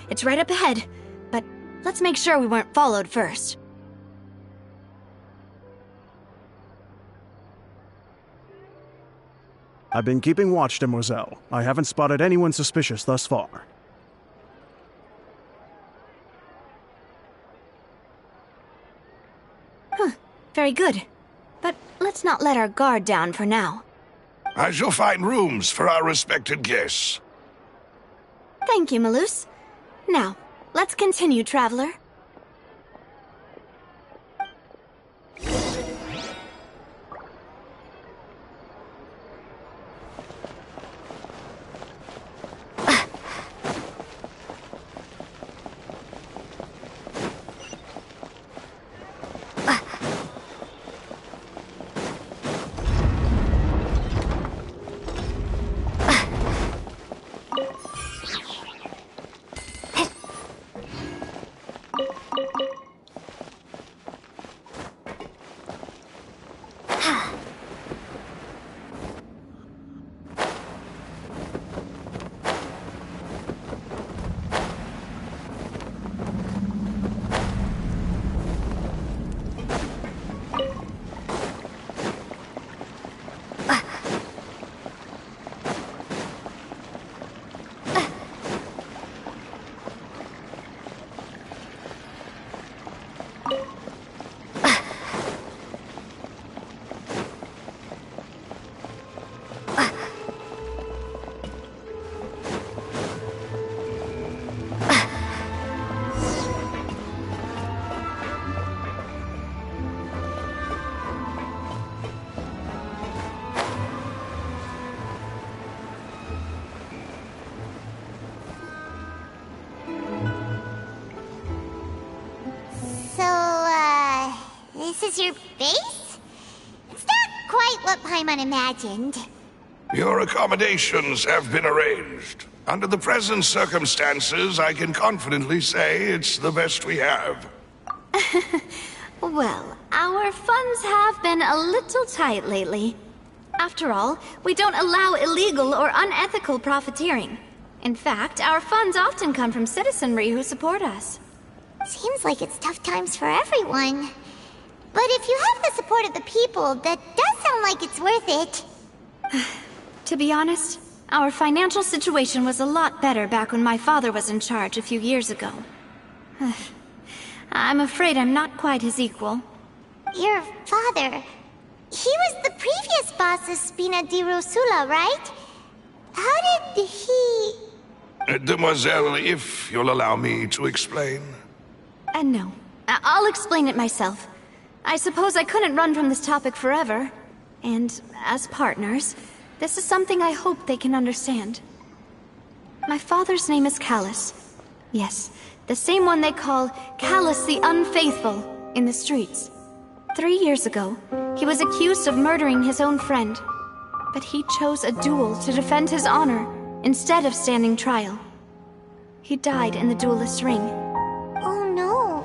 It's right up ahead. But let's make sure we weren't followed first. I've been keeping watch, Demoiselle. I haven't spotted anyone suspicious thus far. Huh. Very good. But let's not let our guard down for now. I shall find rooms for our respected guests. Thank you, Malus. Now, let's continue, Traveler. This is your base? It's not quite what Paimon imagined. Your accommodations have been arranged. Under the present circumstances, I can confidently say it's the best we have. Well, our funds have been a little tight lately. After all, we don't allow illegal or unethical profiteering. In fact, our funds often come from citizenry who support us. Seems like it's tough times for everyone. But if you have the support of the people, that does sound like it's worth it. To be honest, our financial situation was a lot better back when my father was in charge a few years ago. I'm afraid I'm not quite his equal. Your father... he was the previous boss of Spina di Rosula, right? How did he... Demoiselle, if you'll allow me to explain. No. I'll explain it myself. I suppose I couldn't run from this topic forever. And as partners, this is something I hope they can understand. My father's name is Callus. Yes, the same one they call Callus the Unfaithful in the streets. 3 years ago, he was accused of murdering his own friend. But he chose a duel to defend his honor instead of standing trial. He died in the duelist's ring. Oh no.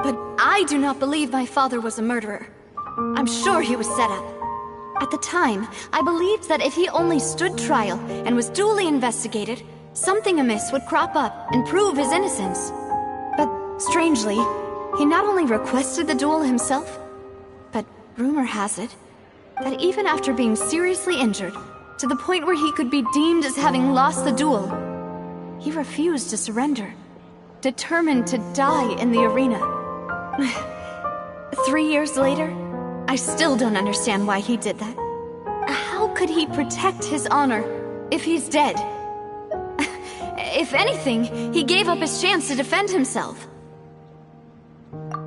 But I do not believe my father was a murderer. I'm sure he was set up. At the time, I believed that if he only stood trial and was duly investigated, something amiss would crop up and prove his innocence. But strangely, he not only requested the duel himself, but rumor has it that even after being seriously injured, to the point where he could be deemed as having lost the duel, he refused to surrender, determined to die in the arena. 3 years later, I still don't understand why he did that. How could he protect his honor if he's dead? If anything, he gave up his chance to defend himself.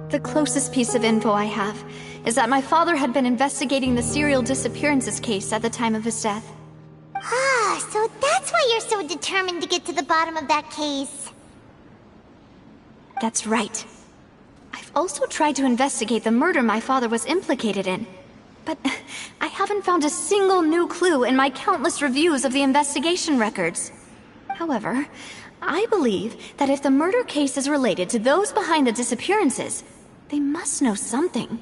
The closest piece of info I have is that my father had been investigating the serial disappearances case at the time of his death. Ah, so that's why you're so determined to get to the bottom of that case. That's right. I've also tried to investigate the murder my father was implicated in, but I haven't found a single new clue in my countless reviews of the investigation records. However, I believe that if the murder case is related to those behind the disappearances, they must know something.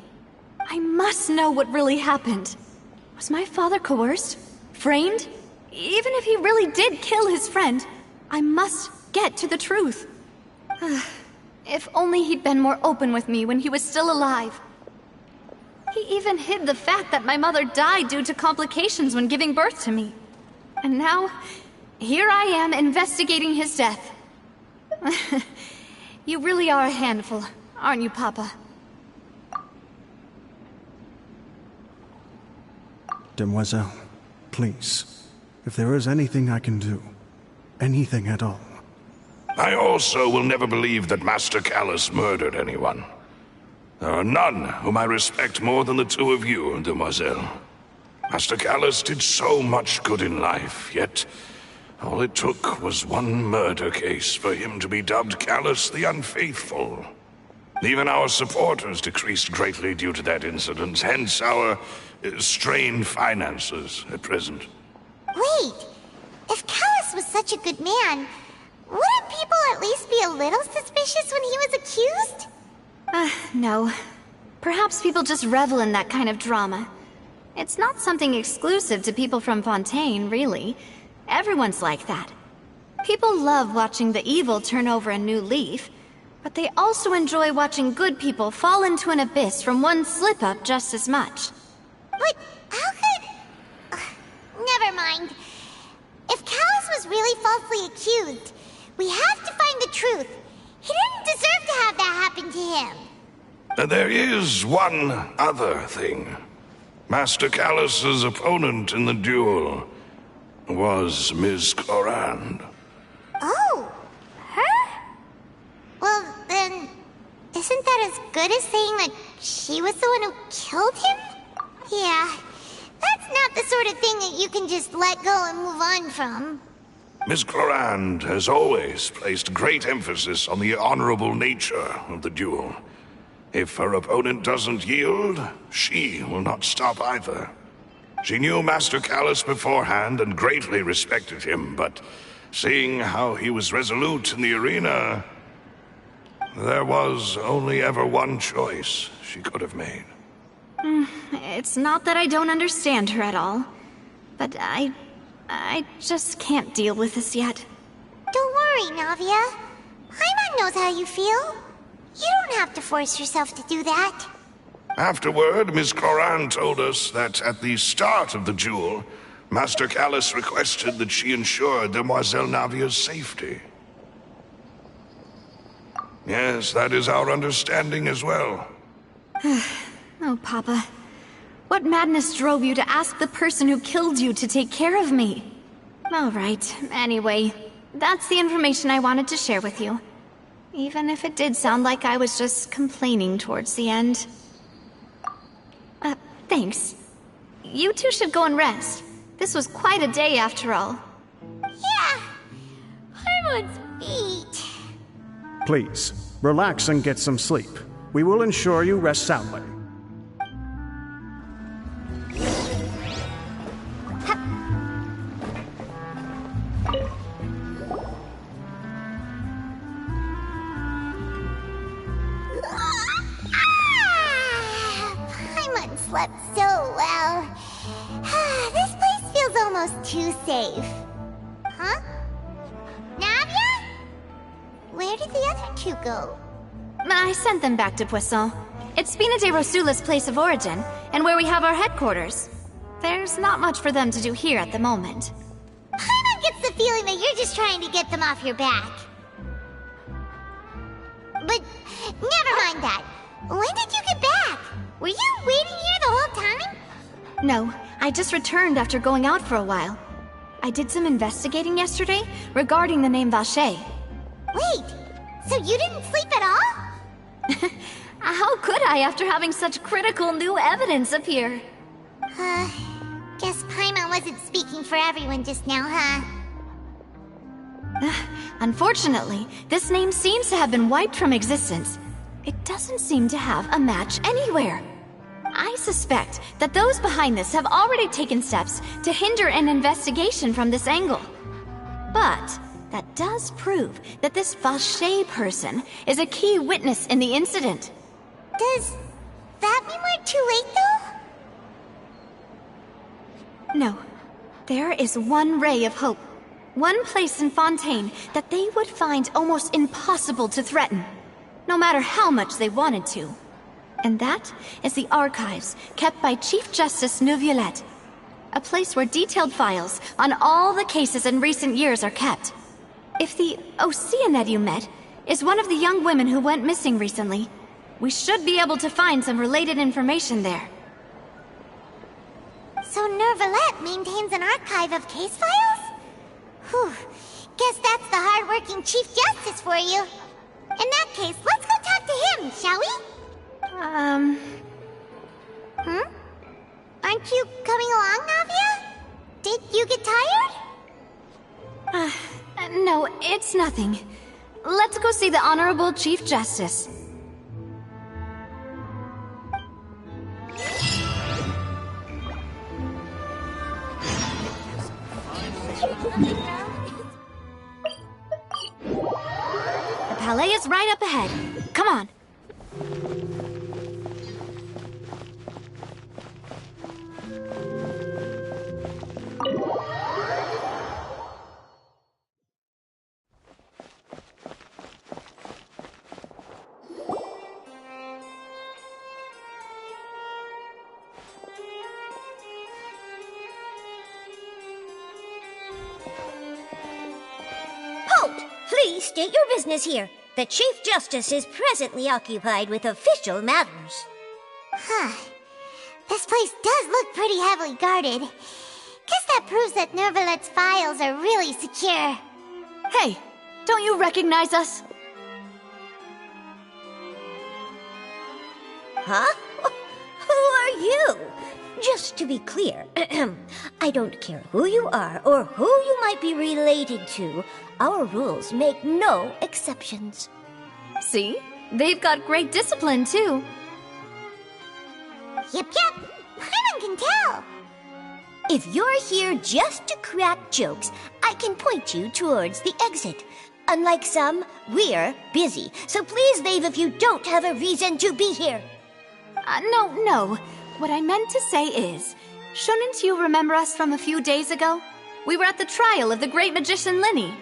I must know what really happened. Was my father coerced? Framed? Even if he really did kill his friend, I must get to the truth. If only he'd been more open with me when he was still alive. He even hid the fact that my mother died due to complications when giving birth to me. And now, here I am investigating his death. You really are a handful, aren't you, Papa? Demoiselle, please, if there is anything I can do, anything at all. I also will never believe that Master Callus murdered anyone. There are none whom I respect more than the two of you, Demoiselle. Master Callus did so much good in life, yet all it took was one murder case for him to be dubbed Callus the Unfaithful. Even our supporters decreased greatly due to that incident, hence our strained finances at present. Wait, if Callus was such a good man, wouldn't people at least be a little suspicious when he was accused? No. Perhaps people just revel in that kind of drama. It's not something exclusive to people from Fontaine, really. Everyone's like that. People love watching the evil turn over a new leaf, but they also enjoy watching good people fall into an abyss from one slip-up just as much. But how could... never mind. If Callus was really falsely accused, we have to find the truth. He didn't deserve to have that happen to him. There is one other thing. Master Callus's opponent in the duel was Ms. Clorinde. Oh, her? Well, then, isn't that as good as saying that she was the one who killed him? Yeah, that's not the sort of thing that you can just let go and move on from. Ms. Clorinde has always placed great emphasis on the honorable nature of the duel. If her opponent doesn't yield, she will not stop either. She knew Master Callus beforehand and greatly respected him, but seeing how he was resolute in the arena, there was only ever one choice she could have made. It's not that I don't understand her at all, but I just can't deal with this yet. Don't worry, Navia. Paimon knows how you feel. You don't have to force yourself to do that. Afterward, Ms. Clorinde told us that at the start of the duel, Master Callus requested that she ensure Demoiselle Navia's safety. Yes, that is our understanding as well. Oh, Papa. What madness drove you to ask the person who killed you to take care of me? All right, anyway, that's the information I wanted to share with you. Even if it did sound like I was just complaining towards the end. Thanks. You two should go and rest. This was quite a day after all. Yeah, Paimon's beat. Please, relax and get some sleep. We will ensure you rest soundly. Paimon slept so well. This place feels almost too safe. Huh? Navia? Where did the other two go? I sent them back to Poisson. It's Spina de Rosula's place of origin, and where we have our headquarters. There's not much for them to do here at the moment. Paimon gets the feeling that you're just trying to get them off your back. But never mind that. When did you get back? Were you waiting here the whole time? No, I just returned after going out for a while. I did some investigating yesterday regarding the name Vacher. Wait, so you didn't sleep at all? How could I after having such critical new evidence appear? Guess Paimon wasn't speaking for everyone just now, huh? Unfortunately, this name seems to have been wiped from existence. It doesn't seem to have a match anywhere. I suspect that those behind this have already taken steps to hinder an investigation from this angle. But that does prove that this Vacher person is a key witness in the incident. Does that mean we're too late, though? No. There is one ray of hope. one place in Fontaine that they would find almost impossible to threaten, no matter how much they wanted to. And that is the archives kept by Chief Justice Neuvillette, a place where detailed files on all the cases in recent years are kept. If the Oceanid you met is one of the young women who went missing recently, we should be able to find some related information there. So Neuvillette maintains an archive of case files? Whew. Guess that's the hard-working Chief Justice for you. In that case, let's go talk to him, shall we? Aren't you coming along, Navia? Did you get tired? No, it's nothing. Let's go see the Honorable Chief Justice. The Palais is right up ahead. Come on. Please state your business here. The Chief Justice is presently occupied with official matters. This place does look pretty heavily guarded. Guess that proves that Neuvillette's files are really secure. Hey, don't you recognize us? Huh? Who are you? Just to be clear, I don't care who you are or who you might be related to. Our rules make no exceptions. See? They've got great discipline, too. Yep. Paimon can tell. If you're here just to crack jokes, I can point you towards the exit. Unlike some, we're busy, so please leave if you don't have a reason to be here. No. What I meant to say is, shouldn't you remember us from a few days ago? We were at the trial of the great magician Lyney.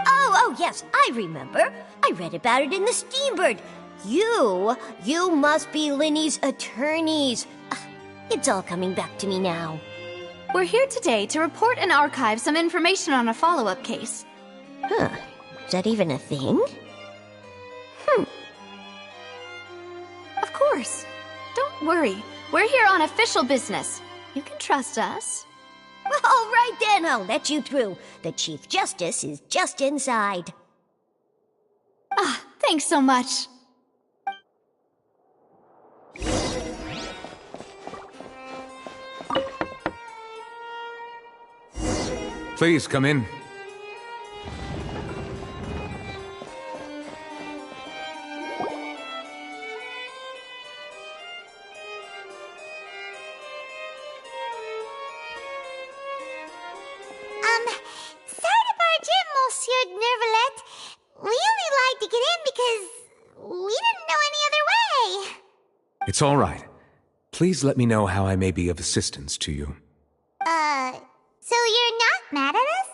Oh, yes, I remember. I read about it in the Steambird. You must be Lyney's attorneys. It's all coming back to me now. We're here today to report and archive some information on a follow-up case. Huh. Is that even a thing? Of course. Don't worry. We're here on official business. You can trust us. All right then, I'll let you through. The Chief Justice is just inside. Thanks so much. Please come in. Sorry to barge in, Monsieur Neuvillette. We only lied to get in because we didn't know any other way. It's all right. Please let me know how I may be of assistance to you. So you're not mad at us?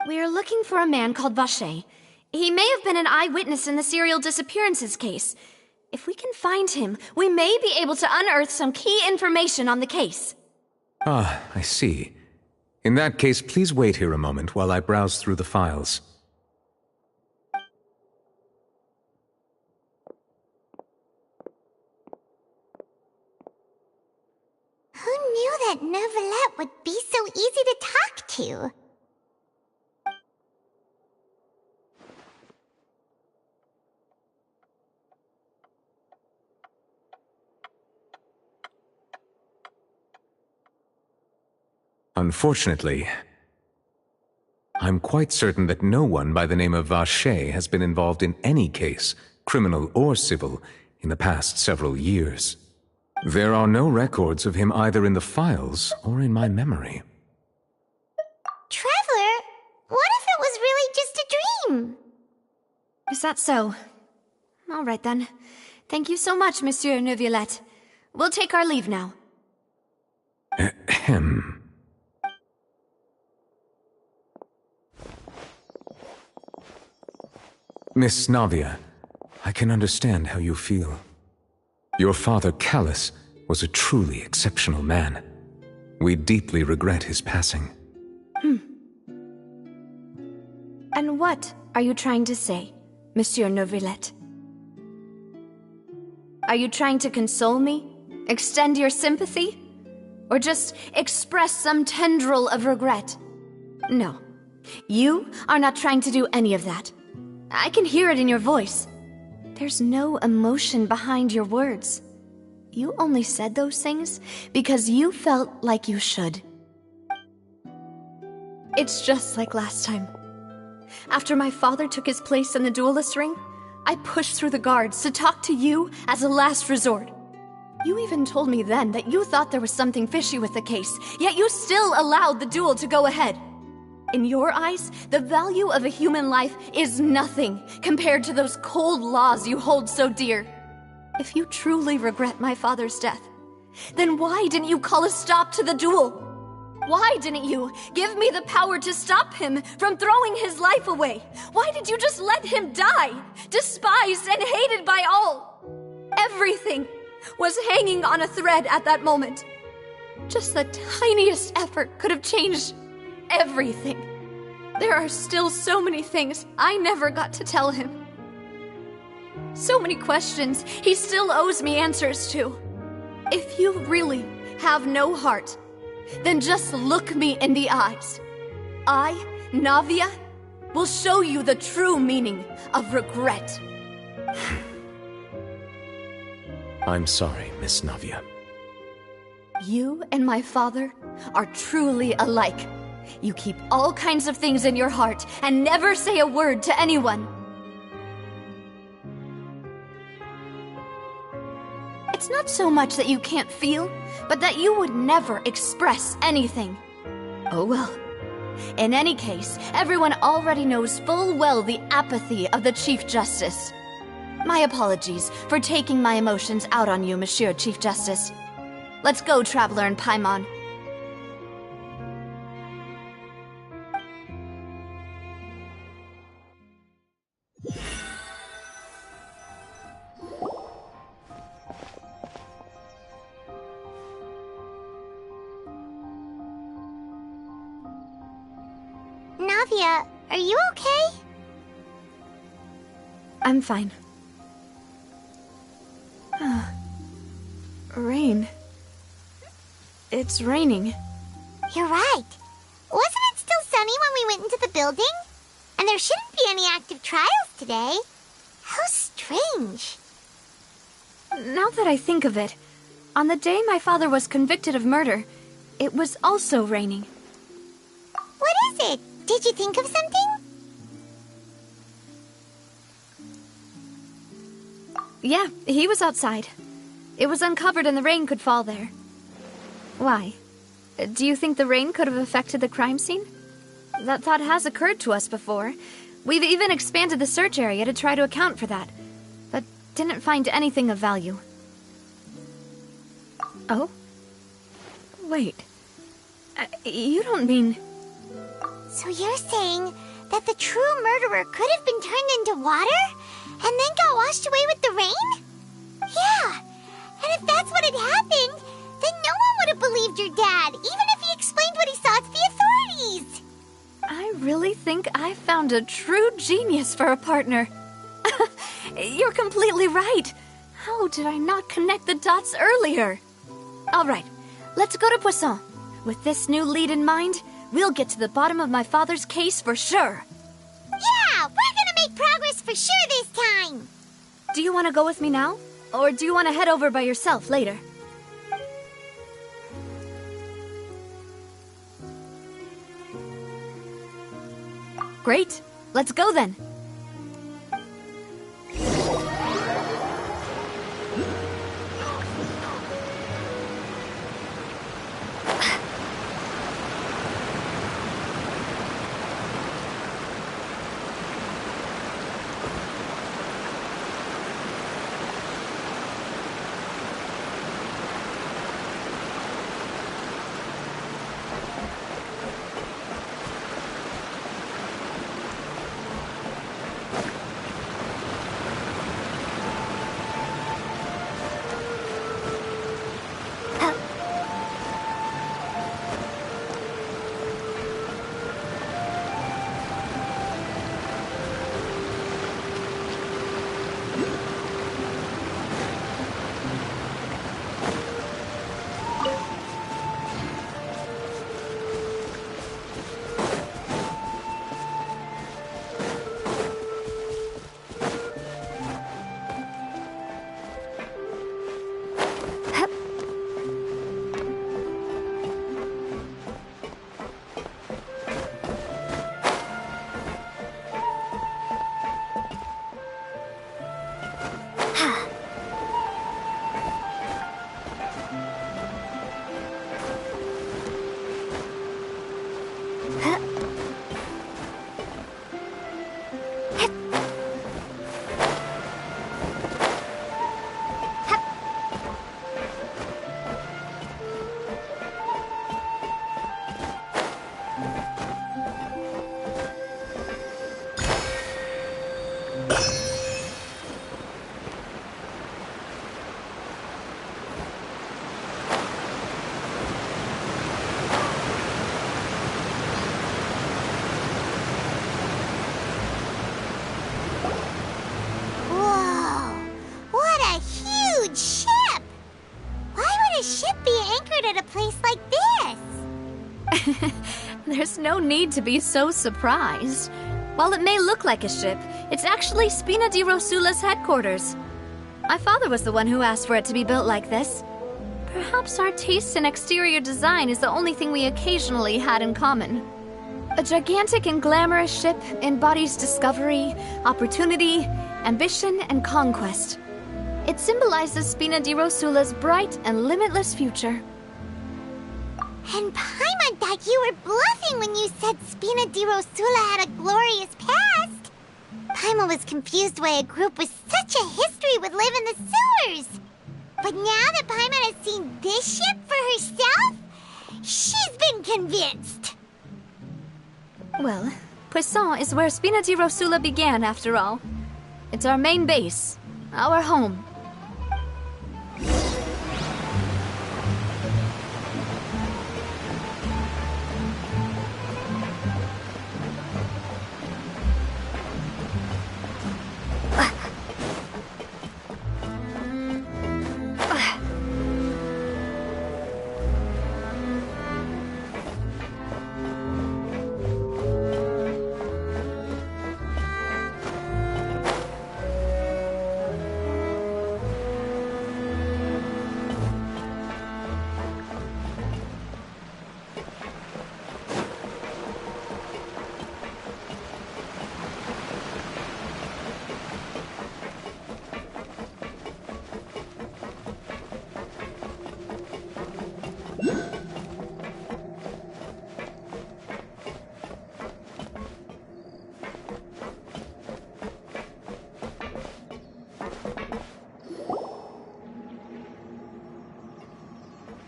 We're looking for a man called Vacher. He may have been an eyewitness in the serial disappearances case. If we can find him, we may be able to unearth some key information on the case. Ah, I see. In that case, please wait here a moment while I browse through the files. Who knew that Neuvillette would be so easy to talk to? Unfortunately, I'm quite certain that no one by the name of Vacher has been involved in any case, criminal or civil, in the past several years. There are no records of him either in the files or in my memory. Traveler, what if it was really just a dream? Is that so? All right then. Thank you so much, Monsieur Neuvillette. We'll take our leave now. Miss Navia, I can understand how you feel. Your father, Callus, was a truly exceptional man. We deeply regret his passing. And what are you trying to say, Monsieur Neuvillette? Are you trying to console me? Extend your sympathy? Or just express some tendril of regret? No. You are not trying to do any of that. I can hear it in your voice. There's no emotion behind your words. You only said those things because you felt like you should. It's just like last time. After my father took his place in the duelist ring, I pushed through the guards to talk to you as a last resort. You even told me then that you thought there was something fishy with the case, yet you still allowed the duel to go ahead. In your eyes, the value of a human life is nothing compared to those cold laws you hold so dear. If you truly regret my father's death, then why didn't you call a stop to the duel? Why didn't you give me the power to stop him from throwing his life away? Why did you just let him die, despised and hated by all? Everything was hanging on a thread at that moment. Just the tiniest effort could have changed everything. There are still so many things I never got to tell him. So many questions he still owes me answers to. If you really have no heart, then just look me in the eyes. I, Navia, will show you the true meaning of regret. I'm sorry, Miss Navia. You and my father are truly alike. You keep all kinds of things in your heart and never say a word to anyone. It's not so much that you can't feel, but that you would never express anything. Oh well. In any case, everyone already knows full well the apathy of the Chief Justice. My apologies for taking my emotions out on you, Monsieur Chief Justice. Let's go, Traveler and Paimon. Navia, are you okay? I'm fine. Rain. It's raining. You're right. Wasn't it still sunny when we went into the building? And there shouldn't be any active trials today. How strange. Now that I think of it, on the day my father was convicted of murder, it was also raining. What is it? Did you think of something? Yeah, he was outside. It was uncovered and the rain could fall there. Why? Do you think the rain could have affected the crime scene? That thought has occurred to us before. We've even expanded the search area to try to account for that, but didn't find anything of value. Oh? Wait. You don't mean... So you're saying that the true murderer could have been turned into water and then got washed away with the rain? Yeah, and if that's what had happened, then no one would have believed your dad, even if he explained what he saw to the authorities. I really think I found a true genius for a partner. You're completely right. How did I not connect the dots earlier? All right, let's go to Poisson. With this new lead in mind, we'll get to the bottom of my father's case for sure. Yeah, we're gonna make progress for sure this time. Do you want to go with me now? Or do you want to head over by yourself later? Great. Let's go then. at a place like this? There's no need to be so surprised. While it may look like a ship, it's actually Spina di Rosula's headquarters. My father was the one who asked for it to be built like this. Perhaps our taste in exterior design is the only thing we occasionally had in common. A gigantic and glamorous ship embodies discovery, opportunity, ambition, and conquest. It symbolizes Spina di Rosula's bright and limitless future. And Paimon thought you were bluffing when you said Spina di Rosula had a glorious past. Paimon was confused why a group with such a history would live in the sewers. But now that Paimon has seen this ship for herself, she's been convinced. Well, Poisson is where Spina di Rosula began, after all. It's our main base, our home.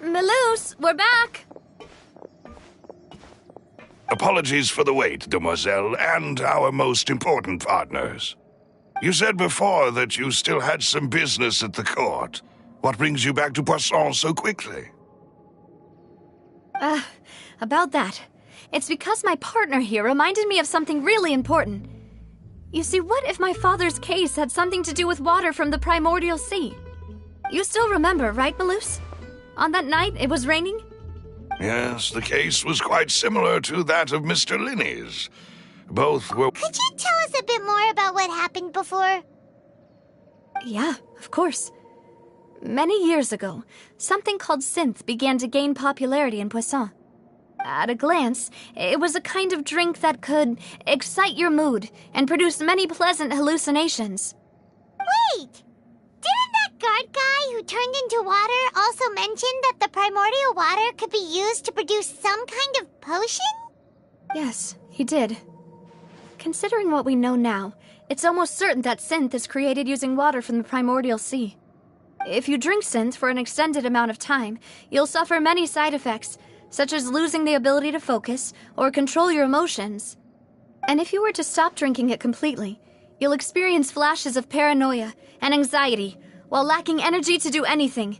Melus, we're back! Apologies for the wait, demoiselle, and our most important partners. You said before that you still had some business at the court. What brings you back to Poisson so quickly? About that. It's because my partner here reminded me of something really important. You see, what if my father's case had something to do with water from the primordial sea? You still remember, right, Melus? On that night, it was raining? Yes, the case was quite similar to that of Mr. Linney's. Both were... Could you tell us a bit more about what happened before? Yeah, of course. Many years ago, something called synth began to gain popularity in Poisson. At a glance, it was a kind of drink that could excite your mood and produce many pleasant hallucinations. Wait! Didn't that guard guy who turned into water also mention that the primordial water could be used to produce some kind of potion? Yes, he did. Considering what we know now, it's almost certain that synth is created using water from the primordial sea. If you drink synth for an extended amount of time, you'll suffer many side effects, such as losing the ability to focus or control your emotions. And if you were to stop drinking it completely, you'll experience flashes of paranoia and anxiety while lacking energy to do anything.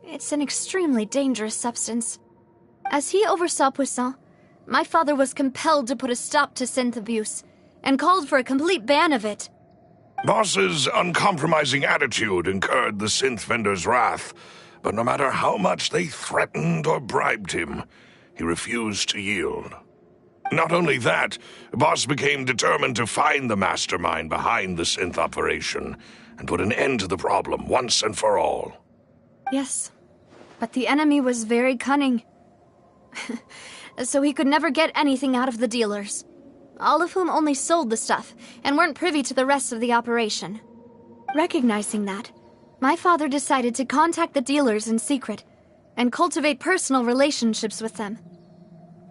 It's an extremely dangerous substance. As he oversaw Poisson, my father was compelled to put a stop to synth abuse and called for a complete ban of it. Boss's uncompromising attitude incurred the synth vendor's wrath, but no matter how much they threatened or bribed him, he refused to yield. Not only that, Boss became determined to find the mastermind behind the synth operation and put an end to the problem once and for all. Yes, but the enemy was very cunning. So he could never get anything out of the dealers, all of whom only sold the stuff and weren't privy to the rest of the operation. Recognizing that, my father decided to contact the dealers in secret and cultivate personal relationships with them.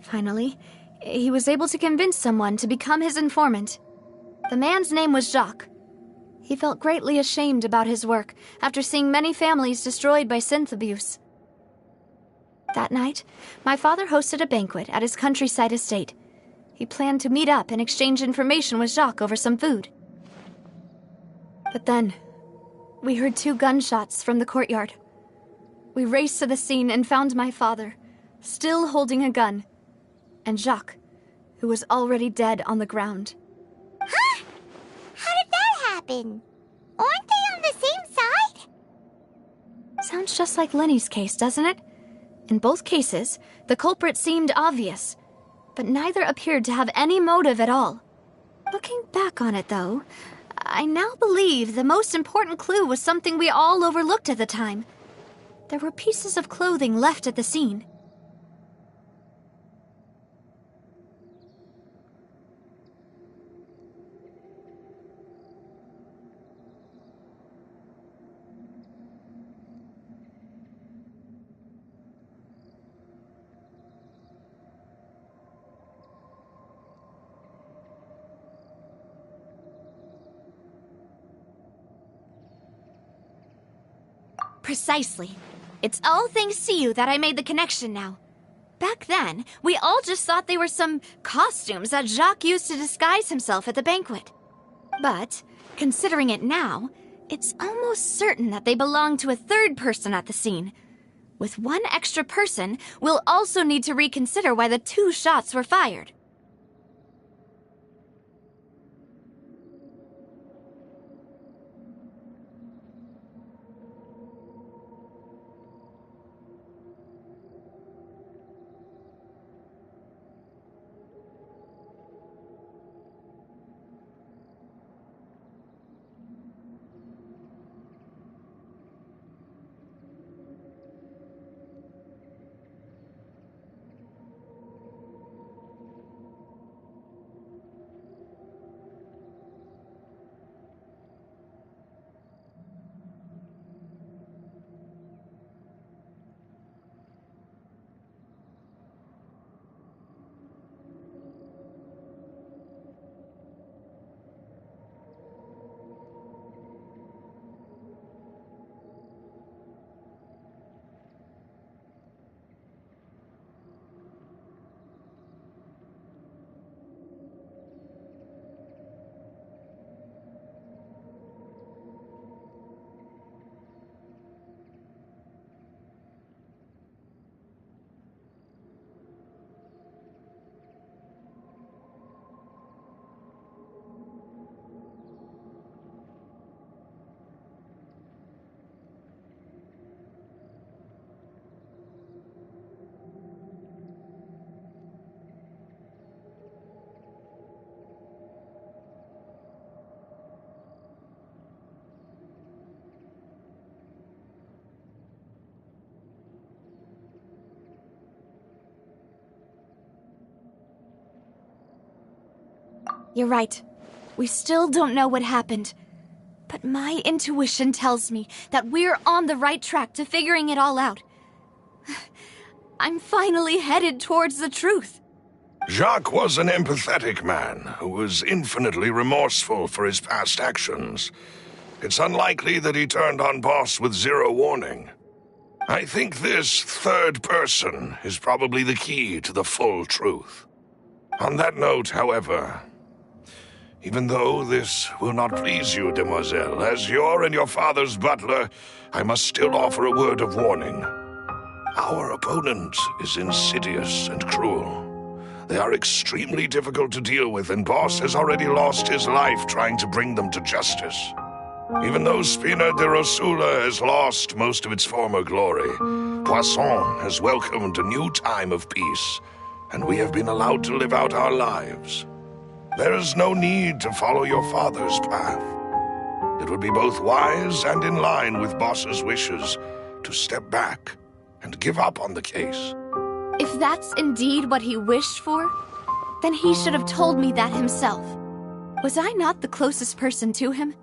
Finally, he was able to convince someone to become his informant. The man's name was Jacques. He felt greatly ashamed about his work after seeing many families destroyed by synth abuse. That night, my father hosted a banquet at his countryside estate. He planned to meet up and exchange information with Jacques over some food. But then, we heard 2 gunshots from the courtyard. We raced to the scene and found my father, still holding a gun, and Jacques, who was already dead on the ground. Huh? How did that happen? Aren't they on the same side? Sounds just like Lenny's case, doesn't it? In both cases, the culprit seemed obvious, but neither appeared to have any motive at all. Looking back on it, though, I now believe the most important clue was something we all overlooked at the time. There were pieces of clothing left at the scene. Precisely. It's all thanks to you that I made the connection now. Back then, we all just thought they were some costumes that Jacques used to disguise himself at the banquet. But, considering it now, it's almost certain that they belong to a third person at the scene. With one extra person, we'll also need to reconsider why the 2 shots were fired. You're right. We still don't know what happened. But my intuition tells me that we're on the right track to figuring it all out. I'm finally headed towards the truth. Jacques was an empathetic man who was infinitely remorseful for his past actions. It's unlikely that he turned on Boss with 0 warning. I think this third person is probably the key to the full truth. On that note, however, even though this will not please you, demoiselle, as your and your father's butler, I must still offer a word of warning. Our opponent is insidious and cruel. They are extremely difficult to deal with, and Boss has already lost his life trying to bring them to justice. Even though Spina de Rosula has lost most of its former glory, Poisson has welcomed a new time of peace, and we have been allowed to live out our lives. There is no need to follow your father's path. It would be both wise and in line with Boss's wishes to step back and give up on the case. If that's indeed what he wished for, then he should have told me that himself. Was I not the closest person to him?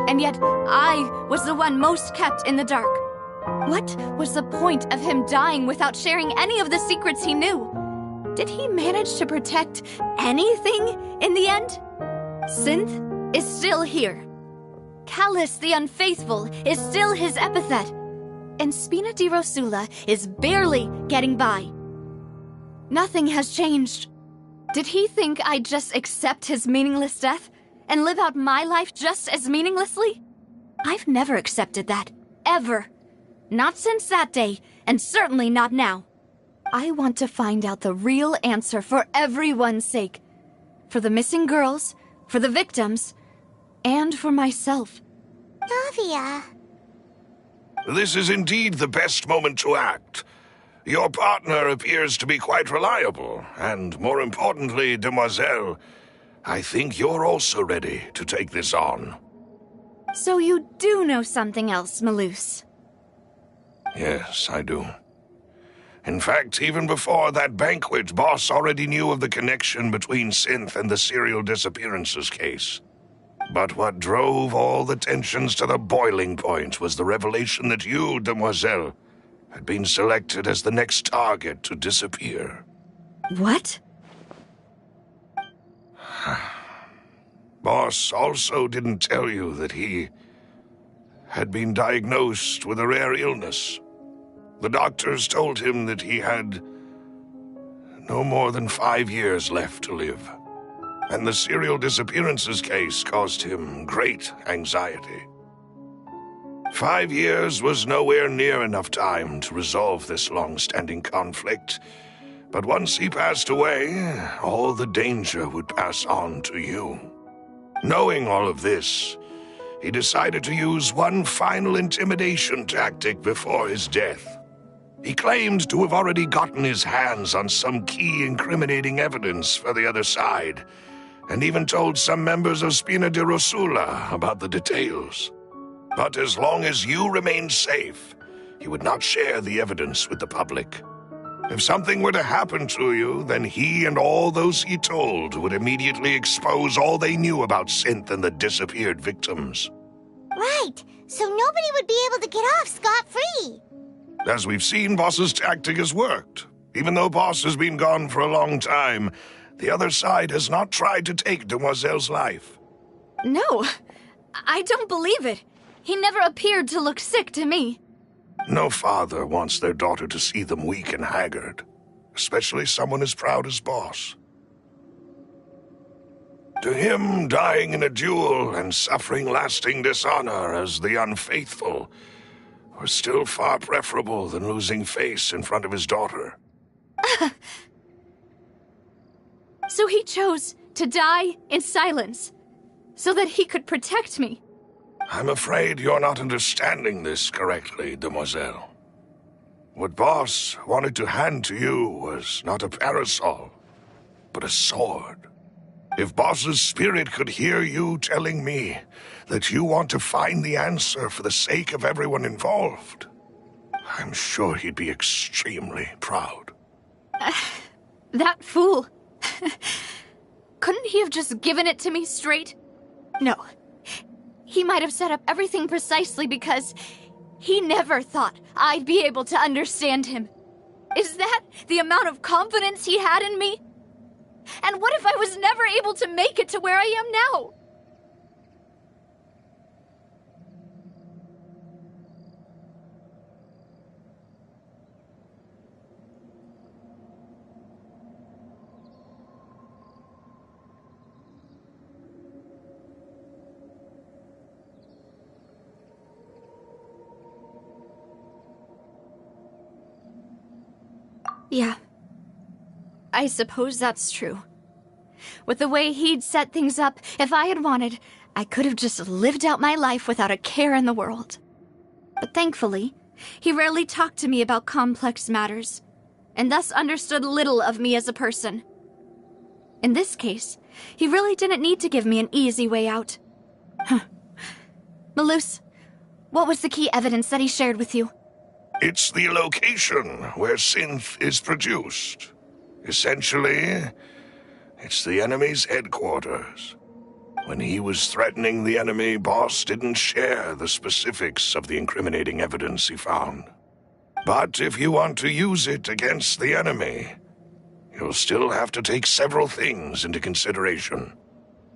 And yet, I was the one most kept in the dark. What was the point of him dying without sharing any of the secrets he knew? Did he manage to protect anything in the end? Synth is still here. Callus the Unfaithful is still his epithet. And Spina di Rosula is barely getting by. Nothing has changed. Did he think I'd just accept his meaningless death and live out my life just as meaninglessly? I've never accepted that. Ever. Not since that day, and certainly not now. I want to find out the real answer for everyone's sake. For the missing girls, for the victims, and for myself. Navia. This is indeed the best moment to act. Your partner appears to be quite reliable, and more importantly, Demoiselle, I think you're also ready to take this on. So you do know something else, Malus? Yes, I do. In fact, even before that banquet, Boss already knew of the connection between Synth and the serial disappearances case. But what drove all the tensions to the boiling point was the revelation that you, Demoiselle, had been selected as the next target to disappear. What? Boss also didn't tell you that he had been diagnosed with a rare illness. The doctors told him that he had no more than 5 years left to live, and the serial disappearances case caused him great anxiety. 5 years was nowhere near enough time to resolve this long-standing conflict, but once he passed away, all the danger would pass on to you. Knowing all of this, he decided to use one final intimidation tactic before his death. He claimed to have already gotten his hands on some key incriminating evidence for the other side, and even told some members of Spina di Rosula about the details. But as long as you remained safe, he would not share the evidence with the public. If something were to happen to you, then he and all those he told would immediately expose all they knew about Synth and the disappeared victims. Right, so nobody would be able to get off scot-free. As we've seen, Boss's tactic has worked. Even though Boss has been gone for a long time, the other side has not tried to take Demoiselle's life. No, I don't believe it. He never appeared to look sick to me. No father wants their daughter to see them weak and haggard, especially someone as proud as Boss. To him, dying in a duel and suffering lasting dishonor as the unfaithful were still far preferable than losing face in front of his daughter. So he chose to die in silence, so that he could protect me. I'm afraid you're not understanding this correctly, Demoiselle. What Boss wanted to hand to you was not a parasol, but a sword. If Boss's spirit could hear you telling me that you want to find the answer for the sake of everyone involved, I'm sure he'd be extremely proud. That fool. Couldn't he have just given it to me straight? No. He might have set up everything precisely because he never thought I'd be able to understand him. Is that the amount of confidence he had in me? And what if I was never able to make it to where I am now? Yeah. I suppose that's true. With the way he'd set things up, if I had wanted, I could have just lived out my life without a care in the world. But thankfully, he rarely talked to me about complex matters, and thus understood little of me as a person. In this case, he really didn't need to give me an easy way out. Malus, what was the key evidence that he shared with you? It's the location where Synth is produced. Essentially, it's the enemy's headquarters. When he was threatening the enemy, Boss didn't share the specifics of the incriminating evidence he found. But if you want to use it against the enemy, you'll still have to take several things into consideration.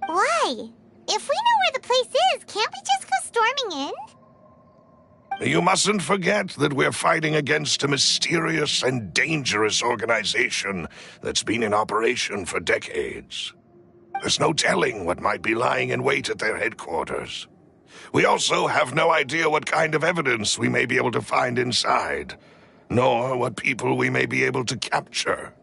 Why? If we know where the place is, can't we just go storming in? You mustn't forget that we're fighting against a mysterious and dangerous organization that's been in operation for decades. There's no telling what might be lying in wait at their headquarters. We also have no idea what kind of evidence we may be able to find inside, nor what people we may be able to capture.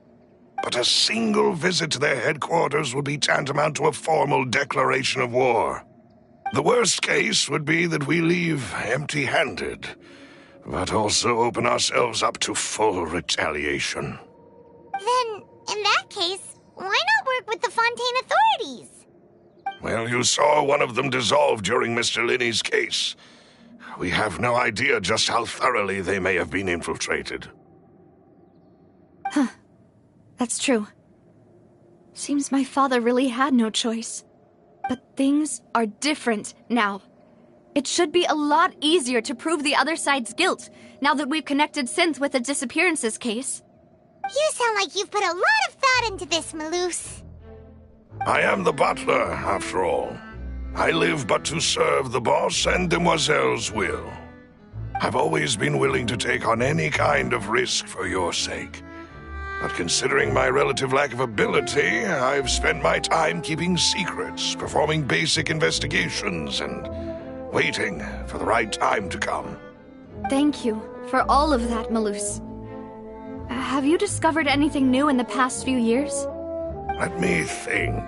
But a single visit to their headquarters would be tantamount to a formal declaration of war. The worst case would be that we leave empty-handed, but also open ourselves up to full retaliation. Then, in that case, why not work with the Fontaine authorities? Well, you saw one of them dissolve during Mr. Linney's case. We have no idea just how thoroughly they may have been infiltrated. Huh. That's true. Seems my father really had no choice. But things are different now. It should be a lot easier to prove the other side's guilt, now that we've connected Synth with the disappearances case. You sound like you've put a lot of thought into this, Malus. I am the butler, after all. I live but to serve the boss and Demoiselle's will. I've always been willing to take on any kind of risk for your sake. But considering my relative lack of ability, I've spent my time keeping secrets, performing basic investigations, and waiting for the right time to come. Thank you for all of that, Malus. Have you discovered anything new in the past few years? Let me think.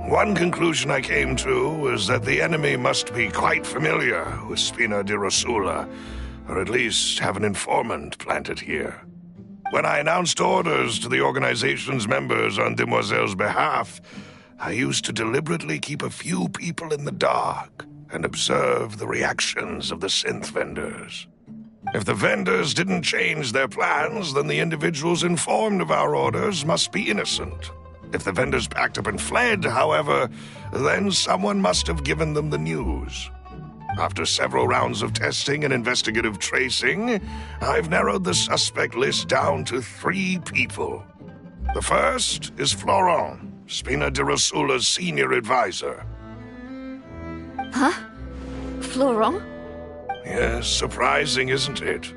One conclusion I came to was that the enemy must be quite familiar with Spina di Rosula, or at least have an informant planted here. When I announced orders to the organization's members on Demoiselle's behalf, I used to deliberately keep a few people in the dark and observe the reactions of the synth vendors. If the vendors didn't change their plans, then the individuals informed of our orders must be innocent. If the vendors packed up and fled, however, then someone must have given them the news. After several rounds of testing and investigative tracing, I've narrowed the suspect list down to 3 people. The first is Florent, Spina di Rosula's senior advisor. Huh? Florent? Yes, surprising, isn't it?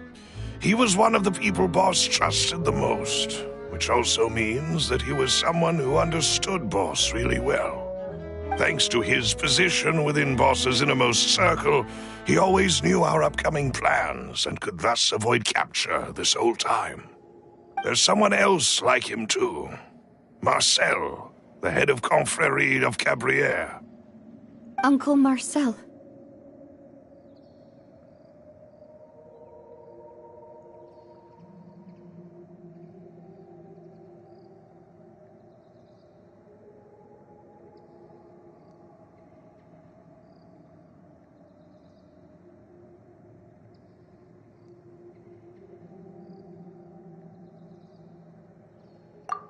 He was one of the people Boss trusted the most, which also means that he was someone who understood Boss really well. Thanks to his position within Boss's innermost circle, he always knew our upcoming plans and could thus avoid capture this whole time. There's someone else like him too. Marcel, the head of Confrérie of Cabrières. Uncle Marcel.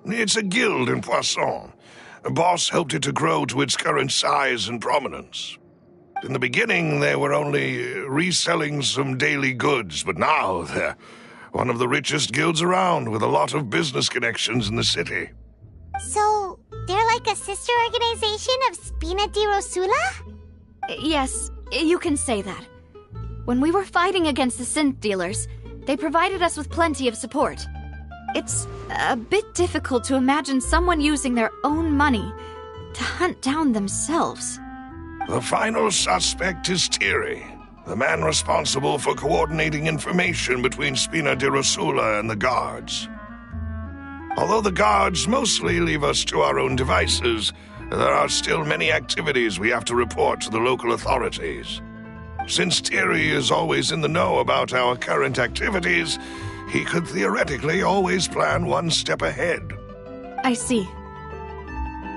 It's a guild in Poisson. Boss helped it to grow to its current size and prominence. In the beginning, they were only reselling some daily goods, but now they're one of the richest guilds around, with a lot of business connections in the city. So, they're like a sister organization of Spina di Rosula? Yes, you can say that. When we were fighting against the synth dealers, they provided us with plenty of support. It's a bit difficult to imagine someone using their own money to hunt down themselves. The final suspect is Thierry, the man responsible for coordinating information between Spina di Rosula and the guards. Although the guards mostly leave us to our own devices, there are still many activities we have to report to the local authorities. Since Thierry is always in the know about our current activities, he could theoretically always plan one step ahead. I see.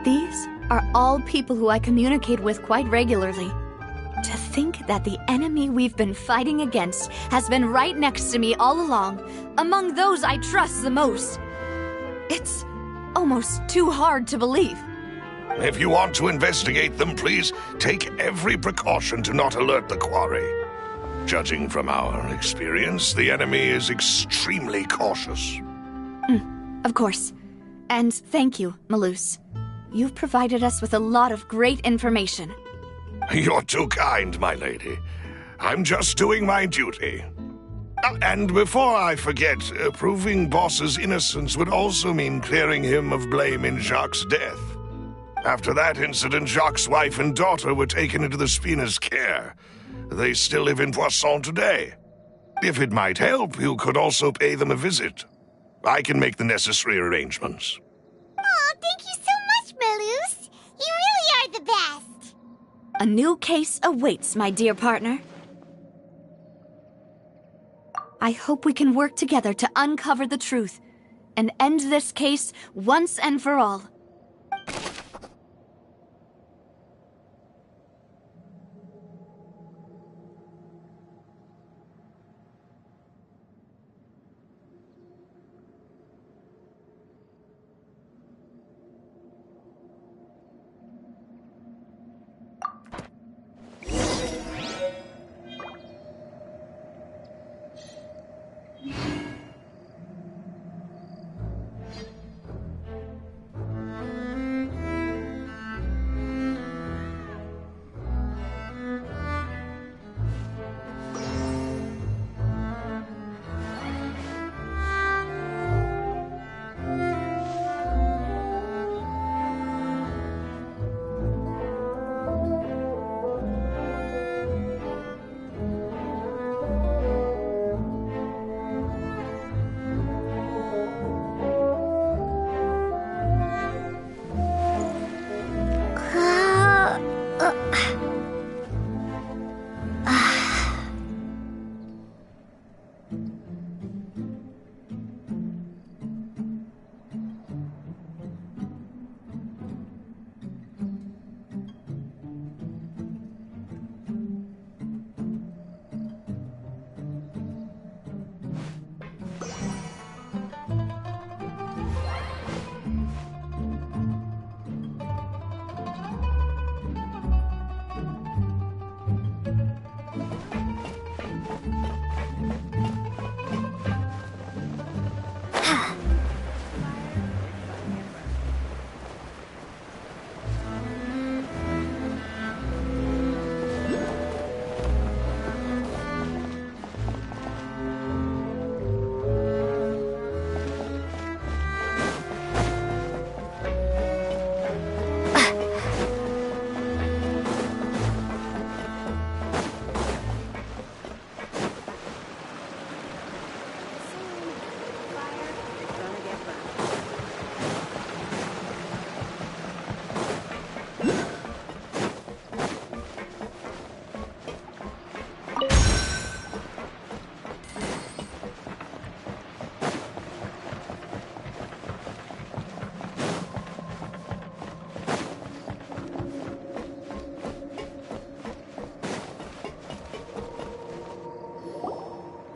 These are all people who I communicate with quite regularly. To think that the enemy we've been fighting against has been right next to me all along, among those I trust the most. It's almost too hard to believe. If you want to investigate them, please take every precaution to not alert the quarry. Judging from our experience, the enemy is extremely cautious. Of course. And thank you, Malus. You've provided us with a lot of great information. You're too kind, my lady. I'm just doing my duty. And before I forget, proving Boss's innocence would also mean clearing him of blame in Jacques' death. After that incident, Jacques' wife and daughter were taken into the Spina's care. They still live in Poisson today. If it might help, you could also pay them a visit. I can make the necessary arrangements. Aw, thank you so much, Malus. You really are the best. A new case awaits, my dear partner. I hope we can work together to uncover the truth and end this case once and for all.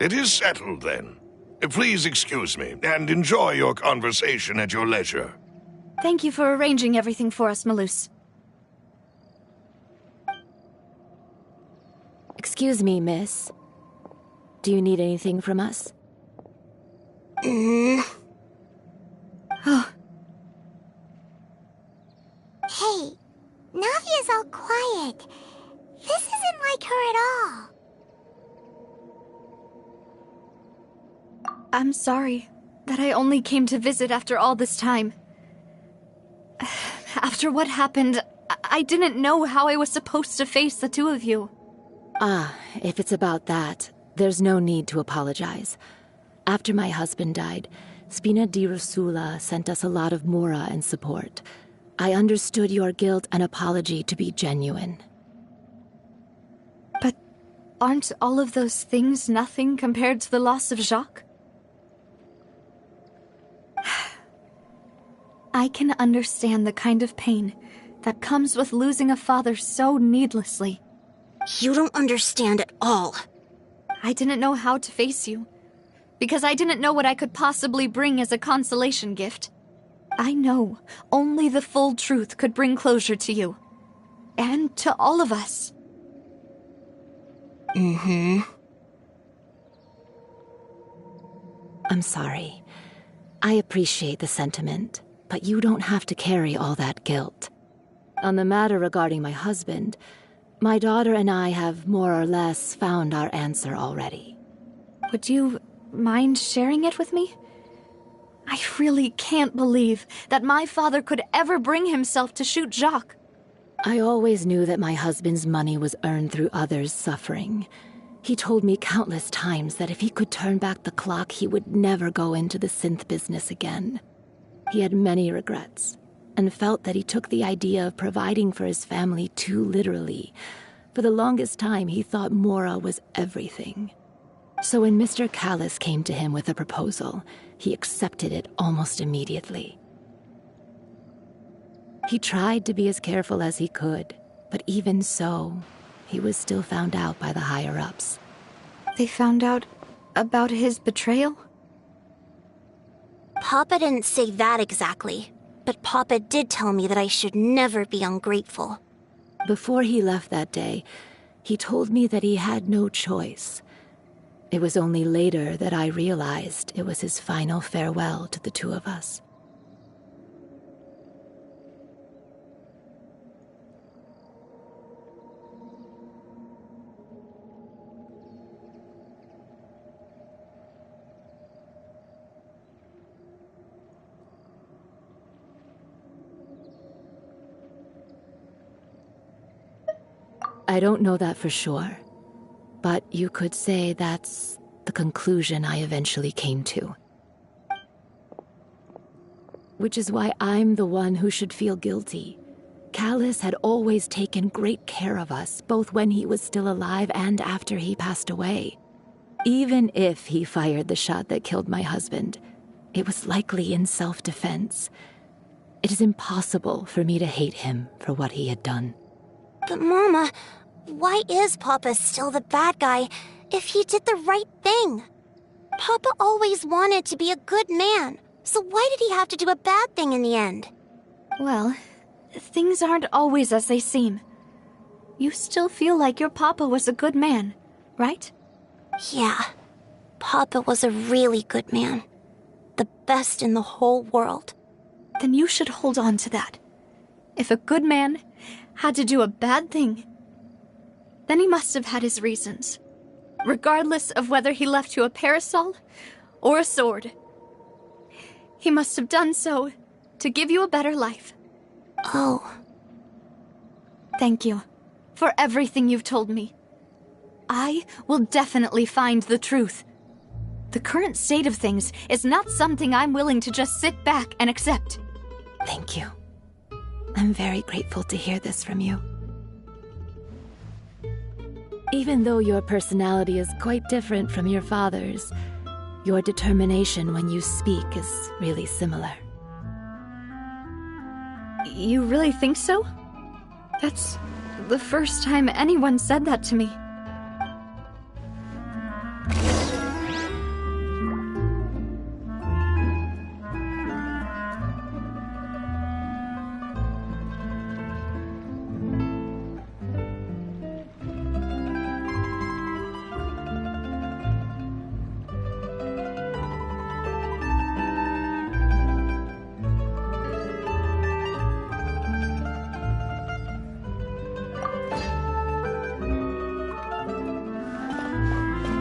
It is settled, then. Please excuse me, and enjoy your conversation at your leisure. Thank you for arranging everything for us, Malus. Excuse me, miss. Do you need anything from us? Oh. Hey, Navia's all quiet. This isn't like her at all. I'm sorry that I only came to visit after all this time. After what happened, I didn't know how I was supposed to face the two of you. Ah, if it's about that, there's no need to apologize. After my husband died, Spina di Rosula sent us a lot of mora and support. I understood your guilt and apology to be genuine. But aren't all of those things nothing compared to the loss of Jacques? I can understand the kind of pain that comes with losing a father so needlessly. You don't understand at all. I didn't know how to face you, because I didn't know what I could possibly bring as a consolation gift. I know only the full truth could bring closure to you, and to all of us. I'm sorry. I appreciate the sentiment, but you don't have to carry all that guilt. On the matter regarding my husband, my daughter and I have more or less found our answer already. Would you mind sharing it with me? I really can't believe that my father could ever bring himself to shoot Jacques. I always knew that my husband's money was earned through others' suffering. He told me countless times that if he could turn back the clock, he would never go into the synth business again. He had many regrets, and felt that he took the idea of providing for his family too literally. For the longest time, he thought Mora was everything. So when Mr. Callis came to him with a proposal, he accepted it almost immediately. He tried to be as careful as he could, but even so, he was still found out by the higher-ups. They found out about his betrayal? Papa didn't say that exactly, but Papa did tell me that I should never be ungrateful. Before he left that day, he told me that he had no choice. It was only later that I realized it was his final farewell to the two of us. I don't know that for sure, but you could say that's the conclusion I eventually came to. Which is why I'm the one who should feel guilty. Callis had always taken great care of us, both when he was still alive and after he passed away. Even if he fired the shot that killed my husband, it was likely in self-defense. It is impossible for me to hate him for what he had done. But Mama, why is Papa still the bad guy if he did the right thing? Papa always wanted to be a good man, so why did he have to do a bad thing in the end? Well, things aren't always as they seem. You still feel like your papa was a good man, right? Yeah, Papa was a really good man. The best in the whole world. Then you should hold on to that. If a good man had to do a bad thing, then he must have had his reasons. Regardless of whether he left you a parasol or a sword. He must have done so to give you a better life. Oh. Thank you for everything you've told me. I will definitely find the truth. The current state of things is not something I'm willing to just sit back and accept. Thank you. I'm very grateful to hear this from you. Even though your personality is quite different from your father's, your determination when you speak is really similar. You really think so? That's the first time anyone said that to me.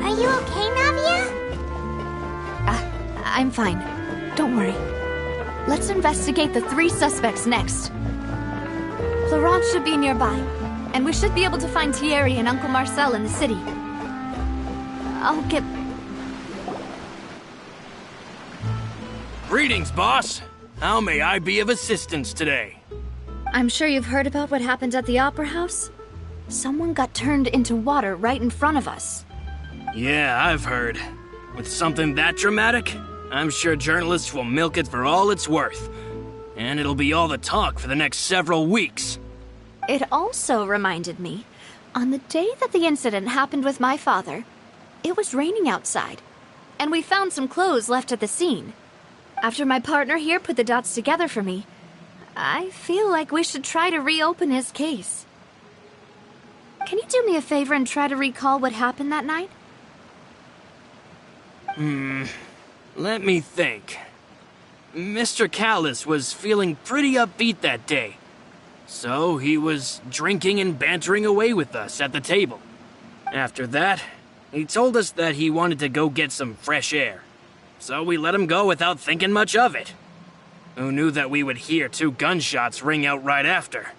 Are you okay, Navia? I'm fine. Don't worry. Let's investigate the 3 suspects next. Florent should be nearby, and we should be able to find Thierry and Uncle Marcel in the city. I'll get... Greetings, boss. How may I be of assistance today? I'm sure you've heard about what happened at the Opera House? Someone got turned into water right in front of us. Yeah, I've heard. With something that dramatic, I'm sure journalists will milk it for all it's worth. And it'll be all the talk for the next several weeks. It also reminded me, on the day that the incident happened with my father, it was raining outside, and we found some clothes left at the scene. After my partner here put the dots together for me, I feel like we should try to reopen his case. Can you do me a favor and try to recall what happened that night? Let me think. Mr. Callis was feeling pretty upbeat that day. So he was drinking and bantering away with us at the table. After that, he told us that he wanted to go get some fresh air. So we let him go without thinking much of it. Who knew that we would hear 2 gunshots ring out right after?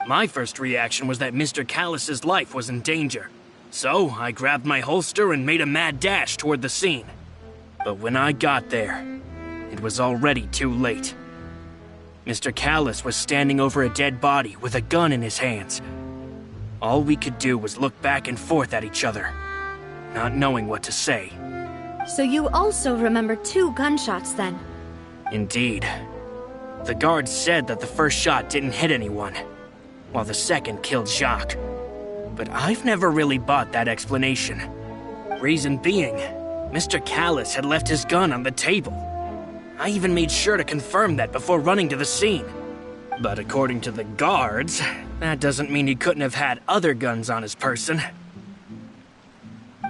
My first reaction was that Mr. Callis's life was in danger. So I grabbed my holster and made a mad dash toward the scene. But when I got there, it was already too late. Mr. Callis was standing over a dead body with a gun in his hands. All we could do was look back and forth at each other. not knowing what to say. So you also remember 2 gunshots then? Indeed. The guard said that the first shot didn't hit anyone, while the second killed Jacques. But I've never really bought that explanation. Reason being, Mr. Callis had left his gun on the table. I even made sure to confirm that before running to the scene. But according to the guards, that doesn't mean he couldn't have had other guns on his person.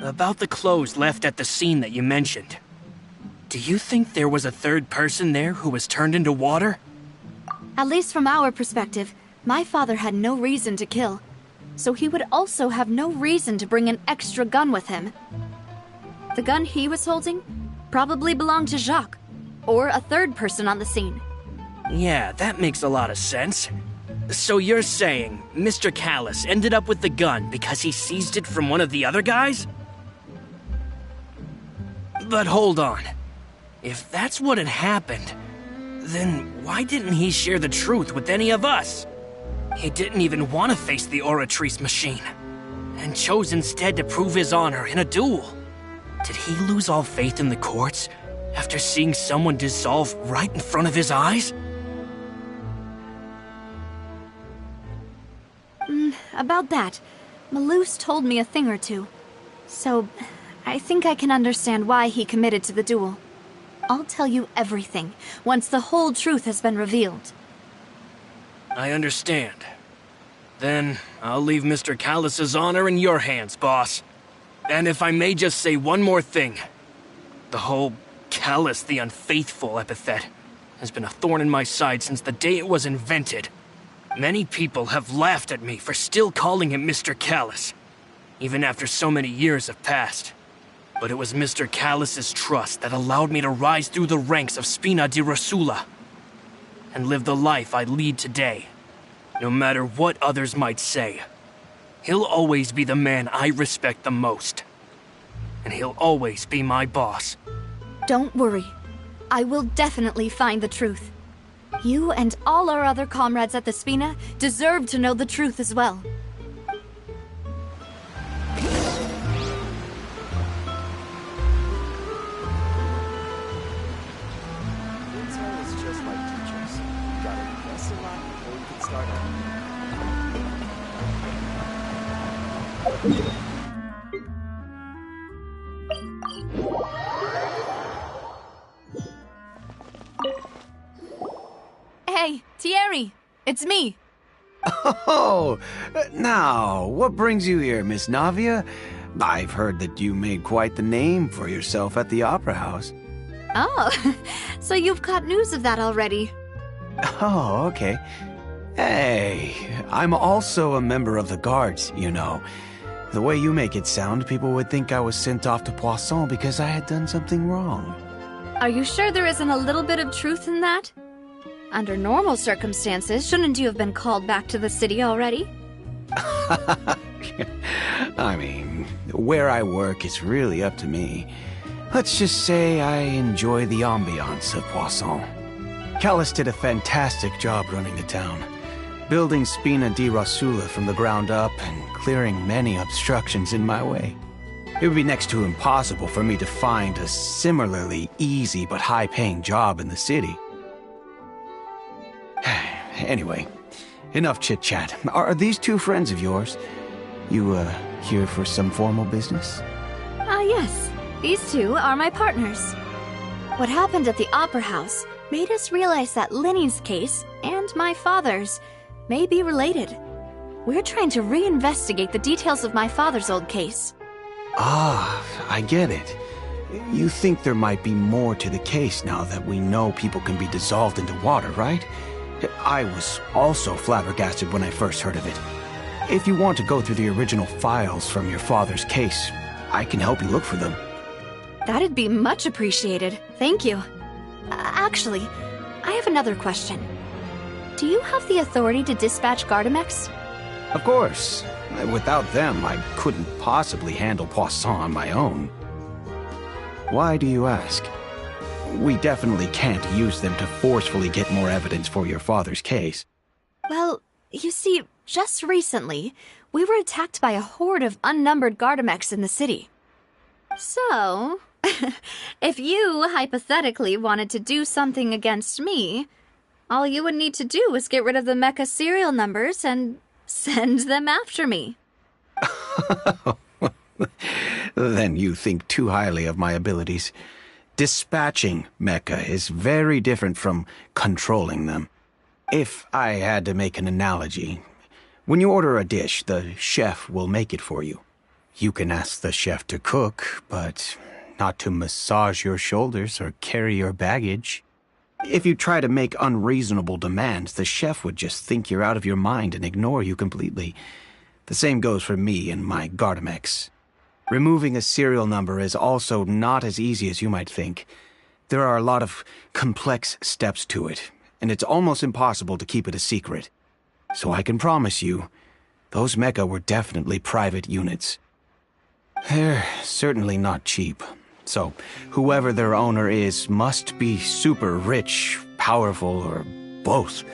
About the clothes left at the scene that you mentioned. Do you think there was a third person there who was turned into water? At least from our perspective, my father had no reason to kill. So he would also have no reason to bring an extra gun with him. The gun he was holding probably belonged to Jacques, or a third person on the scene. Yeah, that makes a lot of sense. So you're saying Mr. Callis ended up with the gun because he seized it from one of the other guys? But hold on. If that's what had happened, then why didn't he share the truth with any of us? He didn't even want to face the Oratrice machine, and chose instead to prove his honor in a duel. Did he lose all faith in the courts after seeing someone dissolve right in front of his eyes? About that, Malus told me a thing or two. So, I think I can understand why he committed to the duel. I'll tell you everything, once the whole truth has been revealed. I understand. Then, I'll leave Mr. Callis's honor in your hands, boss. And if I may just say one more thing. The whole Callis the Unfaithful epithet has been a thorn in my side since the day it was invented. Many people have laughed at me for still calling him Mr. Callis, even after so many years have passed. But it was Mr. Callis's trust that allowed me to rise through the ranks of Spina di Rosula and live the life I lead today. No matter what others might say, he'll always be the man I respect the most. And he'll always be my boss. Don't worry. I will definitely find the truth. You and all our other comrades at the Spina deserve to know the truth as well. Hey, Thierry! It's me! Oh, now, what brings you here, Miss Navia? I've heard that you made quite the name for yourself at the Opera House. Oh, so you've caught news of that already. Oh, okay. Hey, I'm also a member of the Guards, you know. The way you make it sound, people would think I was sent off to Poisson because I had done something wrong. Are you sure there isn't a little bit of truth in that? Under normal circumstances, shouldn't you have been called back to the city already? I mean, where I work is really up to me. Let's just say I enjoy the ambiance of Poisson. Callis did a fantastic job running the town, building Spina di Rosula from the ground up and clearing many obstructions in my way. It would be next to impossible for me to find a similarly easy but high-paying job in the city. Anyway, enough chit-chat. Are these two friends of yours? You, here for some formal business? Yes. These two are my partners. What happened at the Opera House made us realize that Linny's case and my father's may be related. We're trying to reinvestigate the details of my father's old case. Ah, I get it. You think there might be more to the case now that we know people can be dissolved into water, right? I was also flabbergasted when I first heard of it. If you want to go through the original files from your father's case, I can help you look for them. That'd be much appreciated. Thank you. Actually, I have another question. Do you have the authority to dispatch Gardamex? Of course. Without them, I couldn't possibly handle Poisson on my own. Why do you ask? We definitely can't use them to forcefully get more evidence for your father's case. Well, you see, just recently, we were attacked by a horde of unnumbered Gardamex in the city. So, if you hypothetically wanted to do something against me, all you would need to do is get rid of the mecha serial numbers and send them after me. Then you think too highly of my abilities. Dispatching mecha is very different from controlling them. If I had to make an analogy, when you order a dish, the chef will make it for you. You can ask the chef to cook, but not to massage your shoulders or carry your baggage. If you try to make unreasonable demands, the chef would just think you're out of your mind and ignore you completely. The same goes for me and my Gardamex. Removing a serial number is also not as easy as you might think. There are a lot of complex steps to it, and it's almost impossible to keep it a secret. So I can promise you, those mecha were definitely private units. They're certainly not cheap. So, whoever their owner is must be super rich, powerful, or both.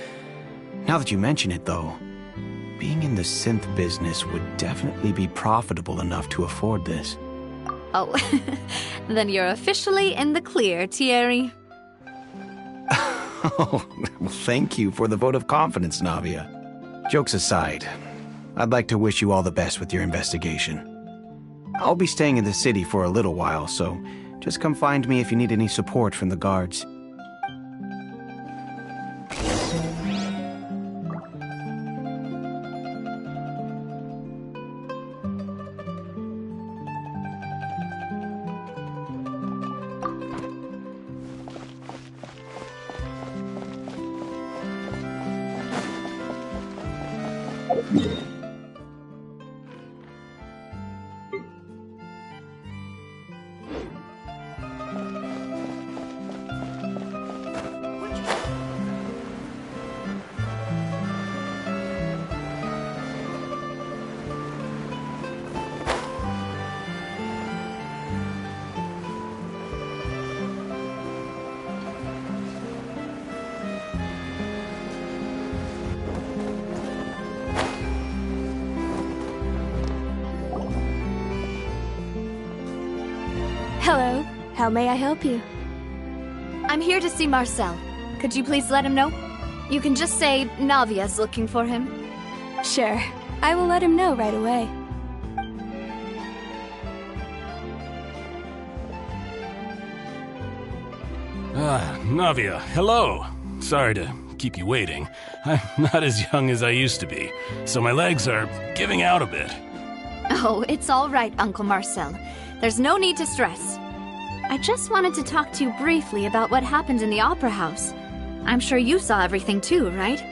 Now that you mention it, though, being in the synth business would definitely be profitable enough to afford this. Oh, then you're officially in the clear, Thierry. Oh, well, thank you for the vote of confidence, Navia. Jokes aside, I'd like to wish you all the best with your investigation. I'll be staying in the city for a little while, so just come find me if you need any support from the guards. Hello. How may I help you? I'm here to see Marcel. Could you please let him know? You can just say Navia's looking for him. Sure. I will let him know right away. Navia, hello. Sorry to keep you waiting. I'm not as young as I used to be, so my legs are giving out a bit. Oh, it's all right, Uncle Marcel. There's no need to stress. I just wanted to talk to you briefly about what happened in the Opera House. I'm sure you saw everything too, right?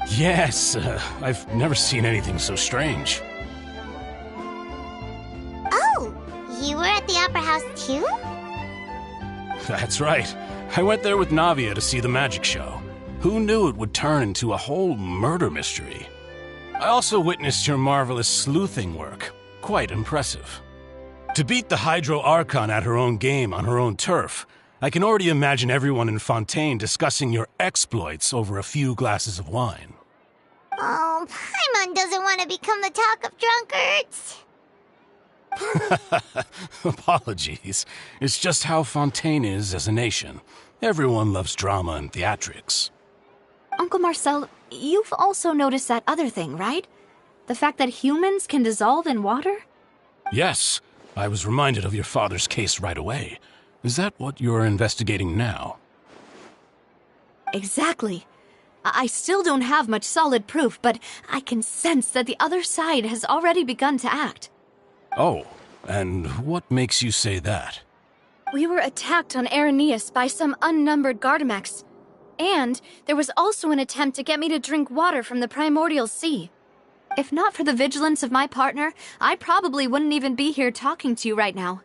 Yes, I've never seen anything so strange. Oh, you were at the Opera House too? That's right. I went there with Navia to see the magic show. Who knew it would turn into a whole murder mystery? I also witnessed your marvelous sleuthing work. Quite impressive. To beat the Hydro Archon at her own game on her own turf, I can already imagine everyone in Fontaine discussing your exploits over a few glasses of wine. Oh, Paimon doesn't want to become the talk of drunkards. Apologies. It's just how Fontaine is as a nation. Everyone loves drama and theatrics. Uncle Marcel, you've also noticed that other thing, right? The fact that humans can dissolve in water? Yes. I was reminded of your father's case right away. Is that what you're investigating now? Exactly. I still don't have much solid proof, but I can sense that the other side has already begun to act. Oh, and what makes you say that? We were attacked on Araneus by some unnumbered Gardamex. And there was also an attempt to get me to drink water from the primordial sea. If not for the vigilance of my partner, I probably wouldn't even be here talking to you right now.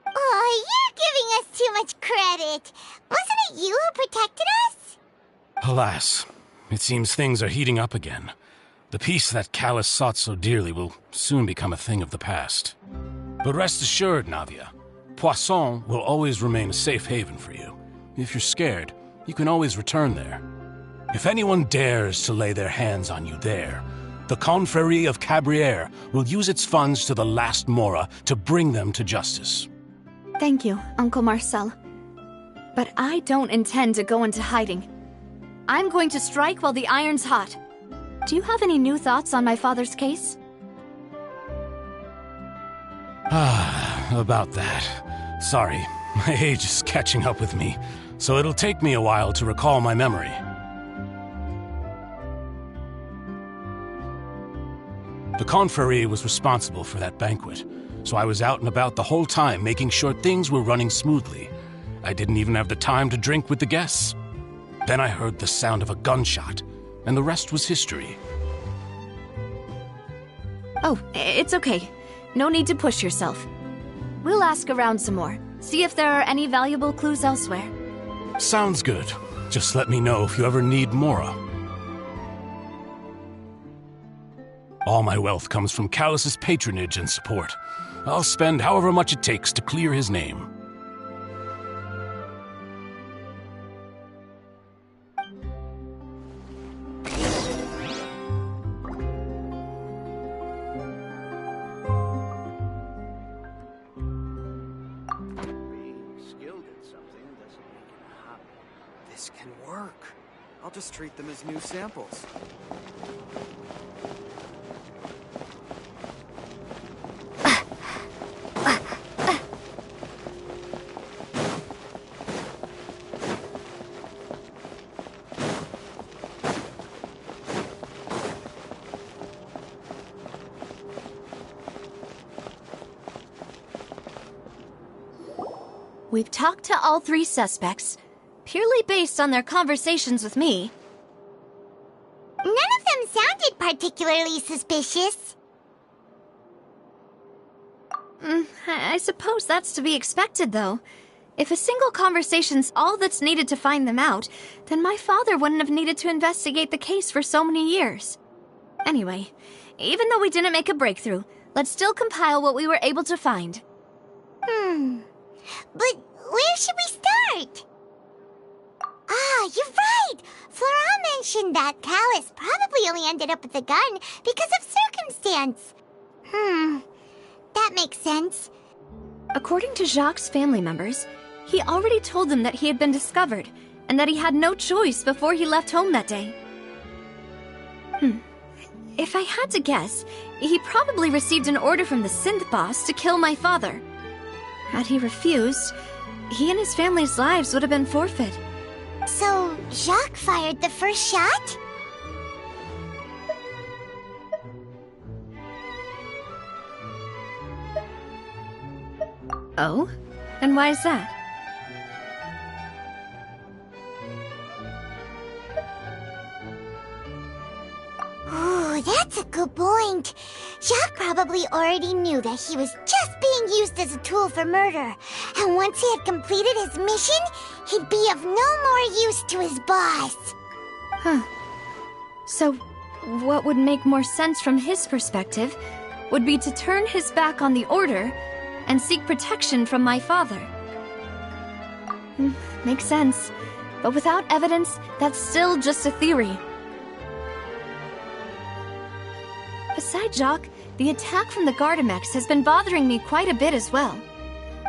Oh, you're giving us too much credit. Wasn't it you who protected us? Alas, it seems things are heating up again. The peace that Calus sought so dearly will soon become a thing of the past. But rest assured, Navia, Poisson will always remain a safe haven for you. If you're scared, you can always return there. If anyone dares to lay their hands on you there, the Confrérie of Cabrières will use its funds to the last Mora to bring them to justice. Thank you, Uncle Marcel. But I don't intend to go into hiding. I'm going to strike while the iron's hot. Do you have any new thoughts on my father's case? About that. Sorry, my age is catching up with me, so it'll take me a while to recall my memory. The Confrérie was responsible for that banquet, so I was out and about the whole time making sure things were running smoothly. I didn't even have the time to drink with the guests. Then I heard the sound of a gunshot, and the rest was history. Oh, it's okay. No need to push yourself. We'll ask around some more, see if there are any valuable clues elsewhere. Sounds good. Just let me know if you ever need Mora. All my wealth comes from Callus's patronage and support. I'll spend however much it takes to clear his name. This can work. I'll just treat them as new samples. We've talked to all 3 suspects, purely based on their conversations with me. None of them sounded particularly suspicious. I suppose that's to be expected, though. If a single conversation's all that's needed to find them out, then my father wouldn't have needed to investigate the case for so many years. Anyway, even though we didn't make a breakthrough, let's still compile what we were able to find. But where should we start? Ah, you're right! Florent mentioned that Callus probably only ended up with the gun because of circumstance. That makes sense. According to Jacques' family members, he already told them that he had been discovered, and that he had no choice before he left home that day. If I had to guess, he probably received an order from the synth boss to kill my father. Had he refused, he and his family's lives would have been forfeit. So, Jacques fired the first shot? Oh? And why is that? Ooh, that's a good point. Jacques probably already knew that he was just being used as a tool for murder. And once he had completed his mission, he'd be of no more use to his boss. So, what would make more sense from his perspective would be to turn his back on the Order and seek protection from my father. Makes sense. But without evidence, that's still just a theory. Besides Jacques, the attack from the Gardamex has been bothering me quite a bit as well.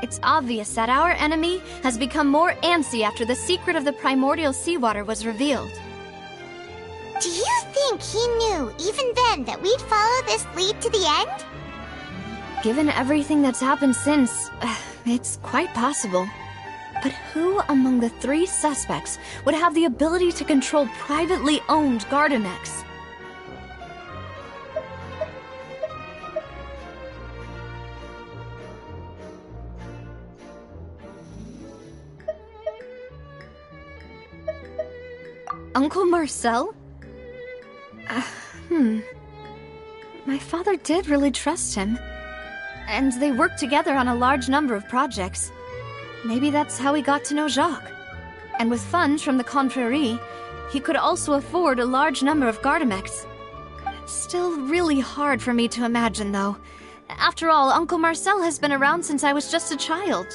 It's obvious that our enemy has become more antsy after the secret of the primordial seawater was revealed. Do you think he knew, even then, that we'd follow this lead to the end? Given everything that's happened since, it's quite possible. But who among the 3 suspects would have the ability to control privately owned Gardamex? Uncle Marcel? My father did really trust him. And they worked together on a large number of projects. Maybe that's how he got to know Jacques. And with funds from the Confrérie, he could also afford a large number of Gardamex. It's still really hard for me to imagine, though. After all, Uncle Marcel has been around since I was just a child.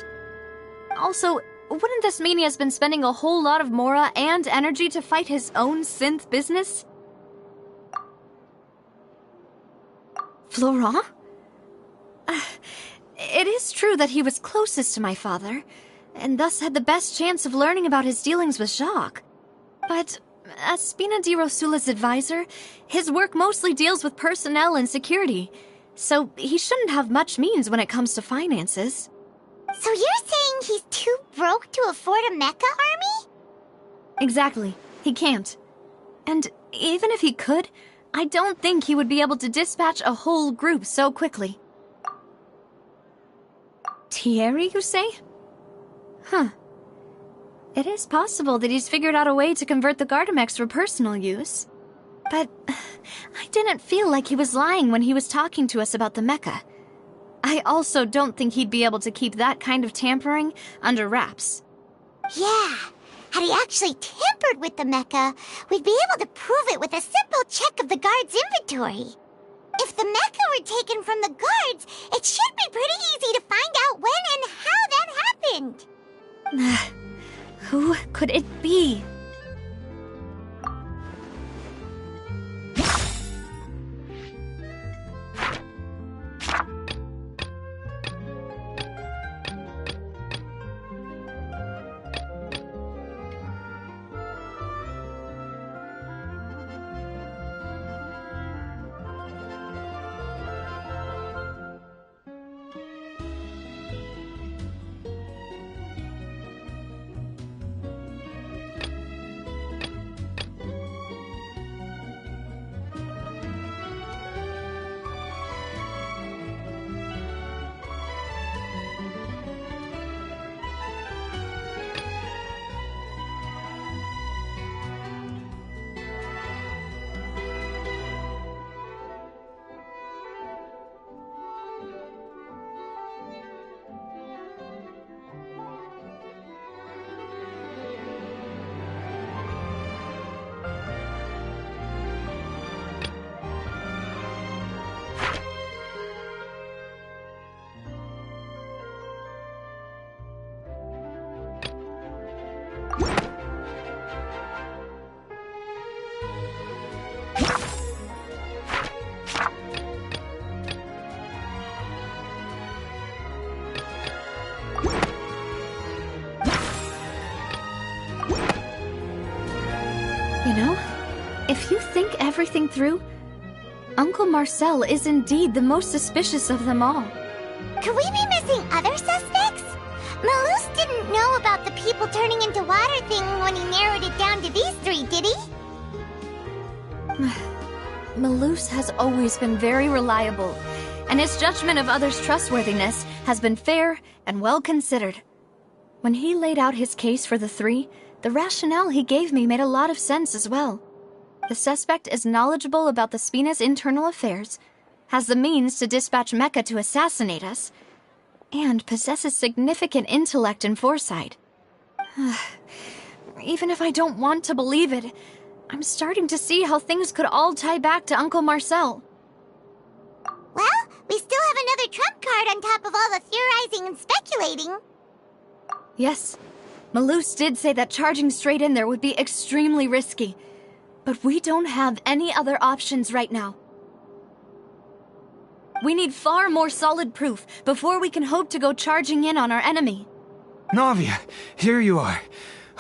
Also, wouldn't this mean he has been spending a whole lot of Mora and energy to fight his own synth business? Florent? it is true that he was closest to my father, and thus had the best chance of learning about his dealings with Jacques. But as Spina di Rosula's advisor, his work mostly deals with personnel and security, so he shouldn't have much means when it comes to finances. So you're saying he's too broke to afford a mecha army? Exactly. He can't. And even if he could, I don't think he would be able to dispatch a whole group so quickly. Thierry, you say? Huh. It is possible that he's figured out a way to convert the Gardamex for personal use. But I didn't feel like he was lying when he was talking to us about the mecha. I also don't think he'd be able to keep that kind of tampering under wraps. Yeah, had he actually tampered with the mecha, we'd be able to prove it with a simple check of the guard's inventory. If the mecha were taken from the guards, it should be pretty easy to find out when and how that happened. Who could it be? You know, if you think everything through, Uncle Marcel is indeed the most suspicious of them all. Could we be missing other suspects? Malus didn't know about the people turning into water thing when he narrowed it down to these three, did he? Malus has always been very reliable, and his judgment of others' trustworthiness has been fair and well considered. When he laid out his case for the three, the rationale he gave me made a lot of sense as well. The suspect is knowledgeable about the Spina's internal affairs, has the means to dispatch Mecha to assassinate us, and possesses significant intellect and foresight. Even if I don't want to believe it, I'm starting to see how things could all tie back to Uncle Marcel. Well, we still have another trump card on top of all the theorizing and speculating. Yes, Malus did say that charging straight in there would be extremely risky, but we don't have any other options right now. We need far more solid proof before we can hope to go charging in on our enemy. Navia, here you are.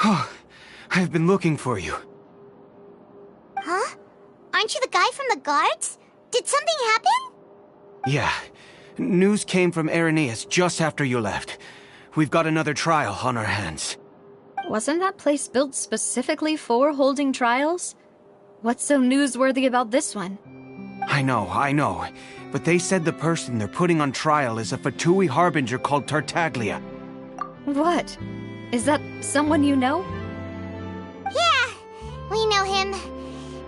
Oh, I've been looking for you. Huh? Aren't you the guy from the guards? Did something happen? Yeah. News came from Irenaeus just after you left. We've got another trial on our hands. Wasn't that place built specifically for holding trials? What's so newsworthy about this one? I know. But they said the person they're putting on trial is a Fatui harbinger called Tartaglia. What? Is that someone you know? Yeah, we know him.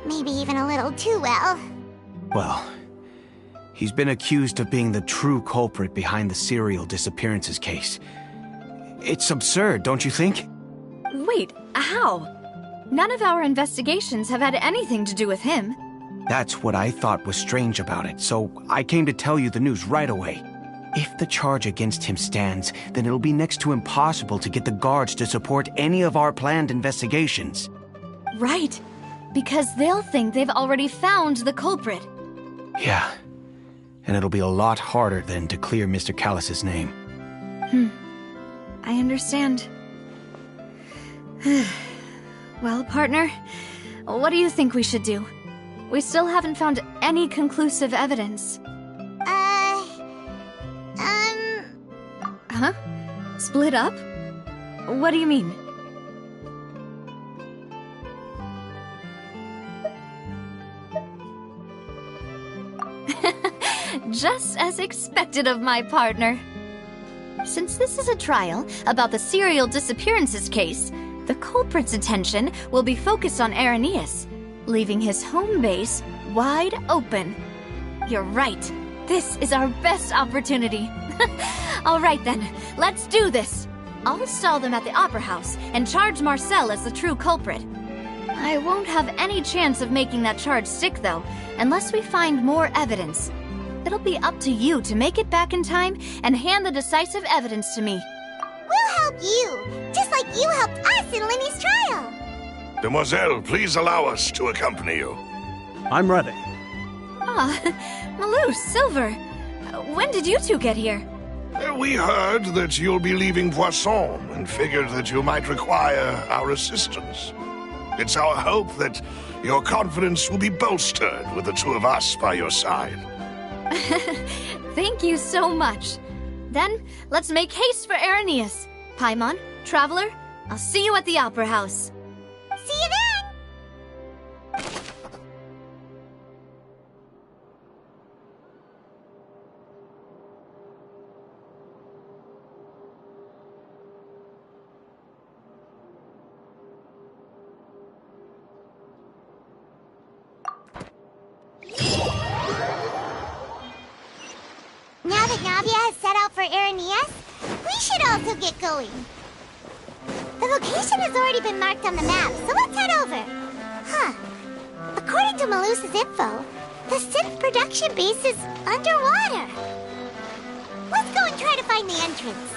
Maybe even a little too well. Well, he's been accused of being the true culprit behind the serial disappearances case. It's absurd, don't you think? Wait, how? None of our investigations have had anything to do with him. That's what I thought was strange about it, so I came to tell you the news right away. If the charge against him stands, then it'll be next to impossible to get the guards to support any of our planned investigations. Right, because they'll think they've already found the culprit. Yeah, and it'll be a lot harder then to clear Mr. Callus's name. I understand. Well, partner, what do you think we should do? We still haven't found any conclusive evidence. Huh? Split up? What do you mean? Just as expected of my partner. Since this is a trial about the serial disappearances case, the culprit's attention will be focused on Irenaeus, leaving his home base wide open. You're right. This is our best opportunity. All right then, let's do this. I'll stall them at the Opera House and charge Marcel as the true culprit. I won't have any chance of making that charge stick, though, unless we find more evidence. It'll be up to you to make it back in time and hand the decisive evidence to me. We'll help you, just like you helped us in Lenny's trial. Demoiselle, please allow us to accompany you. I'm ready. Malou, Silver, when did you two get here? We heard that you'll be leaving Poisson and figured that you might require our assistance. It's our hope that your confidence will be bolstered with the two of us by your side. Thank you so much. Then, let's make haste for Irenaeus. Paimon, Traveler, I'll see you at the Opera House. See you then! Now that Navia has set out for Irenaeus, we should also get going. The location has already been marked on the map, so let's head over. According to Malus's info, the synth production base is underwater. Let's go and try to find the entrance.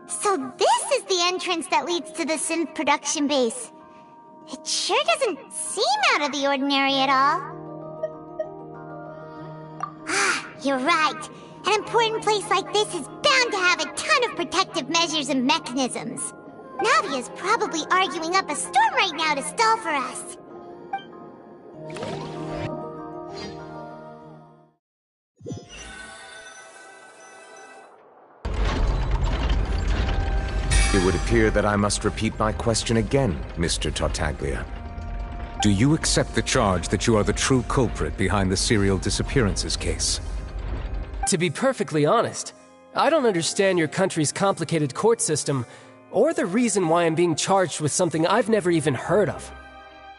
So this is the entrance that leads to the synth production base. It sure doesn't seem out of the ordinary at all. You're right. An important place like this is bound to have a ton of protective measures and mechanisms. Navia's probably arguing up a storm right now to stall for us. It would appear that I must repeat my question again, Mr. Tartaglia. Do you accept the charge that you are the true culprit behind the serial disappearances case? To be perfectly honest, I don't understand your country's complicated court system, or the reason why I'm being charged with something I've never even heard of.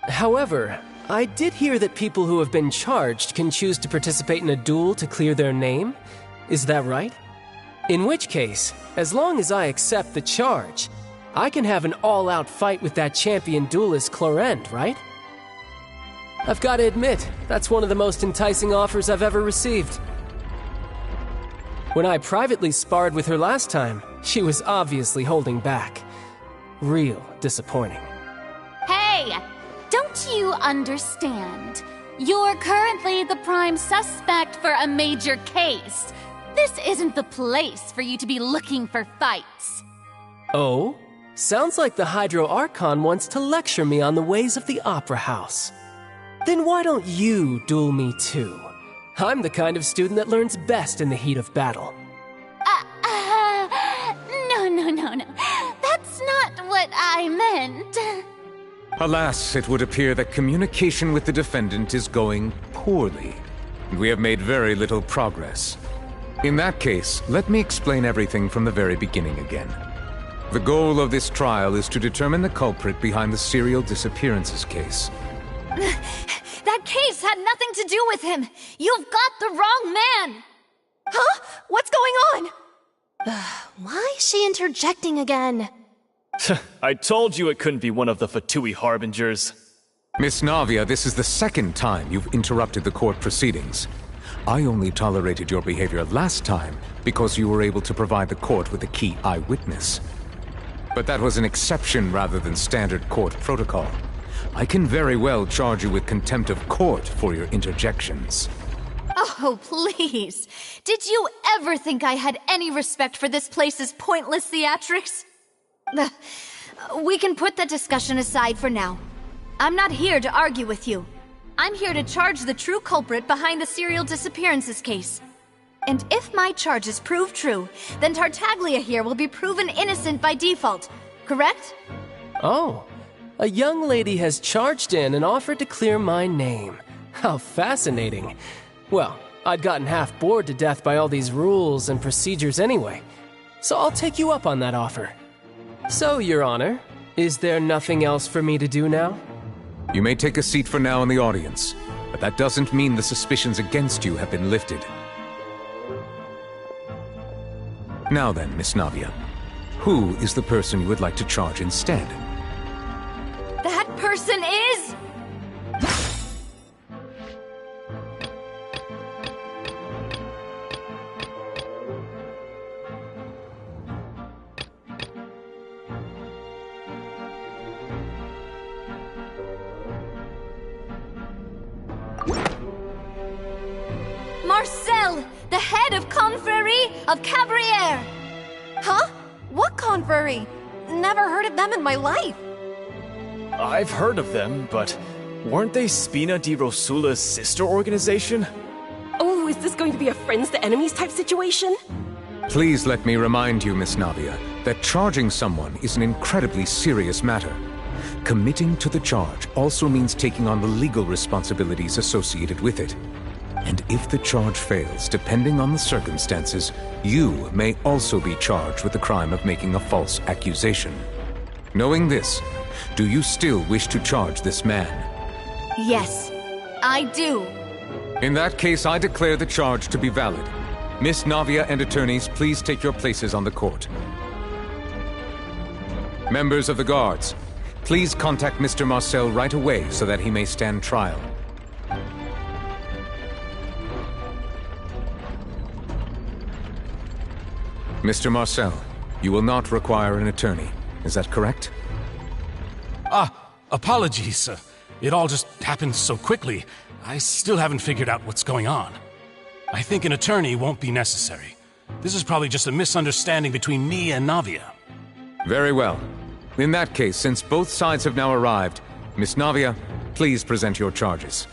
However, I did hear that people who have been charged can choose to participate in a duel to clear their name. Is that right? In which case, as long as I accept the charge, I can have an all-out fight with that champion duelist Clorinde, right? I've got to admit, that's one of the most enticing offers I've ever received. When I privately sparred with her last time, she was obviously holding back. Real disappointing. Hey! Don't you understand? You're currently the prime suspect for a major case. This isn't the place for you to be looking for fights. Oh? Sounds like the Hydro Archon wants to lecture me on the ways of the Opera House. Then why don't you duel me too? I'm the kind of student that learns best in the heat of battle. No. That's not what I meant. Alas, it would appear that communication with the defendant is going poorly. We have made very little progress. In that case, let me explain everything from the very beginning again. The goal of this trial is to determine the culprit behind the serial disappearances case. That That case had nothing to do with him! You've got the wrong man! Huh? What's going on? Why is she interjecting again? I told you it couldn't be one of the Fatui harbingers. Miss Navia, this is the second time you've interrupted the court proceedings. I only tolerated your behavior last time because you were able to provide the court with a key eyewitness. But that was an exception rather than standard court protocol. I can very well charge you with contempt of court for your interjections. Oh, please. Did you ever think I had any respect for this place's pointless theatrics? We can put that discussion aside for now. I'm not here to argue with you. I'm here to charge the true culprit behind the serial disappearances case. And if my charges prove true, then Tartaglia here will be proven innocent by default, correct? Oh, a young lady has charged in and offered to clear my name. How fascinating. Well, I'd gotten half bored to death by all these rules and procedures anyway, so I'll take you up on that offer. So, Your Honor, is there nothing else for me to do now? You may take a seat for now in the audience, but that doesn't mean the suspicions against you have been lifted. Now then, Miss Navia, who is the person you would like to charge instead? That person is... Marcel, the head of Confrérie of Cabrières! Huh? What Confrérie? Never heard of them in my life. I've heard of them, but weren't they Spina di Rosula's sister organization? Oh, is this going to be a friends to enemies type situation? Please let me remind you, Miss Navia, that charging someone is an incredibly serious matter. Committing to the charge also means taking on the legal responsibilities associated with it. And if the charge fails, depending on the circumstances, you may also be charged with the crime of making a false accusation. Knowing this, do you still wish to charge this man? Yes, I do. In that case, I declare the charge to be valid. Miss Navia and attorneys, please take your places on the court. Members of the guards, please contact Mr. Marcel right away so that he may stand trial. Mr. Marcel, you will not require an attorney. Is that correct? Apologies. It all just happened so quickly. I still haven't figured out what's going on. I think an attorney won't be necessary. This is probably just a misunderstanding between me and Navia. Very well. In that case, since both sides have now arrived, Miss Navia, please present your charges.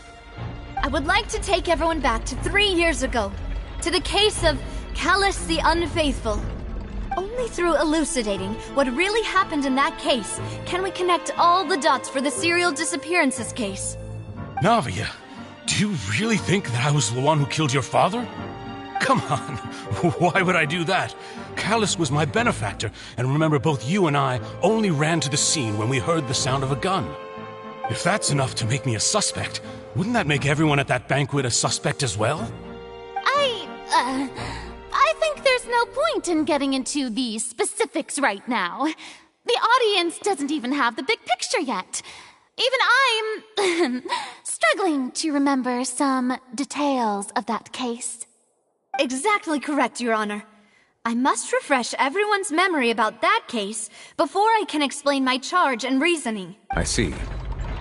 I would like to take everyone back to 3 years ago, to the case of Callus the Unfaithful. Only through elucidating what really happened in that case can we connect all the dots for the serial disappearances case. Navia, do you really think that I was the one who killed your father? Come on, why would I do that? Callus was my benefactor, and remember both you and I only ran to the scene when we heard the sound of a gun. If that's enough to make me a suspect, wouldn't that make everyone at that banquet a suspect as well? I think there's no point in getting into the specifics right now. The audience doesn't even have the big picture yet. Even I'm struggling to remember some details of that case. Exactly correct, Your Honor. I must refresh everyone's memory about that case before I can explain my charge and reasoning. I see.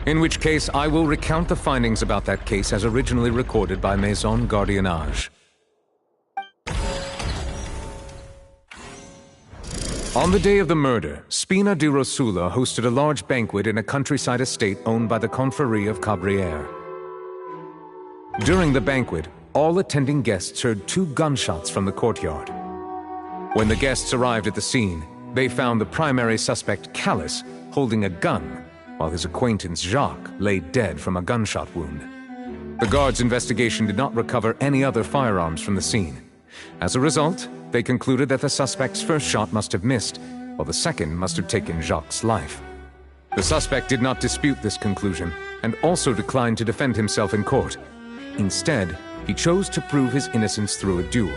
In which case, I will recount the findings about that case as originally recorded by Maison Gardiennage. On the day of the murder, Spina di Rosula hosted a large banquet in a countryside estate owned by the Confrérie of Cabrières. During the banquet, all attending guests heard 2 gunshots from the courtyard. When the guests arrived at the scene, they found the primary suspect, Callus, holding a gun, while his acquaintance, Jacques, lay dead from a gunshot wound. The guards' investigation did not recover any other firearms from the scene. As a result, they concluded that the suspect's first shot must have missed, while the second must have taken Jacques' life. The suspect did not dispute this conclusion, and also declined to defend himself in court. Instead, he chose to prove his innocence through a duel.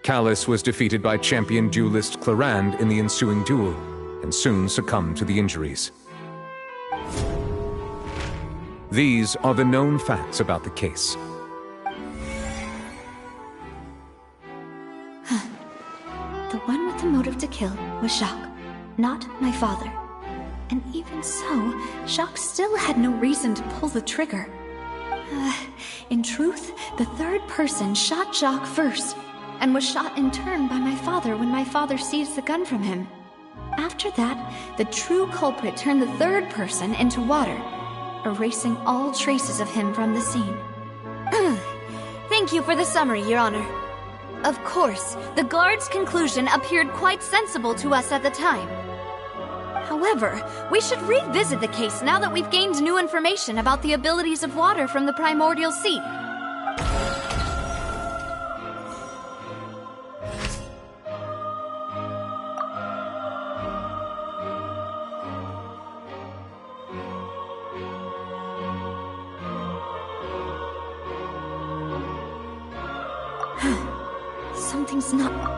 Callus was defeated by champion duelist Clarand in the ensuing duel, and soon succumbed to the injuries. These are the known facts about the case. The one with the motive to kill was Jacques, not my father. And even so, Jacques still had no reason to pull the trigger. In truth, the third person shot Jacques first, and was shot in turn by my father when my father seized the gun from him. After that, the true culprit turned the third person into water, erasing all traces of him from the scene. Thank you for the summary, Your Honor. Of course, the guard's conclusion appeared quite sensible to us at the time. However, we should revisit the case now that we've gained new information about the abilities of water from the primordial sea. Something's not...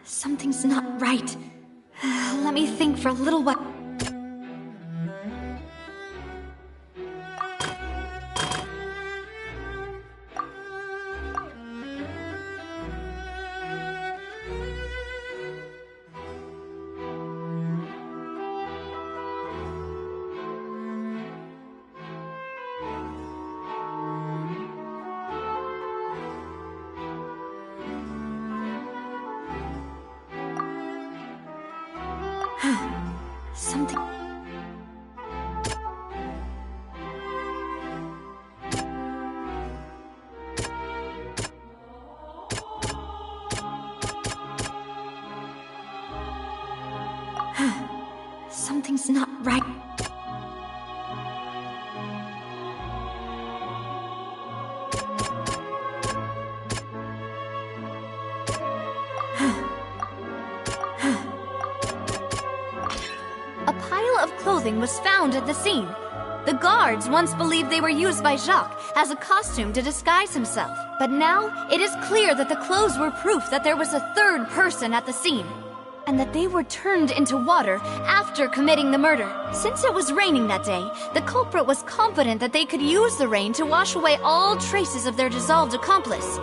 Something's not right. Let me think for a little while. Something... Something's not right. Was found at the scene. The guards once believed they were used by Jacques as a costume to disguise himself, but now it is clear that the clothes were proof that there was a third person at the scene, and that they were turned into water after committing the murder. Since it was raining that day, the culprit was confident that they could use the rain to wash away all traces of their dissolved accomplice.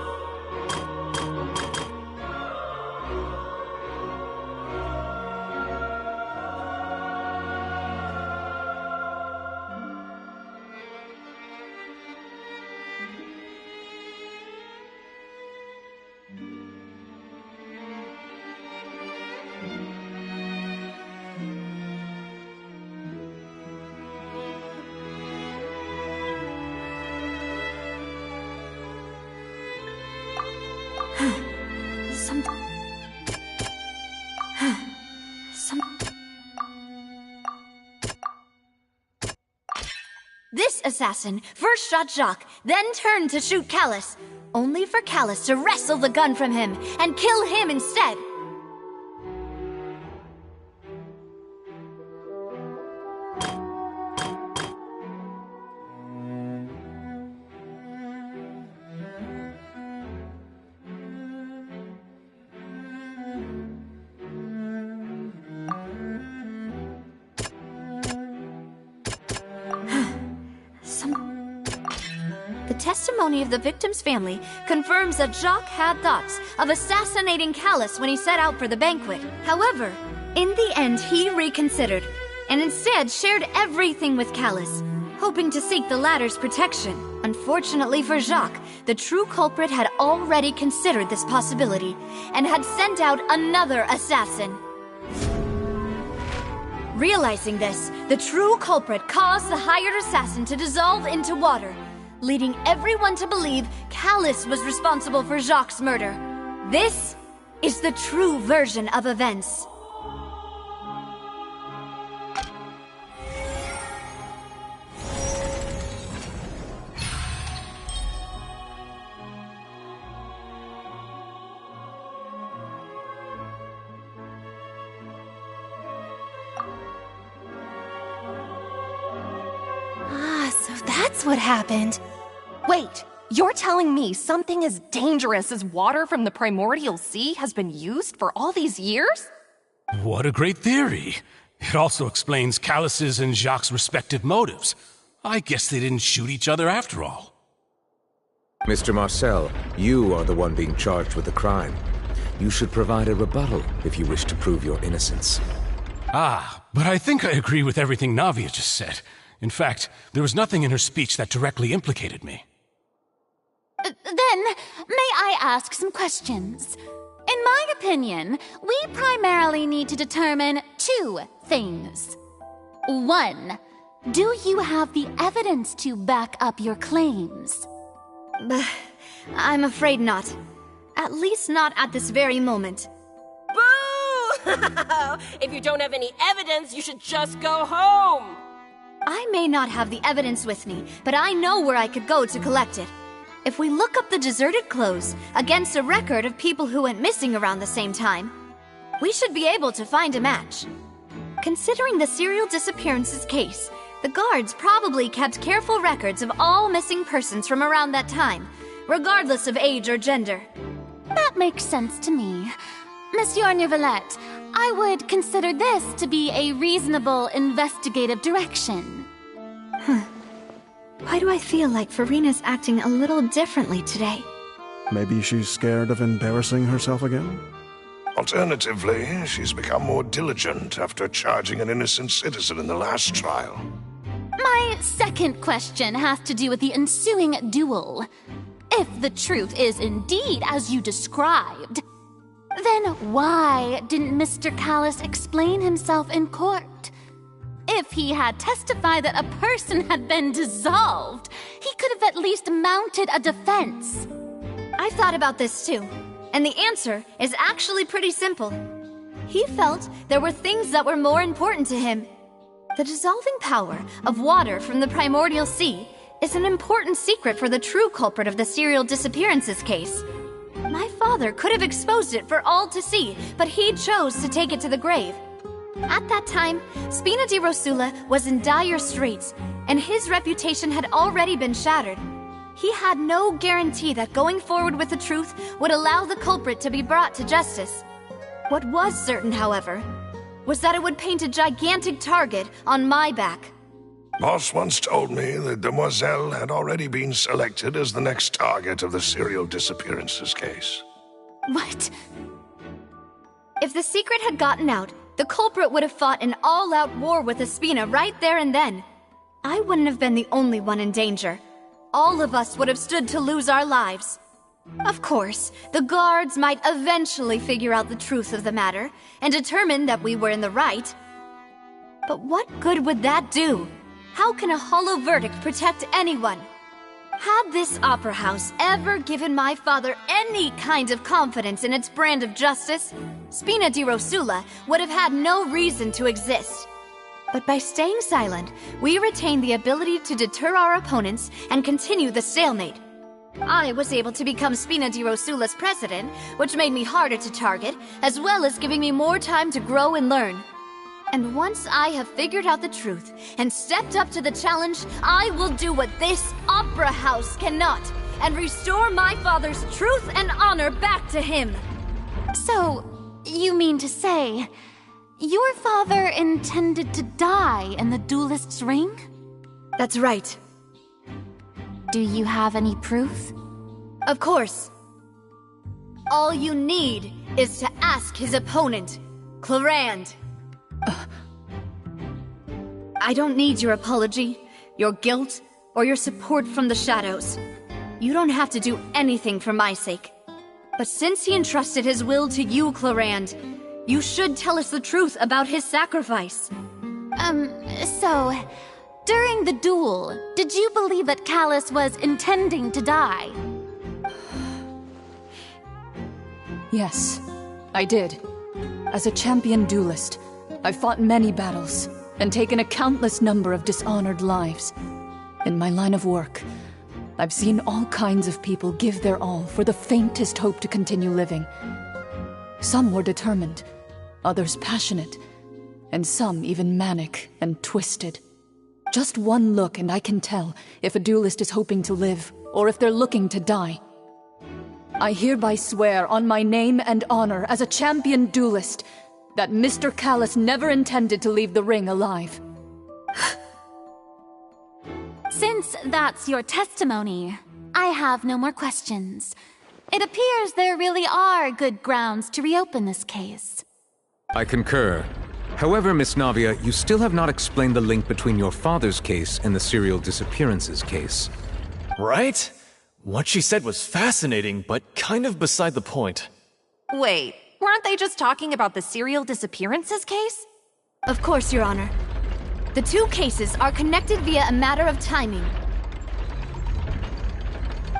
This assassin first shot Jacques, then turned to shoot Callus, only for Callus to wrestle the gun from him and kill him instead. testimony of the victim's family confirms that Jacques had thoughts of assassinating Callus when he set out for the banquet. However, in the end, he reconsidered, and instead shared everything with Callus, hoping to seek the latter's protection. Unfortunately for Jacques, the true culprit had already considered this possibility, and had sent out another assassin. Realizing this, the true culprit caused the hired assassin to dissolve into water, leading everyone to believe Callus was responsible for Jacques' murder. This is the true version of events. That's what happened. Wait, you're telling me something as dangerous as water from the primordial sea has been used for all these years? What a great theory. It also explains Callus's and Jacques' respective motives. I guess they didn't shoot each other after all. Mr. Marcel, you are the one being charged with the crime. You should provide a rebuttal if you wish to prove your innocence. But I think I agree with everything Navia just said. In fact, there was nothing in her speech that directly implicated me. Then, may I ask some questions? In my opinion, we primarily need to determine two things. One, do you have the evidence to back up your claims? I'm afraid not. At least not at this very moment. Boo! If you don't have any evidence, you should just go home! I may not have the evidence with me, but I know where I could go to collect it. If we look up the deserted clothes against a record of people who went missing around the same time, we should be able to find a match. Considering the serial disappearances case, the guards probably kept careful records of all missing persons from around that time, regardless of age or gender. That makes sense to me. Monsieur Neuvillette, I would consider this to be a reasonable investigative direction. Why do I feel like Furina's acting a little differently today? Maybe she's scared of embarrassing herself again? Alternatively, she's become more diligent after charging an innocent citizen in the last trial. My second question has to do with the ensuing duel. If the truth is indeed as you described, then why didn't Mr. Callus explain himself in court? If he had testified that a person had been dissolved, he could have at least mounted a defense. I've thought about this too, and the answer is actually pretty simple. He felt there were things that were more important to him. The dissolving power of water from the primordial sea is an important secret for the true culprit of the serial disappearances case. My father could have exposed it for all to see, but he chose to take it to the grave. At that time, Spina di Rosula was in dire straits, and his reputation had already been shattered. He had no guarantee that going forward with the truth would allow the culprit to be brought to justice. What was certain, however, was that it would paint a gigantic target on my back. Boss once told me that Demoiselle had already been selected as the next target of the serial disappearances case. What? If the secret had gotten out, the culprit would have fought an all-out war with Espina right there and then. I wouldn't have been the only one in danger. All of us would have stood to lose our lives. Of course, the guards might eventually figure out the truth of the matter and determine that we were in the right. But what good would that do? How can a hollow verdict protect anyone? Had this opera house ever given my father any kind of confidence in its brand of justice, Spina di Rosula would have had no reason to exist. But by staying silent, we retained the ability to deter our opponents and continue the stalemate. I was able to become Spina di Rosula's president, which made me harder to target, as well as giving me more time to grow and learn. And once I have figured out the truth and stepped up to the challenge, I will do what this opera house cannot, and restore my father's truth and honor back to him. So, you mean to say, your father intended to die in the duelist's ring? That's right. Do you have any proof? Of course. All you need is to ask his opponent, Clorinde. I don't need your apology, your guilt, or your support from the shadows. You don't have to do anything for my sake. But since he entrusted his will to you, Clorinde, you should tell us the truth about his sacrifice. So, during the duel, did you believe that Callus was intending to die? Yes, I did. As a champion duelist, I've fought many battles and taken a countless number of dishonored lives. In my line of work, I've seen all kinds of people give their all for the faintest hope to continue living. Some were determined, others passionate, and some even manic and twisted. Just one look and I can tell if a duelist is hoping to live or if they're looking to die. I hereby swear on my name and honor as a champion duelist that Mr. Callus never intended to leave the ring alive. Since that's your testimony, I have no more questions. It appears there really are good grounds to reopen this case. I concur. However, Miss Navia, you still have not explained the link between your father's case and the serial disappearances case. Right? What she said was fascinating, but kind of beside the point. Wait, weren't they just talking about the serial disappearances case? Of course, Your Honor. The two cases are connected via a matter of timing.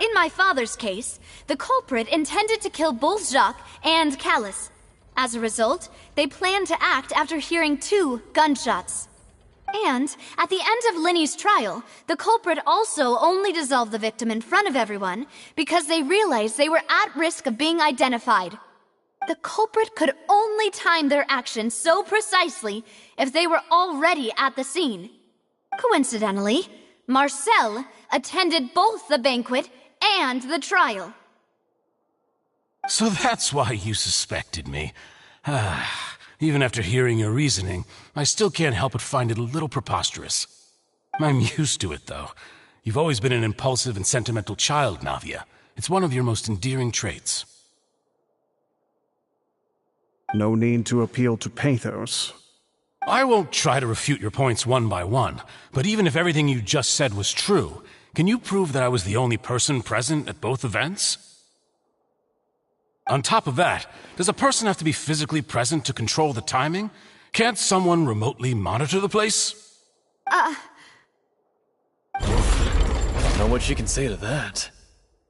In my father's case, the culprit intended to kill both Jacques and Callus. As a result, they planned to act after hearing 2 gunshots. And, at the end of Linny's trial, the culprit also only dissolved the victim in front of everyone because they realized they were at risk of being identified. The culprit could only time their actions so precisely if they were already at the scene. Coincidentally, Marcel attended both the banquet and the trial. So that's why you suspected me. Even after hearing your reasoning, I still can't help but find it a little preposterous. I'm used to it, though. You've always been an impulsive and sentimental child, Navia. It's one of your most endearing traits. No need to appeal to pathos. I won't try to refute your points one by one, but even if everything you just said was true, can you prove that I was the only person present at both events? On top of that, does a person have to be physically present to control the timing? Can't someone remotely monitor the place? Don't know what she can say to that.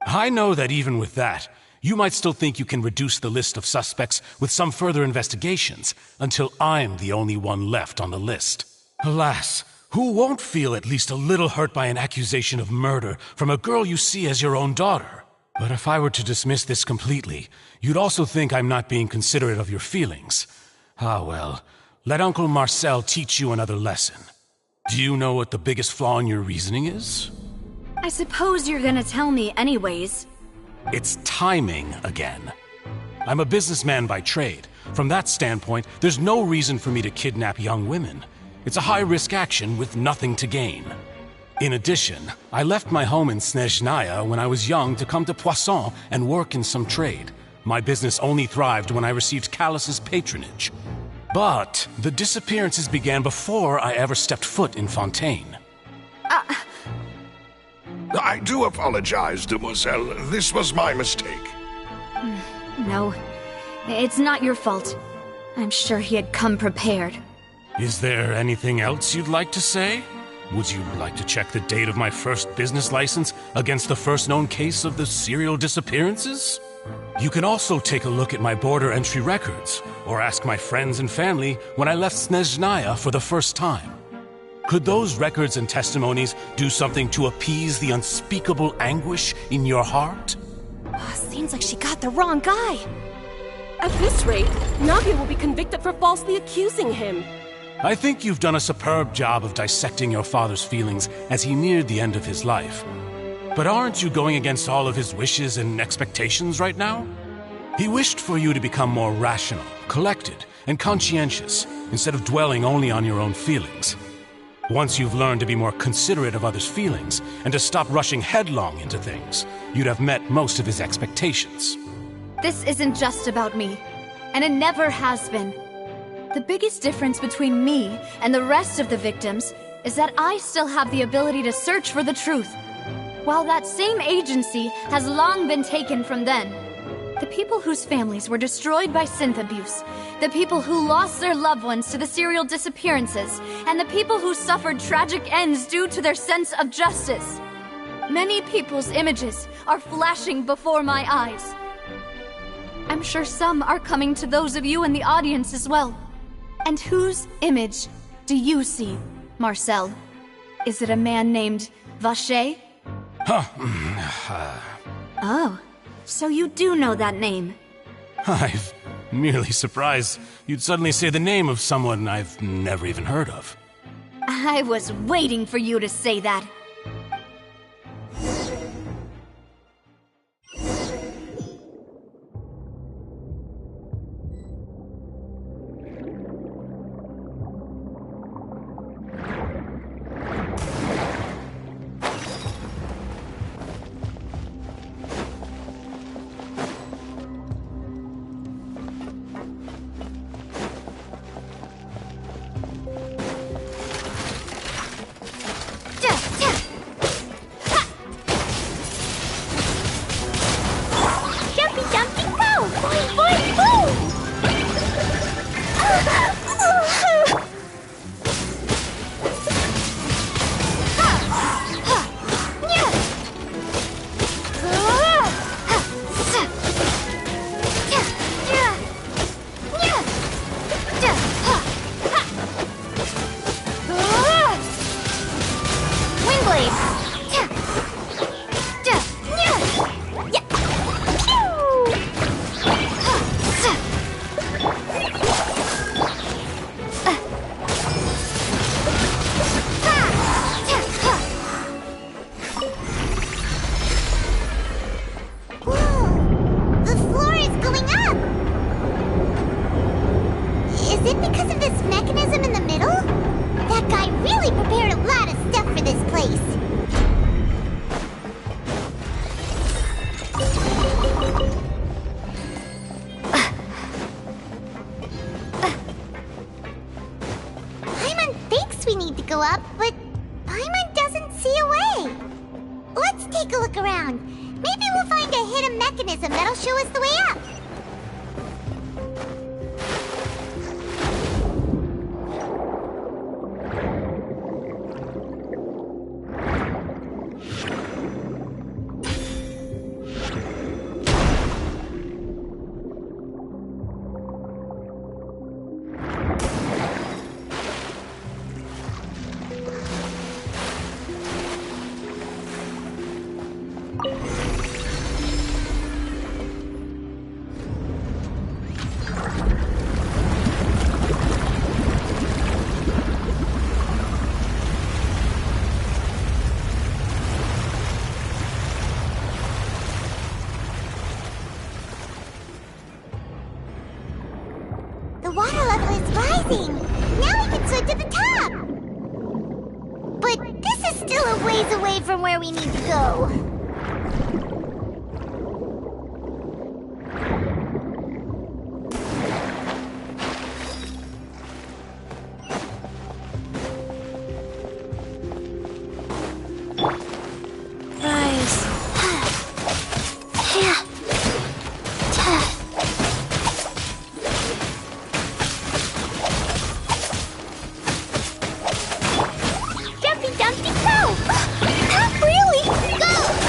I know that even with that, you might still think you can reduce the list of suspects with some further investigations, until I'm the only one left on the list. Alas, who won't feel at least a little hurt by an accusation of murder from a girl you see as your own daughter? But if I were to dismiss this completely, you'd also think I'm not being considerate of your feelings. Ah well, let Uncle Marcel teach you another lesson. Do you know what the biggest flaw in your reasoning is? I suppose you're gonna tell me anyways. It's timing again. I'm a businessman by trade. From that standpoint, there's no reason for me to kidnap young women. It's a high-risk action with nothing to gain. In addition, I left my home in Snezhnaya when I was young to come to Poisson and work in some trade. My business only thrived when I received Callus's patronage. But the disappearances began before I ever stepped foot in Fontaine. I do apologize, Demoiselle. This was my mistake. No, it's not your fault. I'm sure he had come prepared. Is there anything else you'd like to say? Would you like to check the date of my first business license against the first known case of the serial disappearances? You can also take a look at my border entry records, or ask my friends and family when I left Snezhnaya for the first time. Could those records and testimonies do something to appease the unspeakable anguish in your heart? Seems like she got the wrong guy. At this rate, Navia will be convicted for falsely accusing him. I think you've done a superb job of dissecting your father's feelings as he neared the end of his life. But aren't you going against all of his wishes and expectations right now? He wished for you to become more rational, collected, and conscientious, instead of dwelling only on your own feelings. Once you've learned to be more considerate of others' feelings and to stop rushing headlong into things, you'd have met most of his expectations. This isn't just about me, and it never has been. The biggest difference between me and the rest of the victims is that I still have the ability to search for the truth, while that same agency has long been taken from them. The people whose families were destroyed by synth abuse, the people who lost their loved ones to the serial disappearances, and the people who suffered tragic ends due to their sense of justice. Many people's images are flashing before my eyes. I'm sure some are coming to those of you in the audience as well. And whose image do you see, Marcel? Is it a man named Vacher? Oh, so you do know that name. I'm merely surprised you'd suddenly say the name of someone I've never even heard of. I was waiting for you to say that. From where we need to go. Jumpy, dumpy, go! Not really! Go!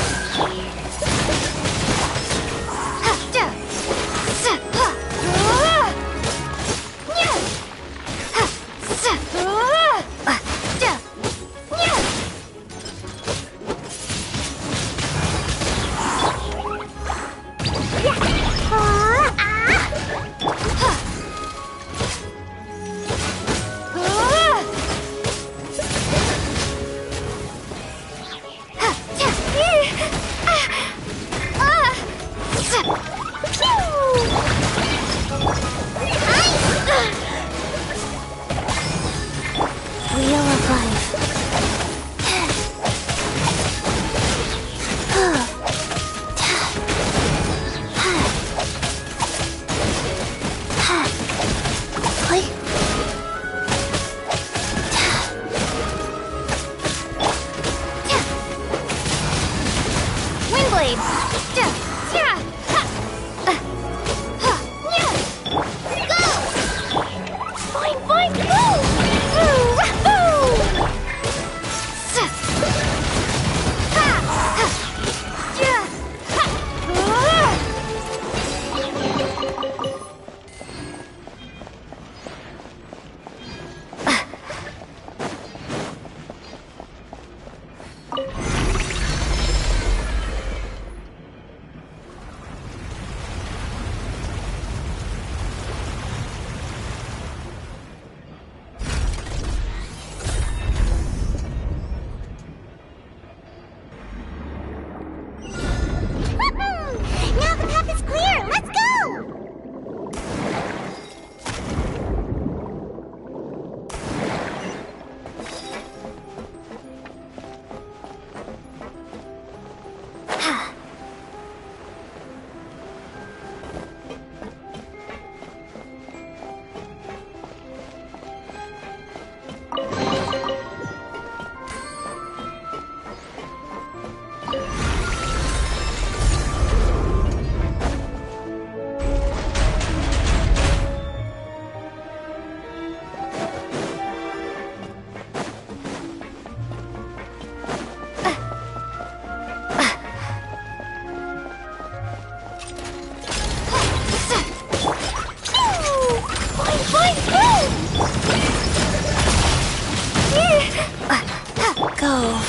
Go.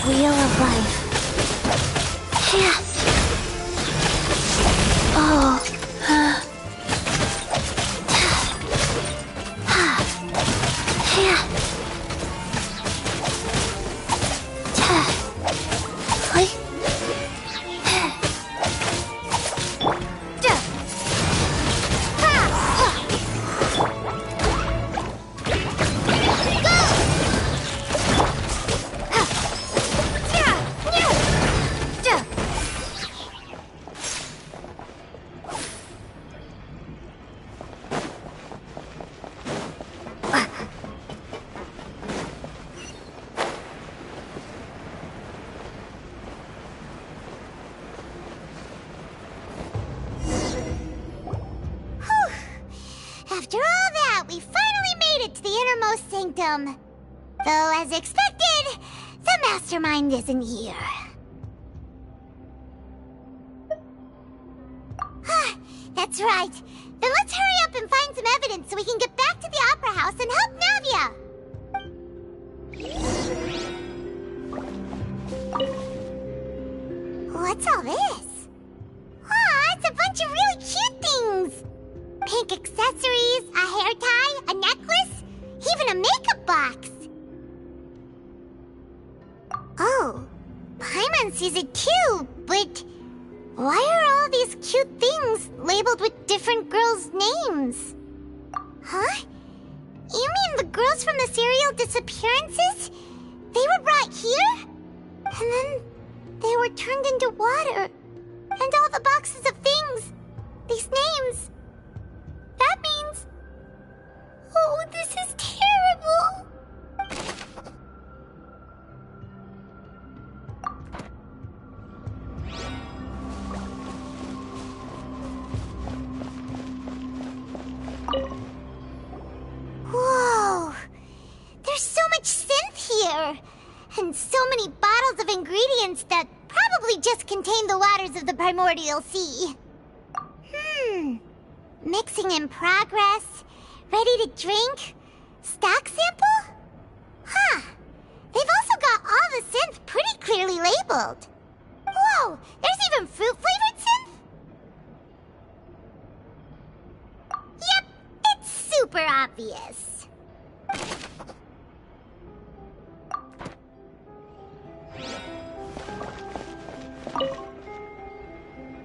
Wheel of life. Oh. After all that, we finally made it to the innermost sanctum. Though, as expected, the mastermind isn't here. That's right. Then let's hurry up and find some evidence so we can get back to the Opera House and help Navia. What's all this? Aw, it's a bunch of really cute things. Pink accessories, a hair tie, a necklace, even a makeup box. Oh, Paimon sees it too, but why are all these cute things labeled with different girls' names? Huh? You mean the girls from the serial disappearances? They were brought here? And then they were turned into water. And all the boxes of things, these names. That means... Oh, this is terrible! Whoa! There's so much synth here! And so many bottles of ingredients that probably just contain the waters of the Primordial Sea. Mixing in progress, ready to drink, stock sample? Huh. They've also got all the synth pretty clearly labeled. Whoa, there's even fruit-flavored synth? Yep, it's super obvious.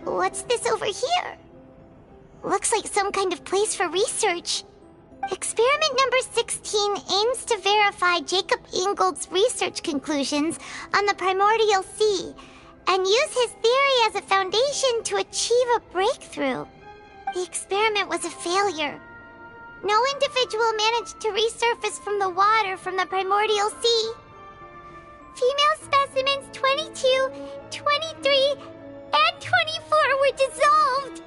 What's this over here? Looks like some kind of place for research. Experiment number 16 aims to verify Jacob Ingold's research conclusions on the Primordial Sea and use his theory as a foundation to achieve a breakthrough. The experiment was a failure. No individual managed to resurface from the water from the Primordial Sea. Female specimens 22, 23, and 24 were dissolved.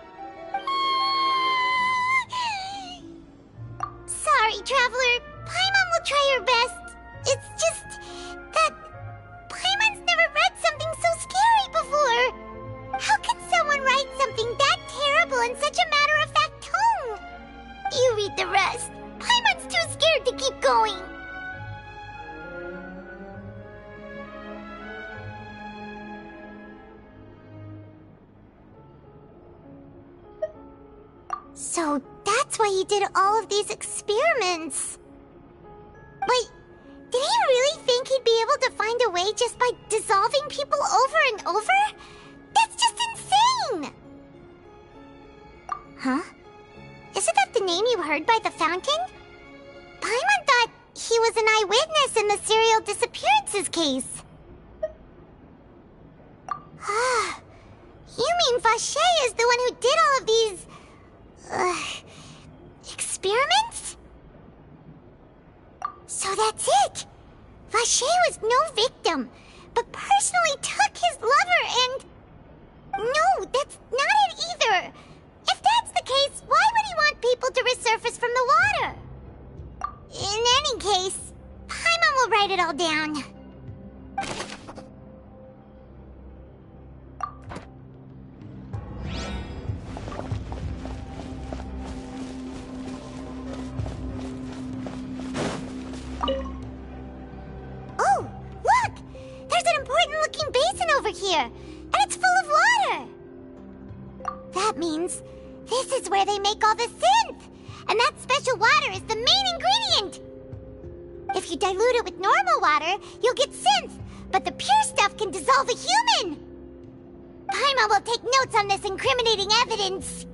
Sorry, Traveler. Paimon will try her best. It's just that Paimon's never read something so scary before. How can someone write something that terrible in such a matter-of-fact tone? You read the rest. Paimon's too scared to keep going. So that's why he did all of these experiments. Wait, did he really think he'd be able to find find a way just by dissolving people over and over? That's just insane! Huh? Isn't that the name you heard by the fountain? Paimon thought he was an eyewitness in the serial disappearances case. Ah, you mean Vacher is the one who did all of these... experiments? So that's it! Vacher was no victim, but personally took his lover and... No, that's not it either! If that's the case, why would he want people to resurface from the water? In any case, Paimon will write it all down. Oh, look! There's an important-looking basin over here, and it's full of water! That means this is where they make all the synth! And that special water is the main ingredient! If you dilute it with normal water, you'll get synth, but the pure stuff can dissolve a human! Paimon will take notes on this incriminating evidence.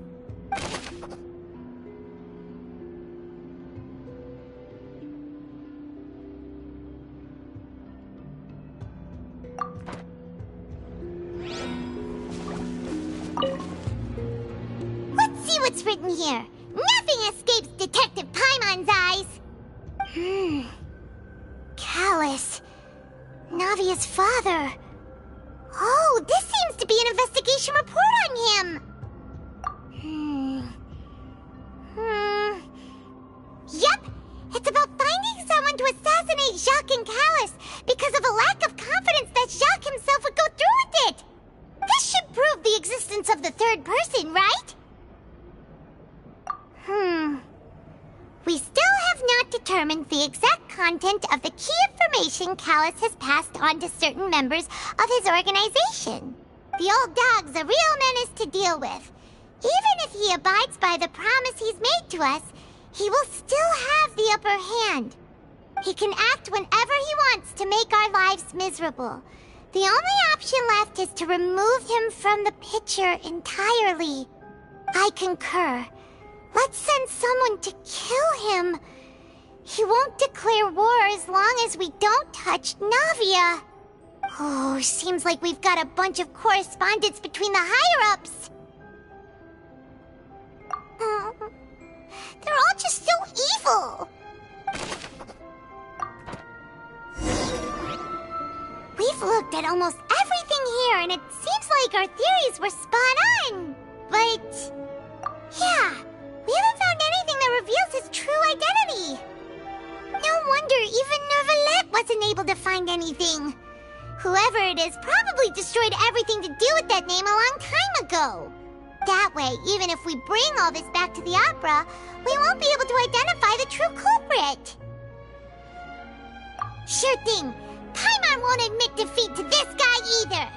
Let's see what's written here. Nothing escapes Detective Paimon's eyes. Callus. Navia's father. Oh, this seems to be an investigation report on him. Yep, it's about finding someone to assassinate Jacques and Callus because of a lack of confidence that Jacques himself would go through with it. This should prove the existence of the third person, right? We still have not determined the exact content of the key information Callus has passed on to certain members of his organization. The old dog's a real menace to deal with. Even if he abides by the promise he's made to us, he will still have the upper hand. He can act whenever he wants to make our lives miserable. The only option left is to remove him from the picture entirely. I concur. Let's send someone to kill him. He won't declare war as long as we don't touch Navia. Oh, seems like we've got a bunch of correspondence between the higher-ups. They're all just so evil. We've looked at almost everything here, and it seems like our theories were spot on. But... yeah, we haven't found anything that reveals his true identity. No wonder even Neuvillette wasn't able to find anything. Whoever it is probably destroyed everything to do with that name a long time ago. That way, even if we bring all this back to the opera, we won't be able to identify the true culprit. Sure thing. Paimon won't admit defeat to this guy either.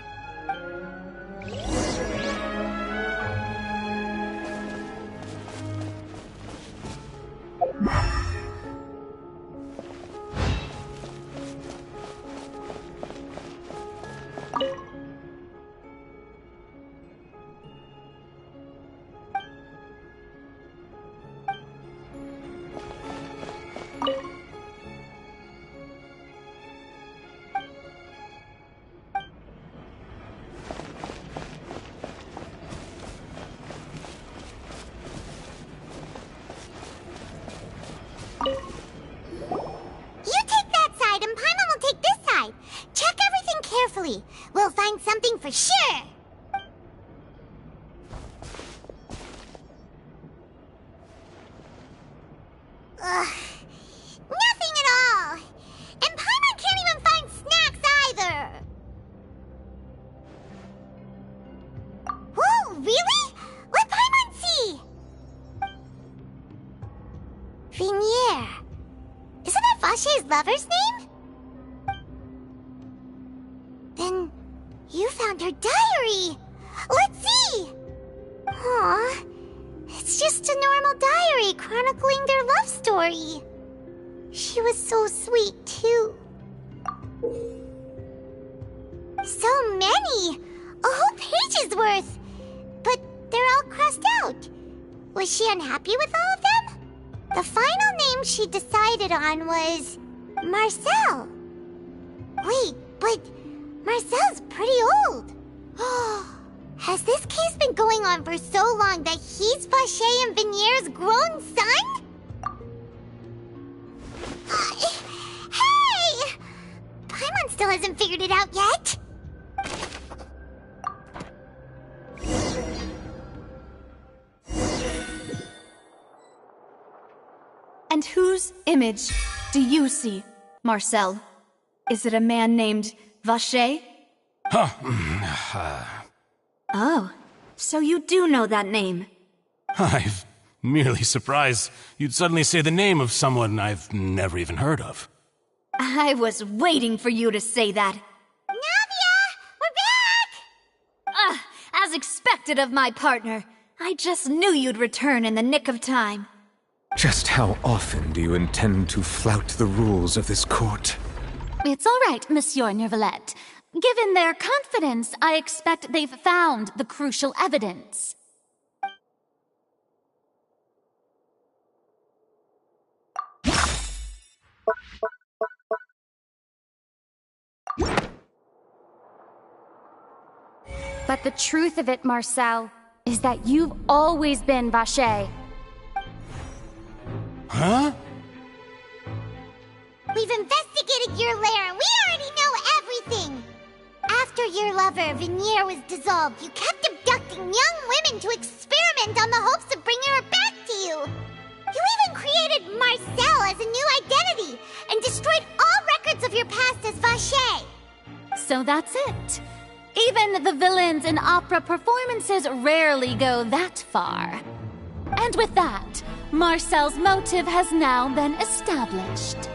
We'll find something for sure. Nothing at all. And Paimon can't even find snacks either. Whoa, really? Let Paimon see. Vinier. Isn't that Vacher's lover's name? Then you found her diary. Let's see. Aw, it's just a normal diary chronicling their love story. She was so sweet, too. So many! A whole page's worth! But they're all crossed out. Was she unhappy with all of them? The final name she decided on was... Marcel. Wait, but Marcel's pretty old. Has this case been going on for so long that he's Vacher and Vinier's grown son? Hey! Paimon still hasn't figured it out yet. And whose image do you see, Marcel? Is it a man named Vacher? Oh, so you do know that name. I'm merely surprised you'd suddenly say the name of someone I've never even heard of. I was waiting for you to say that. Navia! We're back! As expected of my partner. I just knew you'd return in the nick of time. Just how often do you intend to flout the rules of this court? It's all right, Monsieur Neuvillette. Given their confidence, I expect they've found the crucial evidence. But the truth of it, Marcel, is that you've always been Vacher. Huh? We've investigated your lair and we already know everything! After your lover, Vinier, was dissolved, you kept abducting young women to experiment on the hopes of bringing her back to you! You even created Marcel as a new identity and destroyed all records of your past as Vacher! So that's it. Even the villains in opera performances rarely go that far. And with that, Marcel's motive has now been established.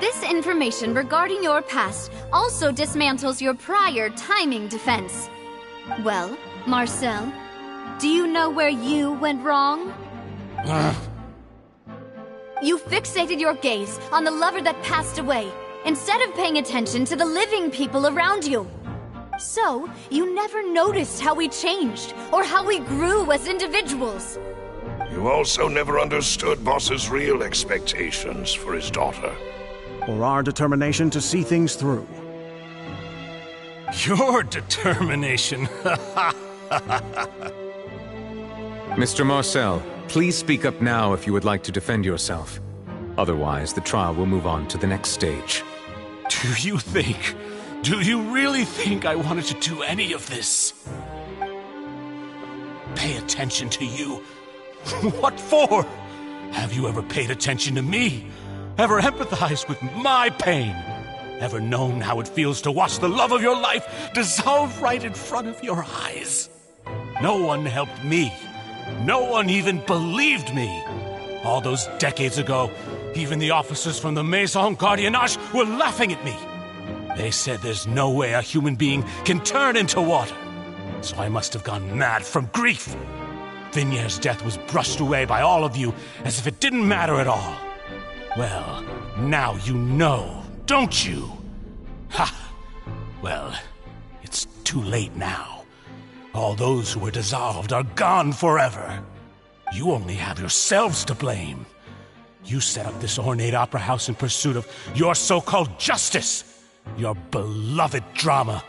This information regarding your past also dismantles your prior timing defense. Well, Marcel, do you know where you went wrong? You fixated your gaze on the lover that passed away, instead of paying attention to the living people around you. So, you never noticed how we changed, or how we grew as individuals. You also never understood Boss's real expectations for his daughter. Or our determination to see things through. Your determination? Mr. Marcel, please speak up now if you would like to defend yourself. Otherwise, the trial will move on to the next stage. Do you really think I wanted to do any of this? Pay attention to you? What for? Have you ever paid attention to me? Ever empathized with my pain? Ever known how it feels to watch the love of your life dissolve right in front of your eyes? No one helped me. No one even believed me. All those decades ago, even the officers from the Maison Gardiennage were laughing at me. They said there's no way a human being can turn into water. So I must have gone mad from grief. Vinier's death was brushed away by all of you as if it didn't matter at all. Well, now you know, don't you? Ha! Well, it's too late now. All those who were dissolved are gone forever. You only have yourselves to blame. You set up this ornate opera house in pursuit of your so-called justice, your beloved drama,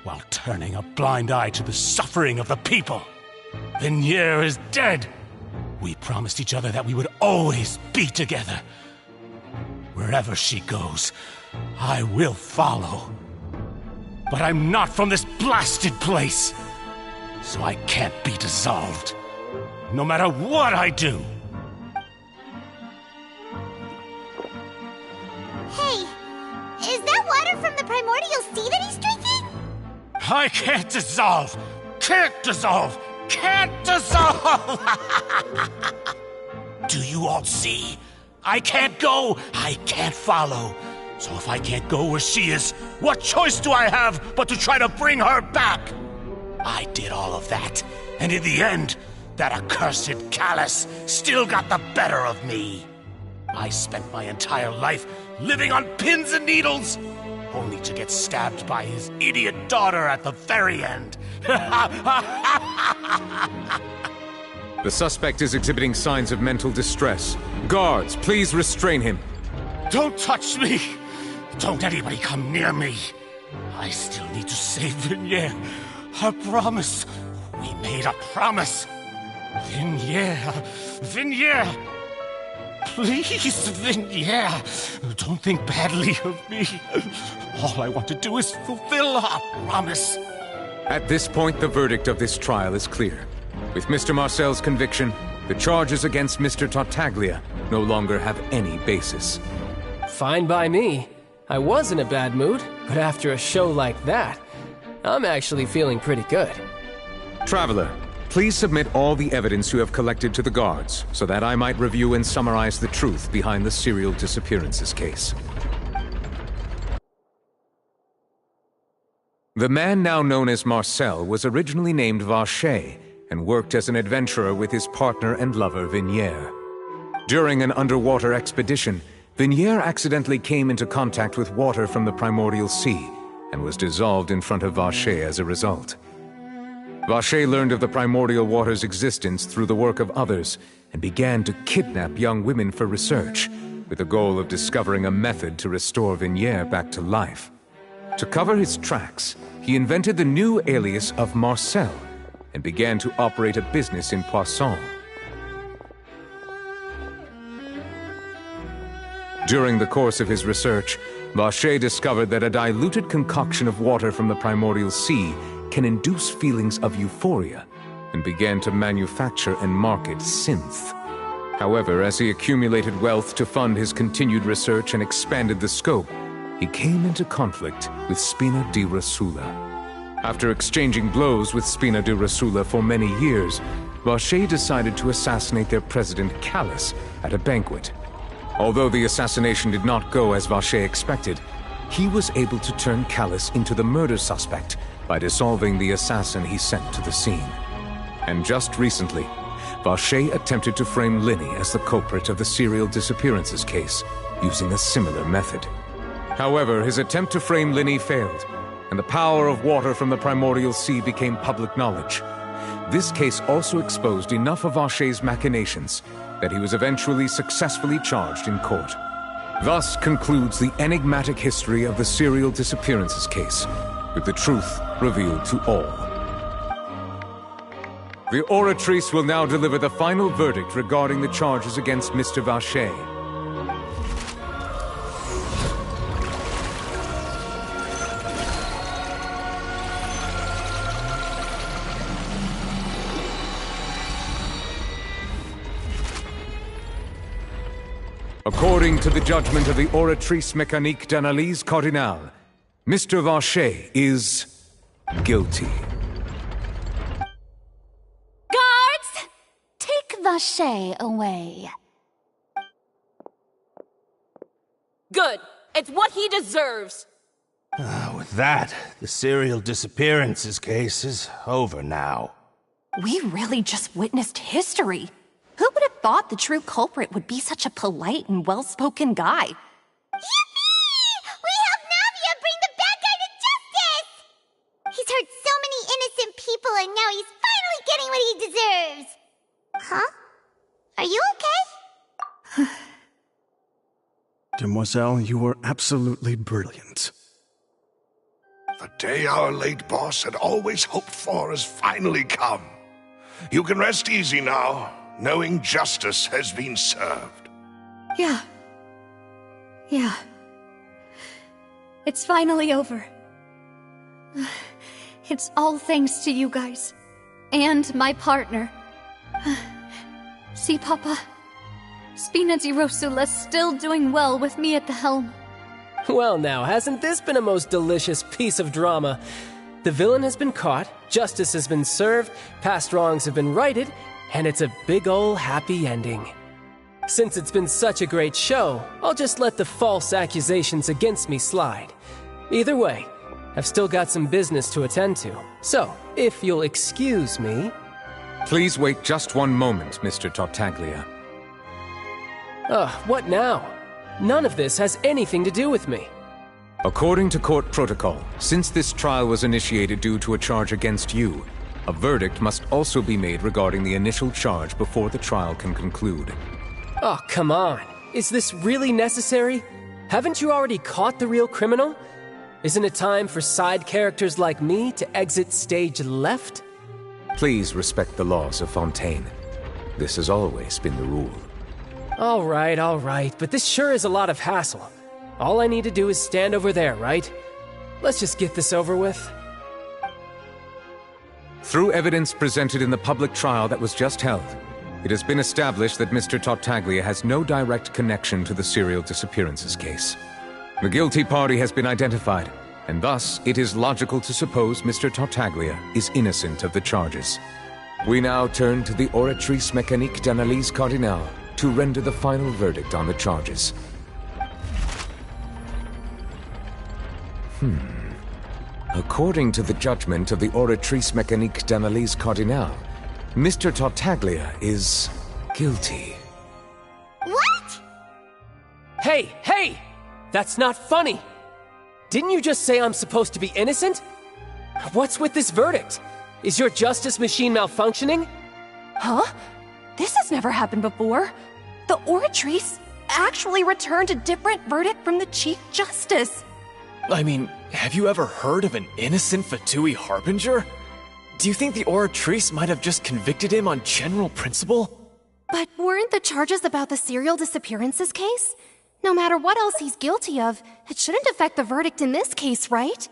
while turning a blind eye to the suffering of the people. Vinier is dead. We promised each other that we would always be together. Wherever she goes, I will follow. But I'm not from this blasted place, so I can't be dissolved, no matter what I do. Hey, is that water from the primordial sea that he's drinking? I can't dissolve! Can't dissolve! Can't dissolve! Do you all see? I can't go! I can't follow! So if I can't go where she is, what choice do I have but to try to bring her back? I did all of that, and in the end, that accursed Callus still got the better of me. I spent my entire life living on pins and needles, only to get stabbed by his idiot daughter at the very end. The suspect is exhibiting signs of mental distress. Guards, please restrain him. Don't touch me! Don't anybody come near me! I still need to save Vignere. I promise. We made a promise. Vignere! Please, Vignere! Don't think badly of me. All I want to do is fulfill our promise. At this point, the verdict of this trial is clear. With Mr. Marcel's conviction, the charges against Mr. Tartaglia no longer have any basis. Fine by me. I was in a bad mood, but after a show like that, I'm actually feeling pretty good. Traveler, please submit all the evidence you have collected to the guards, so that I might review and summarize the truth behind the serial disappearances case. The man now known as Marcel was originally named Vacher and worked as an adventurer with his partner and lover Vignere. During an underwater expedition, Vignere accidentally came into contact with water from the primordial sea and was dissolved in front of Vacher as a result. Vacher learned of the primordial water's existence through the work of others and began to kidnap young women for research, with the goal of discovering a method to restore Vignere back to life. To cover his tracks, he invented the new alias of Marcel and began to operate a business in Poisson. During the course of his research, Vacher discovered that a diluted concoction of water from the primordial sea can induce feelings of euphoria, and began to manufacture and market synth. However, as he accumulated wealth to fund his continued research and expanded the scope, he came into conflict with Spina di Rosula. After exchanging blows with Spina di Rosula for many years, Vacher decided to assassinate their president Callus at a banquet. Although the assassination did not go as Vacher expected, he was able to turn Callus into the murder suspect by dissolving the assassin he sent to the scene. And just recently, Vacher attempted to frame Linny as the culprit of the serial disappearances case, using a similar method. However, his attempt to frame Linny failed, and the power of water from the primordial sea became public knowledge. This case also exposed enough of Vacher's machinations that he was eventually successfully charged in court. Thus concludes the enigmatic history of the serial disappearances case, with the truth revealed to all. The Oratrice will now deliver the final verdict regarding the charges against Mr. Vacher. According to the judgment of the Oratrice Mécanique d'Analyse Cardinale, Mr. Vacher is guilty. Guards! Take Vacher away. Good. It's what he deserves. With that, the serial disappearances case is over now. We really just witnessed history. Who would have thought the true culprit would be such a polite and well-spoken guy? Yippee! We helped Navia bring the bad guy to justice! He's hurt so many innocent people and now he's finally getting what he deserves! Huh? Are you okay? Demoiselle, you were absolutely brilliant. The day our late boss had always hoped for has finally come. You can rest easy now, knowing justice has been served. Yeah. It's finally over. It's all thanks to you guys. And my partner. See, Papa? Spina di Rosula's still doing well with me at the helm. Well now, hasn't this been a most delicious piece of drama? The villain has been caught, justice has been served, past wrongs have been righted, and it's a big ol' happy ending. Since it's been such a great show, I'll just let the false accusations against me slide. Either way, I've still got some business to attend to. So, if you'll excuse me... Please wait just one moment, Mr. Tartaglia. What now? None of this has anything to do with me. According to court protocol, since this trial was initiated due to a charge against you, a verdict must also be made regarding the initial charge before the trial can conclude. Oh, come on. Is this really necessary? Haven't you already caught the real criminal? Isn't it time for side characters like me to exit stage left? Please respect the laws of Fontaine. This has always been the rule. All right, but this sure is a lot of hassle. All I need to do is stand over there, right? Let's just get this over with. Through evidence presented in the public trial that was just held, it has been established that Mr. Tartaglia has no direct connection to the serial disappearances case. The guilty party has been identified, and thus it is logical to suppose Mr. Tartaglia is innocent of the charges. We now turn to the Oratrice Mécanique d'Analyse Cardinale to render the final verdict on the charges. According to the judgment of the Oratrice Mécanique d'Analyse Cardinale, Mr. Tartaglia is guilty. What? Hey! That's not funny! Didn't you just say I'm supposed to be innocent? What's with this verdict? Is your justice machine malfunctioning? Huh? This has never happened before. The Oratrice actually returned a different verdict from the Chief Justice. I mean, have you ever heard of an innocent Fatui Harbinger? Do you think the Oratrice might have just convicted him on general principle? But weren't the charges about the serial disappearances case? No matter what else he's guilty of, it shouldn't affect the verdict in this case, right?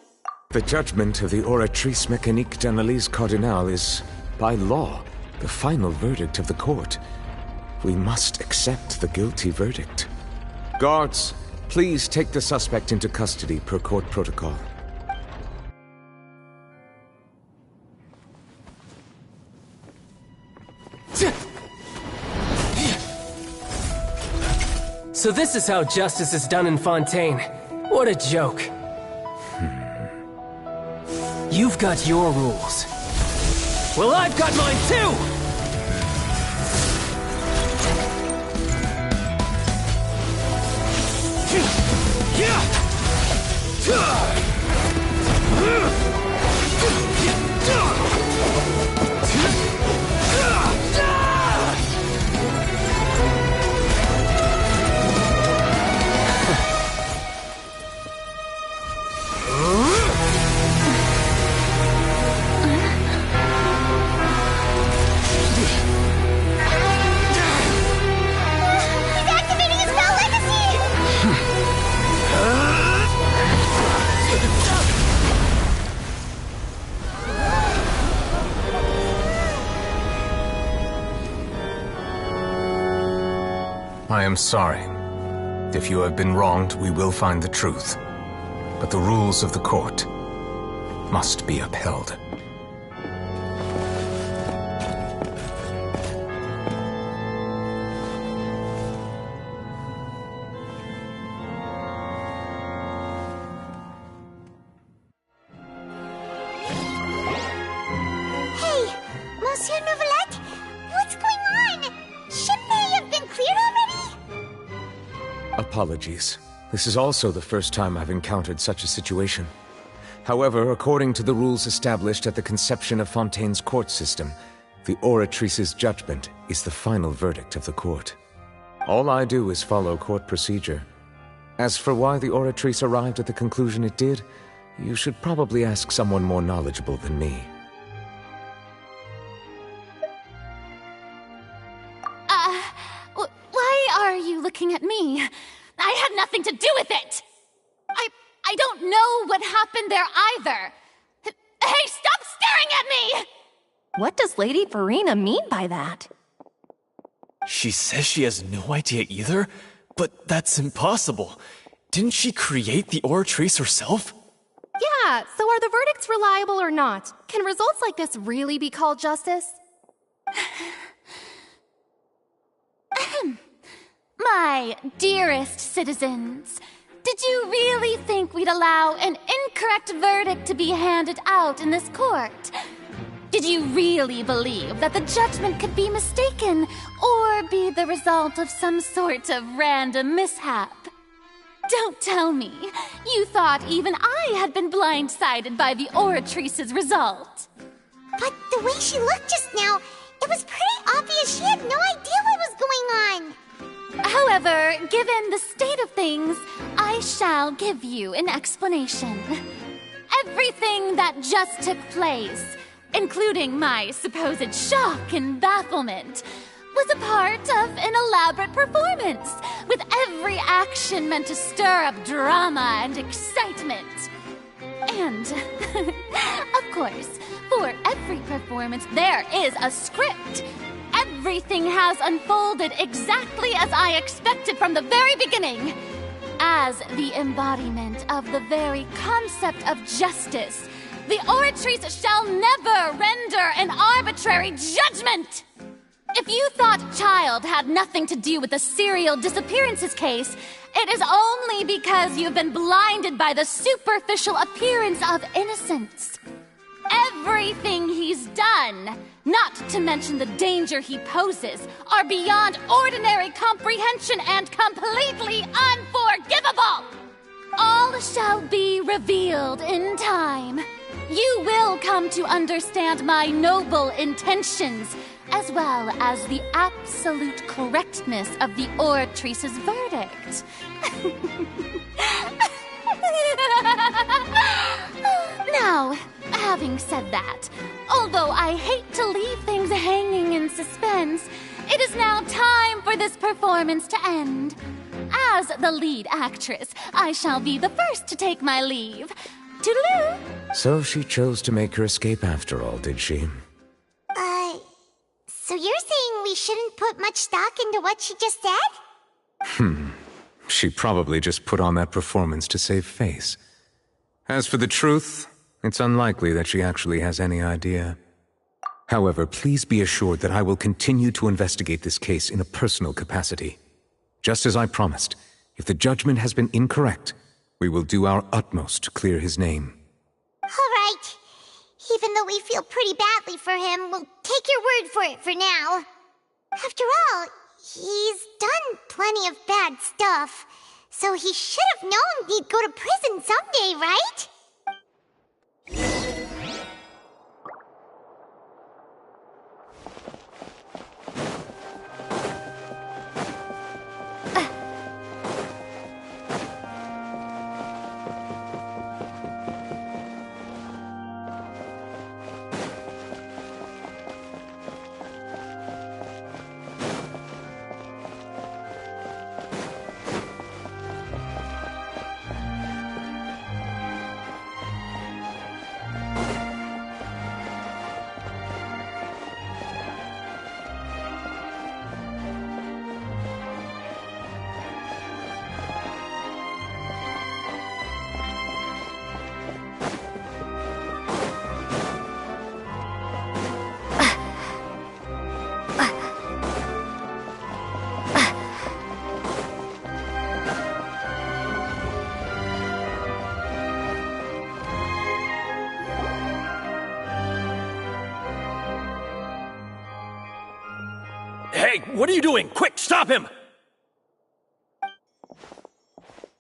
The judgment of the Oratrice Mécanique d'Analyse Cardinale is, by law, the final verdict of the court. We must accept the guilty verdict. Guards, please take the suspect into custody per court protocol. So this is how justice is done in Fontaine. What a joke. You've got your rules. Well, I've got mine too! I am sorry. If you have been wronged, we will find the truth. But the rules of the court must be upheld. Hey, Monsieur Neuvillette, what's going on? Shouldn't they have been cleared already? Apologies. This is also the first time I've encountered such a situation. However, according to the rules established at the conception of Fontaine's court system, the Oratrice's judgment is the final verdict of the court. All I do is follow court procedure. As for why the Oratrice arrived at the conclusion it did, you should probably ask someone more knowledgeable than me. Why are you looking at me? I had nothing to do with it! I don't know what happened there either! Hey, stop staring at me! What does Lady Verena mean by that? She says she has no idea either? But that's impossible. Didn't she create the Oratrice herself? Yeah, so are the verdicts reliable or not? Can results like this really be called justice? My dearest citizens, did you really think we'd allow an incorrect verdict to be handed out in this court? Did you really believe that the judgment could be mistaken or be the result of some sort of random mishap? don't tell me. You thought even I had been blindsided by the Oratrice's result. But the way she looked just now, it was pretty obvious she had no idea what was going on. However, given the state of things, I shall give you an explanation. Everything that just took place, including my supposed shock and bafflement, was a part of an elaborate performance, with every action meant to stir up drama and excitement. And, of course, for every performance, there is a script. Everything has unfolded exactly as I expected from the very beginning. As the embodiment of the very concept of justice, the Oratrice shall never render an arbitrary judgment! If you thought Child had nothing to do with the serial disappearances case, it is only because you've been blinded by the superficial appearance of innocence. Everything he's done, not to mention the danger he poses, are beyond ordinary comprehension and completely unforgivable! All shall be revealed in time. You will come to understand my noble intentions, as well as the absolute correctness of the Oratrice's verdict. Now, having said that, although I hate to leave things hanging in suspense, it is now time for this performance to end. As the lead actress, I shall be the first to take my leave. Toodaloo! So she chose to make her escape after all, did she? So you're saying we shouldn't put much stock into what she just said? She probably just put on that performance to save face. As for the truth, it's unlikely that she actually has any idea. However, please be assured that I will continue to investigate this case in a personal capacity. Just as I promised, if the judgment has been incorrect, we will do our utmost to clear his name. All right. Even though we feel pretty badly for him, we'll take your word for it for now. After all, he's done plenty of bad stuff, so he should have known he'd go to prison someday, right? Hey, what are you doing? Quick, stop him!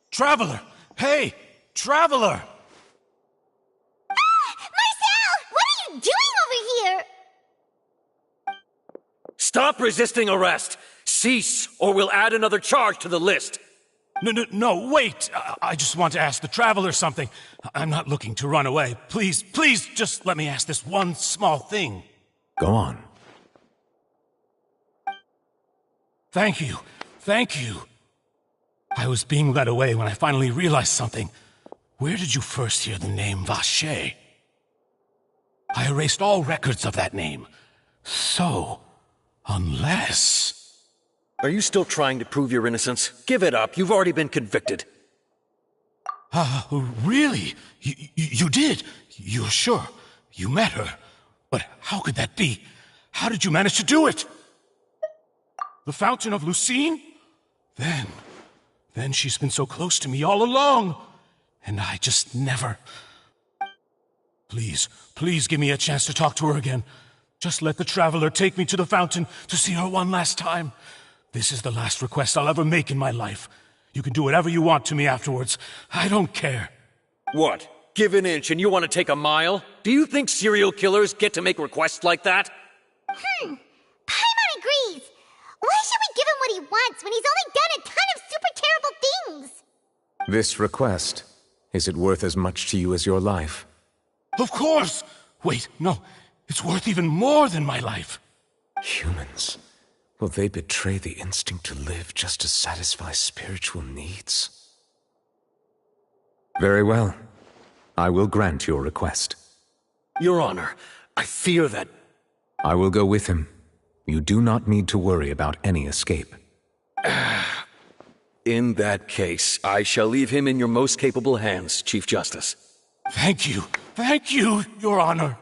Traveler! Hey! Traveler! Marcel! What are you doing over here? Stop resisting arrest! Cease, or we'll add another charge to the list! No, wait! I just want to ask the Traveler something. I'm not looking to run away. Please, just let me ask this one small thing. Go on. Thank you. I was being led away when I finally realized something. Where did you first hear the name Vacher? I erased all records of that name. So, unless... Are you still trying to prove your innocence? Give it up. You've already been convicted. Really? You did? You're sure? You met her? But how could that be? How did you manage to do it? The Fountain of Lucine? Then she's been so close to me all along. And I just never... Please give me a chance to talk to her again. Just let the Traveler take me to the fountain to see her one last time. This is the last request I'll ever make in my life. You can do whatever you want to me afterwards. I don't care. What? Give an inch and you want to take a mile? Do you think serial killers get to make requests like that? Paimon agrees. Why should we give him what he wants when he's only done a ton of super terrible things? This request, is it worth as much to you as your life? Of course! Wait, no. It's worth even more than my life. Humans. Will they betray the instinct to live just to satisfy spiritual needs? Very well. I will grant your request. Your Honor, I fear that... I will go with him. You do not need to worry about any escape. In that case, I shall leave him in your most capable hands, Chief Justice. Thank you. Thank you, Your Honor.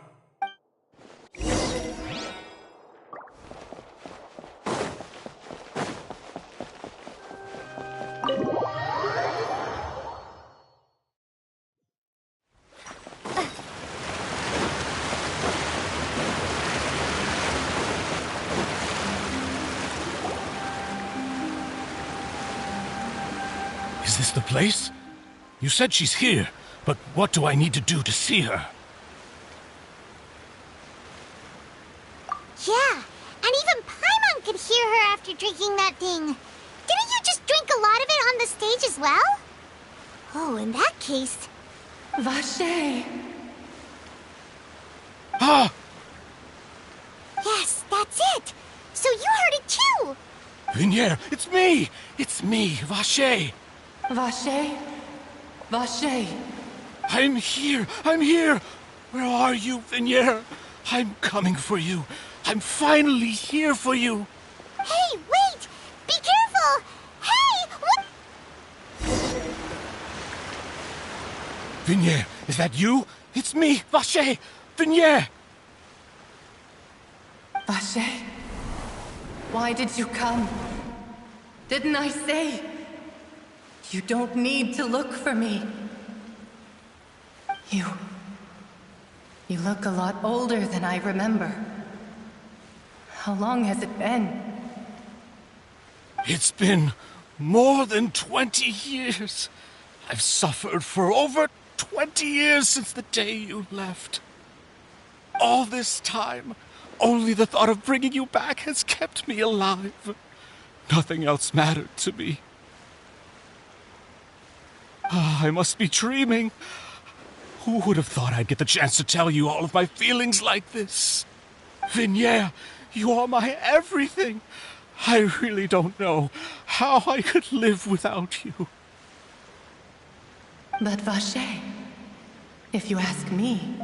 Is this the place? You said she's here, but what do I need to do to see her? Yeah, and even Paimon could hear her after drinking that thing. Didn't you just drink a lot of it on the stage as well? Oh, in that case... Vache! Ah! Yes, that's it! So you heard it too! Vinier, it's me! It's me, Vache! Vache? Vache! I'm here! I'm here! Where are you, Vinier? I'm coming for you. I'm finally here for you. Hey, wait! Be careful! Hey, what? Vinier, is that you? It's me, Vache! Vinier! Vache? Why did you come? Didn't I say? You don't need to look for me. You look a lot older than I remember. How long has it been? It's been more than 20 years. I've suffered for over 20 years since the day you left. All this time, only the thought of bringing you back has kept me alive. Nothing else mattered to me. I must be dreaming. Who would have thought I'd get the chance to tell you all of my feelings like this? Vinier, you are my everything. I really don't know how I could live without you. But Vache, if you ask me,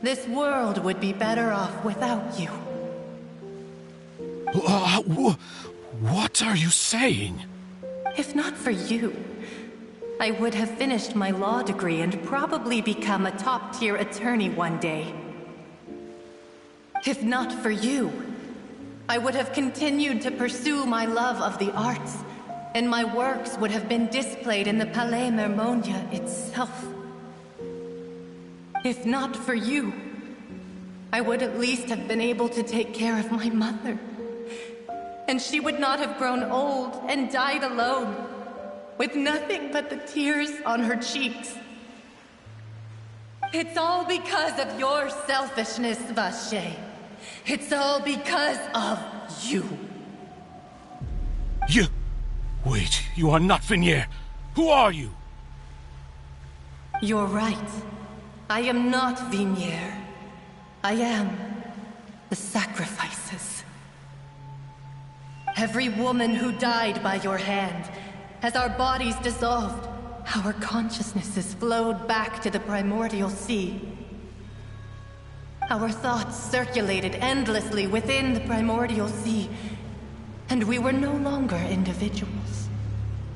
this world would be better off without you. What are you saying? If not for you, I would have finished my law degree and probably become a top-tier attorney one day. If not for you, I would have continued to pursue my love of the arts, and my works would have been displayed in the Palais Mermonia itself. If not for you, I would at least have been able to take care of my mother. And she would not have grown old and died alone, with nothing but the tears on her cheeks. It's all because of your selfishness, Vache. It's all because of you. You... Wait, you are not Vinier. Who are you? You're right. I am not Vinier. I am the sacrifices. Every woman who died by your hand, as our bodies dissolved, our consciousnesses flowed back to the primordial sea. Our thoughts circulated endlessly within the primordial sea, and we were no longer individuals,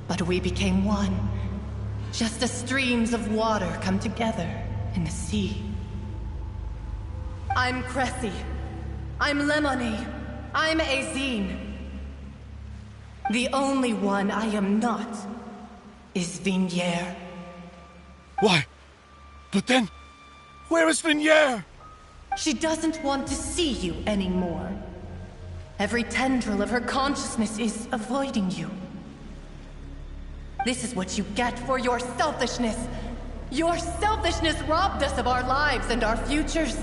but we became one, just as streams of water come together in the sea. I'm Cressy. I'm Lemony. I'm Azine. The only one I am not is Vinier. Why? But then, where is Vinier? She doesn't want to see you anymore. Every tendril of her consciousness is avoiding you. This is what you get for your selfishness. Your selfishness robbed us of our lives and our futures.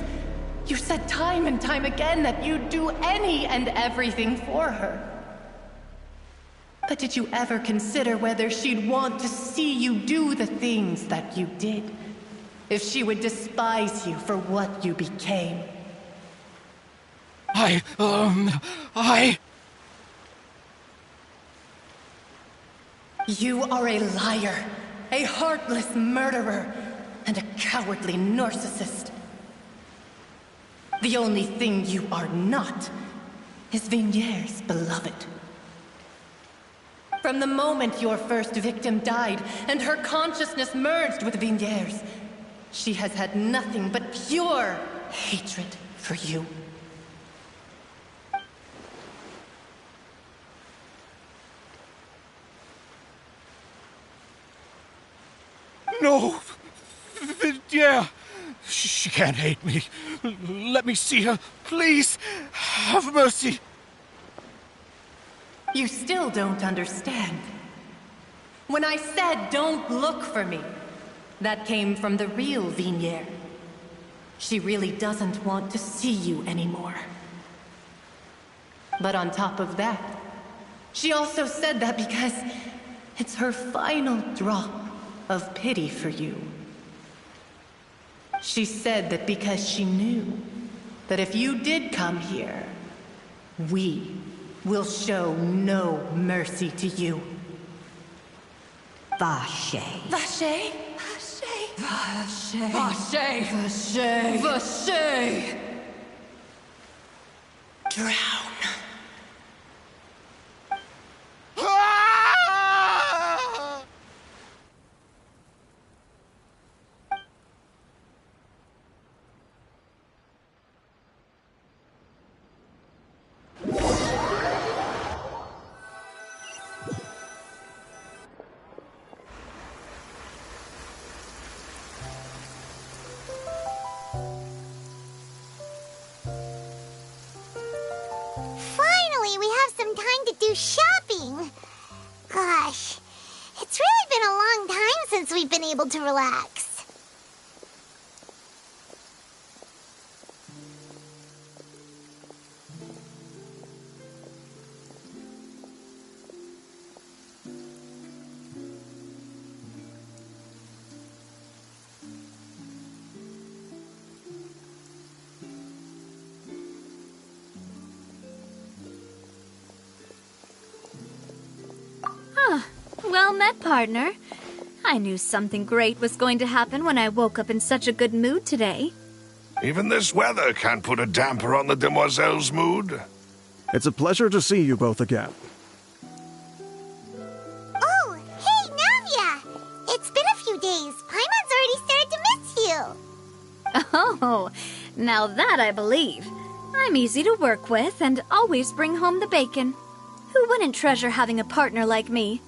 You said time and time again that you'd do any and everything for her. But did you ever consider whether she'd want to see you do the things that you did? If she would despise you for what you became? You are a liar, a heartless murderer, and a cowardly narcissist. The only thing you are not is Vigniere's beloved. From the moment your first victim died and her consciousness merged with Vigniere's, she has had nothing but pure hatred for you. No! Vignere! She can't hate me. Let me see her. Please! Have mercy! You still don't understand. When I said don't look for me, that came from the real Vigniere. She really doesn't want to see you anymore. But on top of that, she also said that because it's her final drop of pity for you. She said that because she knew that if you did come here, we will show no mercy to you. Vache. Vache? Vache. Vache! Vache. Vache! Drown. Shopping! Gosh, it's really been a long time since we've been able to relax. Well met, partner. I knew something great was going to happen when I woke up in such a good mood today. Even this weather can't put a damper on the demoiselle's mood. It's a pleasure to see you both again. Oh, hey, Navia! It's been a few days. Paimon's already started to miss you. Oh, now that I believe. I'm easy to work with and always bring home the bacon. Who wouldn't treasure having a partner like me?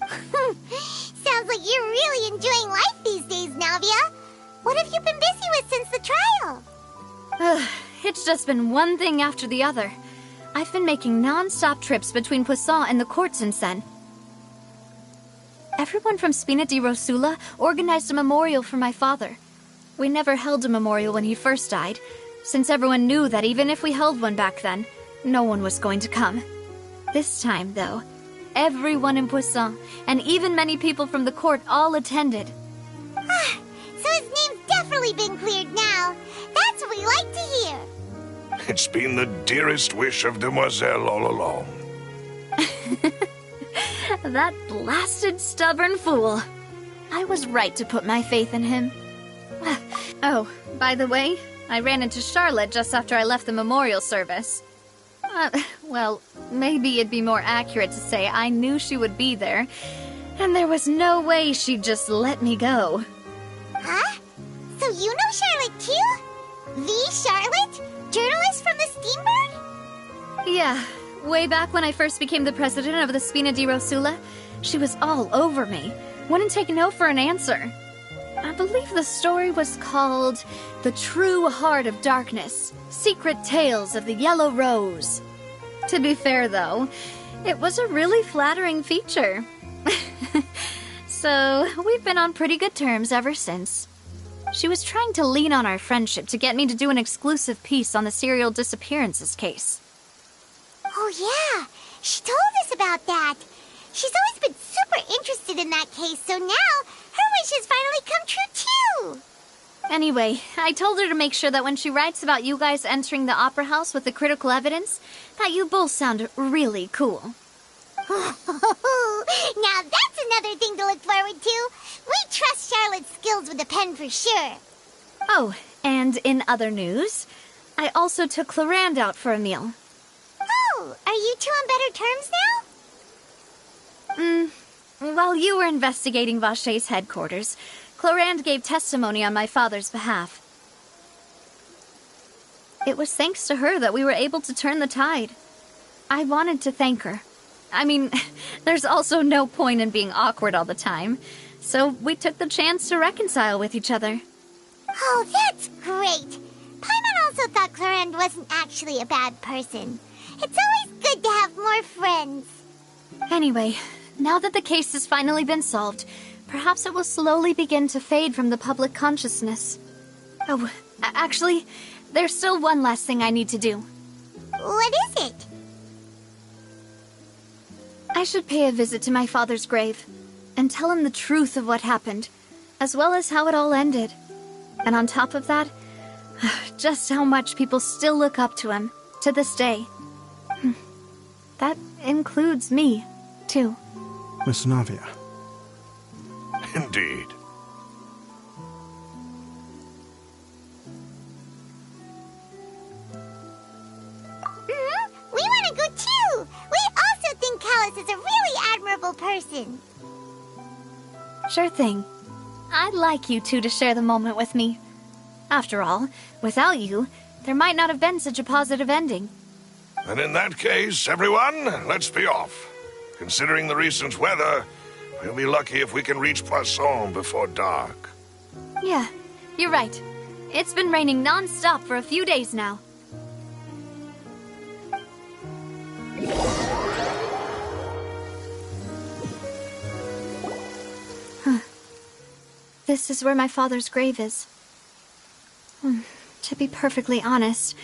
Sounds like you're really enjoying life these days, Navia. What have you been busy with since the trial? It's just been one thing after the other. I've been making non-stop trips between Poisson and the court since then. Everyone from Spina di Rosula organized a memorial for my father. We never held a memorial when he first died, since everyone knew that even if we held one back then, no one was going to come. This time, though, everyone in Poisson, and even many people from the court, all attended. So his name's definitely been cleared now. That's what we like to hear. It's been the dearest wish of Demoiselle all along. That blasted stubborn fool. I was right to put my faith in him. Oh, by the way, I ran into Charlotte just after I left the memorial service. Well, maybe it'd be more accurate to say I knew she would be there, and there was no way she'd just let me go. Huh? So you know Charlotte too? The Charlotte? Journalist from the Steambird? Yeah, way back when I first became the president of the Spina di Rosula, she was all over me. Wouldn't take no for an answer. I believe the story was called The True Heart of Darkness, Secret Tales of the Yellow Rose. To be fair, though, it was a really flattering feature. So, we've been on pretty good terms ever since. She was trying to lean on our friendship to get me to do an exclusive piece on the serial disappearances case. Oh yeah, she told us about that. She's always been super interested in that case, so now her wish has finally come true too. Anyway, I told her to make sure that when she writes about you guys entering the opera house with the critical evidence, that you both sound really cool. Now that's another thing to look forward to. We trust Charlotte's skills with the pen for sure. Oh, and in other news, I also took Clorinde out for a meal. Oh, are you two on better terms now? While you were investigating Vaché's headquarters, Clorinde gave testimony on my father's behalf. It was thanks to her that we were able to turn the tide. I wanted to thank her. I mean, there's also no point in being awkward all the time, so we took the chance to reconcile with each other. Oh, that's great. Paimon also thought Clorinde wasn't actually a bad person. It's always good to have more friends. Anyway, now that the case has finally been solved, perhaps it will slowly begin to fade from the public consciousness. Oh, actually, there's still one last thing I need to do. What is it? I should pay a visit to my father's grave and tell him the truth of what happened, as well as how it all ended. And on top of that, just how much people still look up to him to this day. That includes me, too. Miss Navia. Indeed. We want to go too! We also think Calus is a really admirable person. Sure thing. I'd like you two to share the moment with me. After all, without you, there might not have been such a positive ending. And in that case, everyone, let's be off. Considering the recent weather, we'll be lucky if we can reach Poisson before dark. Yeah, you're right. It's been raining non-stop for a few days now. This is where my father's grave is. To be perfectly honest,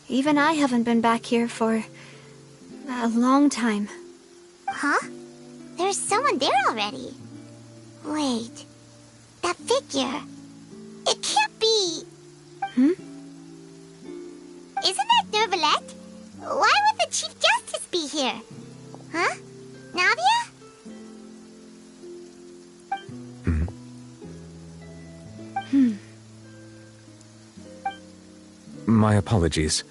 even I haven't been back here for a long time. Huh? There's someone there already. Wait. That figure. It can't be... Isn't that Neuvillette? Why would the Chief Justice be here? Huh? Navia? My apologies.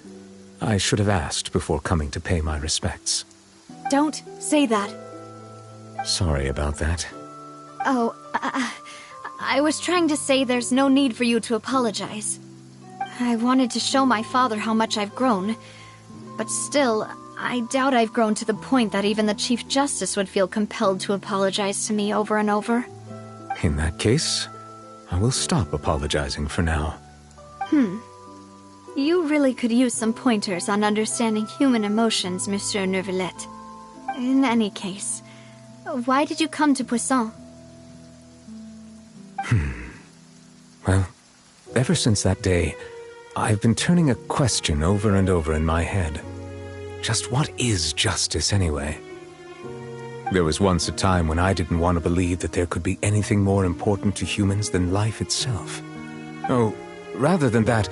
I should have asked before coming to pay my respects. Don't say that. Sorry about that. Oh, I was trying to say there's no need for you to apologize. I wanted to show my father how much I've grown, but still, I doubt I've grown to the point that even the Chief Justice would feel compelled to apologize to me over and over. In that case, I will stop apologizing for now. You really could use some pointers on understanding human emotions, Monsieur Neuvillette. In any case, why did you come to Poisson? Well, ever since that day, I've been turning a question over and over in my head. Just what is justice, anyway? There was once a time when I didn't want to believe that there could be anything more important to humans than life itself. Oh, rather than that,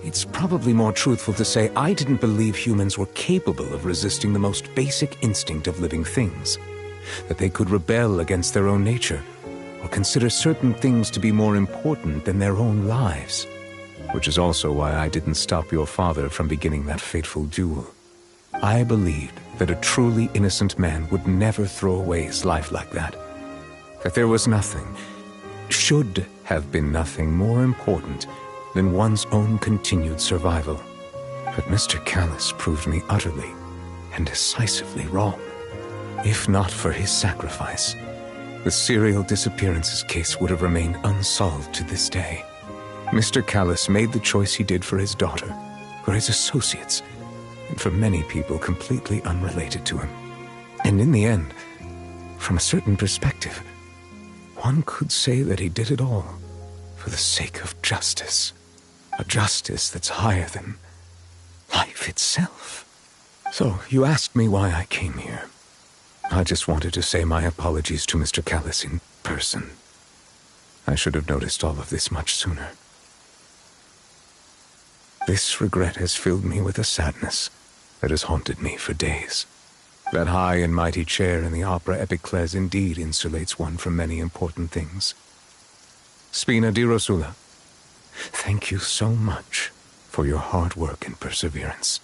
it's probably more truthful to say I didn't believe humans were capable of resisting the most basic instinct of living things. That they could rebel against their own nature, or consider certain things to be more important than their own lives. Which is also why I didn't stop your father from beginning that fateful duel. I believed that a truly innocent man would never throw away his life like that. That there was nothing, should have been nothing more important than one's own continued survival. But Mr. Calus proved me utterly and decisively wrong. If not for his sacrifice, the serial disappearances case would have remained unsolved to this day. Mr. Calus made the choice he did for his daughter, for his associates, and for many people completely unrelated to him. And in the end, From a certain perspective, one could say that he did it all for the sake of justice. A justice that's higher than life itself. So, you asked me why I came here. I just wanted to say my apologies to Mr. Callis in person. I should have noticed all of this much sooner. This regret has filled me with a sadness that has haunted me for days. That high and mighty chair in the Opera Epiclese indeed insulates one from many important things. Spina di Rosula, thank you so much for your hard work and perseverance.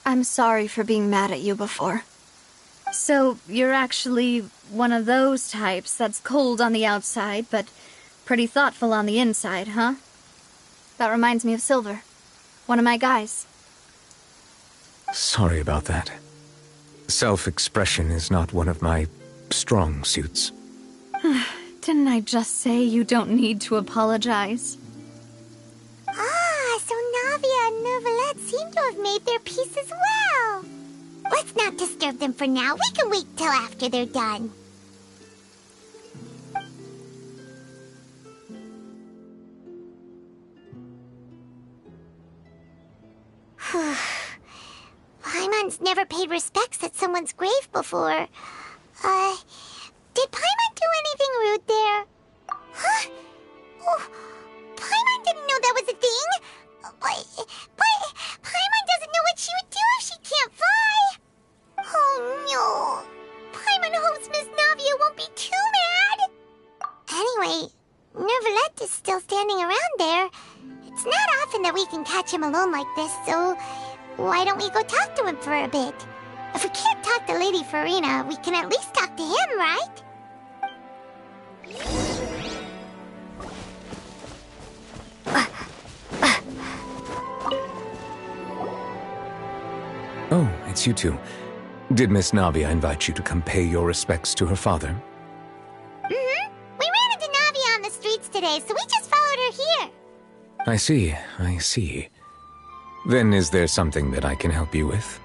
I'm sorry for being mad at you before. So, you're actually one of those types that's cold on the outside, but pretty thoughtful on the inside, huh? That reminds me of Silver, one of my guys. Sorry about that. Self-expression is not one of my strong suits. Didn't I just say you don't need to apologize? Ah, so Navia and Neuvillette seem to have made their peace as well. Let's not disturb them for now. We can wait till after they're done. Paimon's never paid respects at someone's grave before. Did Paimon do anything rude there? Huh? Oh, Paimon didn't know that was a thing. But Paimon doesn't know what she would do if she can't fly. Oh no. Paimon hopes Miss Navia won't be too mad. Anyway, Neuvillette is still standing around there. It's not often that we can catch him alone like this, so why don't we go talk to him for a bit? If we can't talk to Lady Furina, we can at least talk to him, right? Oh, it's you two. Did Miss Navia invite you to come pay your respects to her father? Mm-hmm. We ran into Navia on the streets today, so we just followed her here. I see. Then is there something that I can help you with?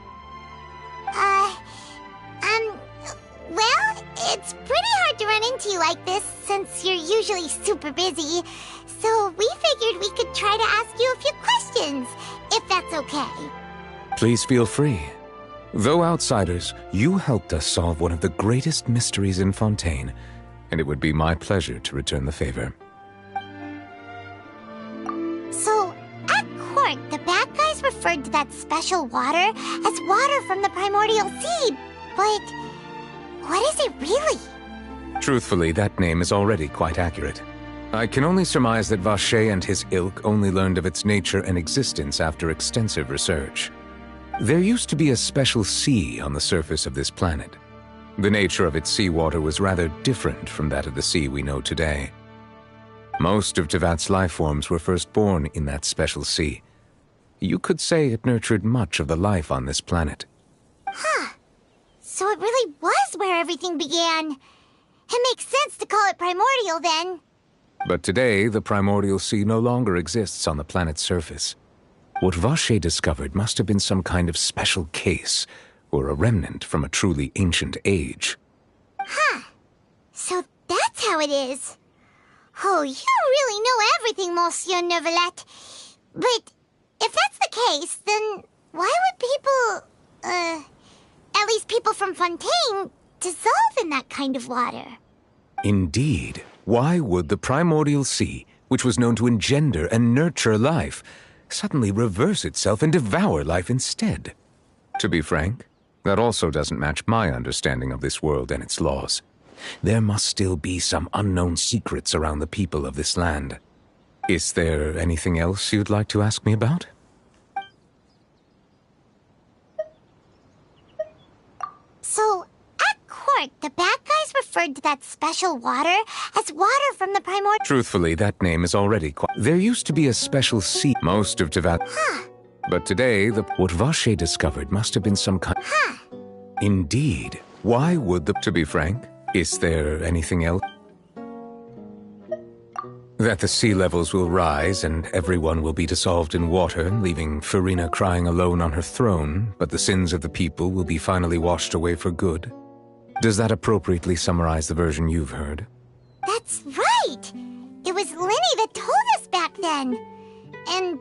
Well, it's pretty hard to run into you like this, since you're usually super busy. So we figured we could try to ask you a few questions, if that's okay. Please feel free. Though outsiders, you helped us solve one of the greatest mysteries in Fontaine, and it would be my pleasure to return the favor. So, at court, the bad guys referred to that special water as water from the Primordial Sea, but what is it really? Truthfully, that name is already quite accurate. I can only surmise that Vacher and his ilk only learned of its nature and existence after extensive research. There used to be a special sea on the surface of this planet. The nature of its seawater was rather different from that of the sea we know today. Most of Teyvat's life forms were first born in that special sea. You could say it nurtured much of the life on this planet. Huh. So it really was where everything began. It makes sense to call it primordial then. But today, the primordial sea no longer exists on the planet's surface. What Vacher discovered must have been some kind of special case, or a remnant from a truly ancient age. Huh. So that's how it is. Oh, you really know everything, Monsieur Neuvillette. But if that's the case, then why would people, at least people from Fontaine, dissolve in that kind of water? Indeed. Why would the primordial sea, which was known to engender and nurture life, suddenly reverse itself and devour life instead? To be frank, that also doesn't match my understanding of this world and its laws. There must still be some unknown secrets around the people of this land. Is there anything else you'd like to ask me about? So, at court, the bad guys referred to that special water as water from the primordial... Truthfully, that name is already quite... There used to be a special sea most of Teyvat... Huh. But today, what Vacher discovered must have been some kind... Huh. Indeed. Why would the... To be frank, is there anything else? That the sea levels will rise and everyone will be dissolved in water, leaving Furina crying alone on her throne, but the sins of the people will be finally washed away for good. Does that appropriately summarize the version you've heard? That's right! It was Lyney that told us back then. And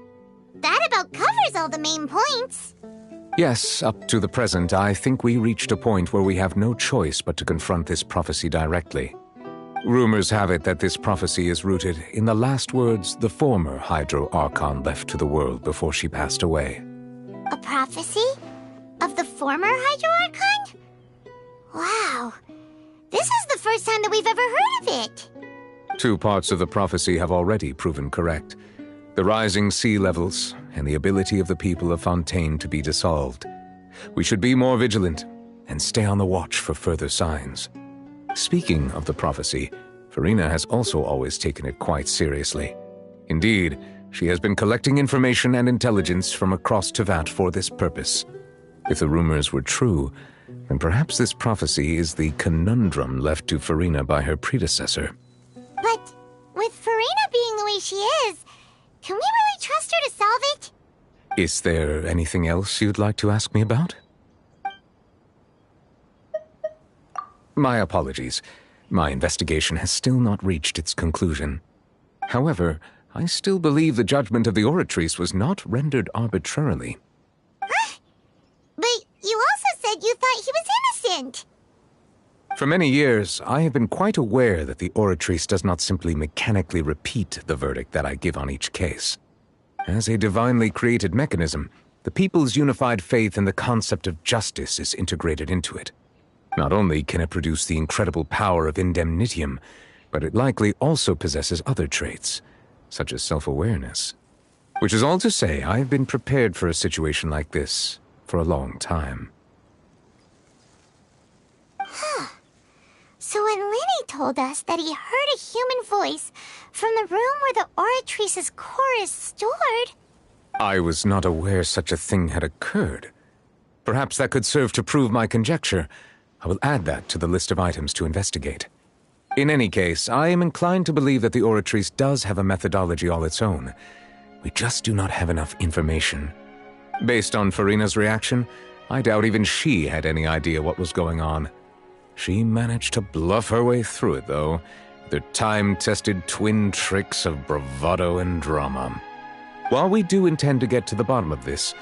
that about covers all the main points. Yes, up to the present, I think we reached a point where we have no choice but to confront this prophecy directly. Rumors have it that this prophecy is rooted in the last words the former Hydro Archon left to the world before she passed away. A prophecy? Of the former Hydro Archon? Wow. This is the first time that we've ever heard of it. 2 parts of the prophecy have already proven correct. The rising sea levels and the ability of the people of Fontaine to be dissolved. We should be more vigilant and stay on the watch for further signs. Speaking of the prophecy, Furina has also always taken it quite seriously. Indeed, she has been collecting information and intelligence from across Tevat for this purpose. If the rumors were true, then perhaps this prophecy is the conundrum left to Furina by her predecessor. But with Furina being the way she is, can we really trust her to solve it? Is there anything else you'd like to ask me about? My apologies. My investigation has still not reached its conclusion. However, I still believe the judgment of the Oratrice was not rendered arbitrarily. Huh? But you also said you thought he was innocent. For many years, I have been quite aware that the Oratrice does not simply mechanically repeat the verdict that I give on each case. As a divinely created mechanism, the people's unified faith in the concept of justice is integrated into it. Not only can it produce the incredible power of indemnitium, but it likely also possesses other traits, such as self-awareness. Which is all to say, I have been prepared for a situation like this for a long time. Huh. So when Lyney told us that he heard a human voice from the room where the Oratrice's core is stored... I was not aware such a thing had occurred. Perhaps that could serve to prove my conjecture. I will add that to the list of items to investigate. In any case, I am inclined to believe that the Oratrice does have a methodology all its own. We just do not have enough information. Based on Furina's reaction, I doubt even she had any idea what was going on. She managed to bluff her way through it, though, with her time-tested twin tricks of bravado and drama. While we do intend to get to the bottom of this,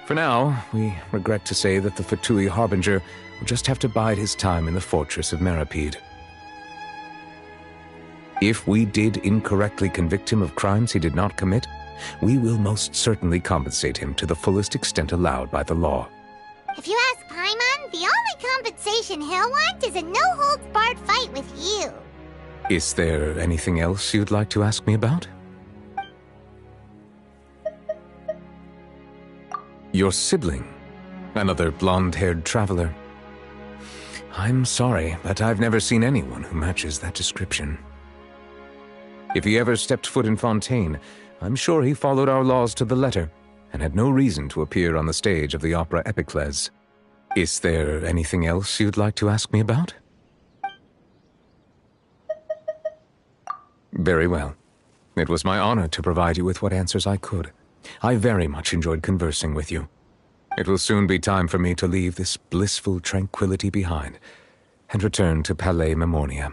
for now, we regret to say that the Fatui Harbinger will just have to bide his time in the fortress of Meripede. If we did incorrectly convict him of crimes he did not commit, we will most certainly compensate him to the fullest extent allowed by the law. If you ask Paimon, the only compensation he'll want is a no-holds-barred fight with you. Is there anything else you'd like to ask me about? Your sibling, another blonde-haired traveler. I'm sorry, but I've never seen anyone who matches that description. If he ever stepped foot in Fontaine, I'm sure he followed our laws to the letter, and had no reason to appear on the stage of the opera Epicles. Is there anything else you'd like to ask me about? Very well. It was my honor to provide you with what answers I could. I very much enjoyed conversing with you. It will soon be time for me to leave this blissful tranquility behind and return to Palais Memornia.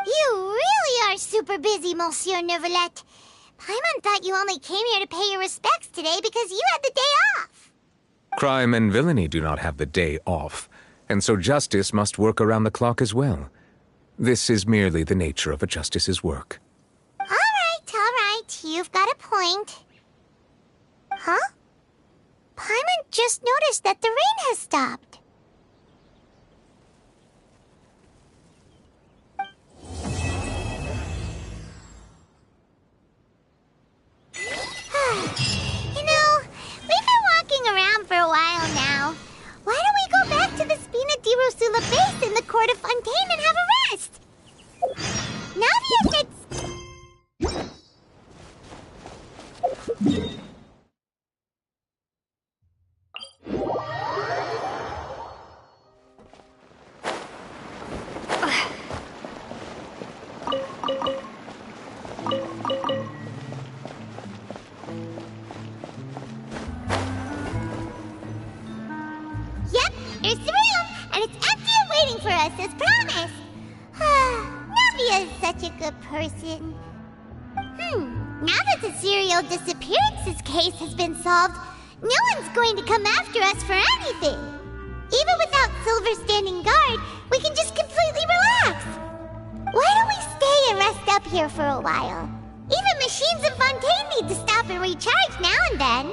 You really are super busy, Monsieur Neuvillette. Paimon thought you only came here to pay your respects today because you had the day off. Crime and villainy do not have the day off, and so justice must work around the clock as well. This is merely the nature of a justice's work. All right. You've got a point. Huh? Paimon just noticed that the rain has stopped. You know, we've been walking around for a while now. Why don't we go back to the Spina di Rosula base in the court of Fontaine and have a rest? Navia gets... person. Now that the serial disappearances case has been solved, no one's going to come after us for anything. Even without Silver standing guard, we can just completely relax. Why don't we stay and rest up here for a while? Even machines in Fontaine need to stop and recharge now and then.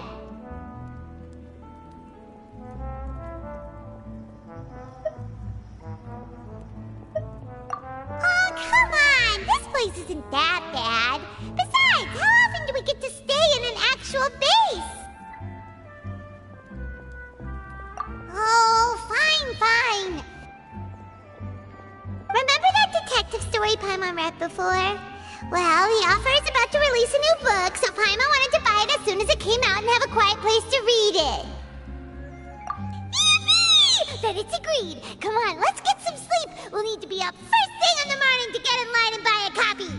Oh, come on! This place isn't that bad. Besides, how often do we get to stay in an actual base? Oh, fine. Remember that detective story Paimon read before? Well, the author is about to release a new book, so Paimon wanted to buy it as soon as it came out and have a quiet place to read it. Yippee! Then it's agreed. Come on, let's get some sleep. We'll need to be up first thing in the morning to get in line and buy a copy.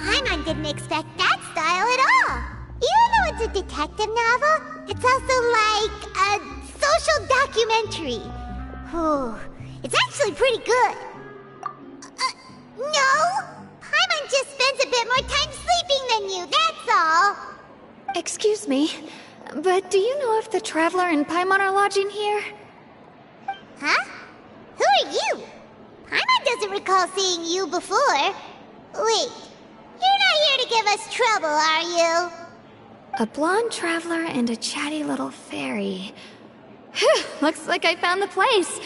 Paimon didn't expect that style at all. Even though it's a detective novel, it's also like a social documentary. Whew. It's actually pretty good. No! Paimon just spends a bit more time sleeping than you, that's all. Excuse me, but do you know if the Traveler and Paimon are lodging here? Huh? Who are you? Paimon doesn't recall seeing you before. Wait, you're not here to give us trouble, are you? A blonde traveler and a chatty little fairy. Whew, looks like I found the place.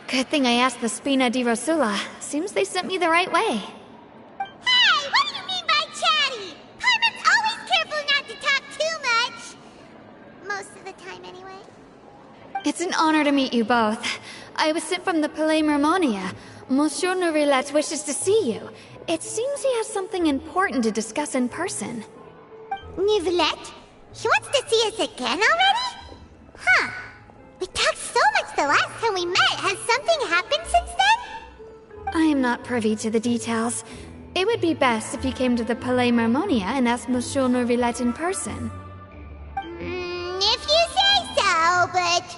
Good thing I asked the Spina di Rosula. Seems they sent me the right way. Hey, what do you mean by chatty? Paimon's always careful not to talk too much. Most of the time, anyway. It's an honor to meet you both. I was sent from the Palais Mermonia. Monsieur Neuvillette wishes to see you. It seems he has something important to discuss in person. Neuvillette? He wants to see us again already? Huh. We talked so much the last time we met. Has something happened since then? I am not privy to the details. It would be best if you came to the Palais Mermonia and asked Monsieur Neuvillette in person. If you say so, but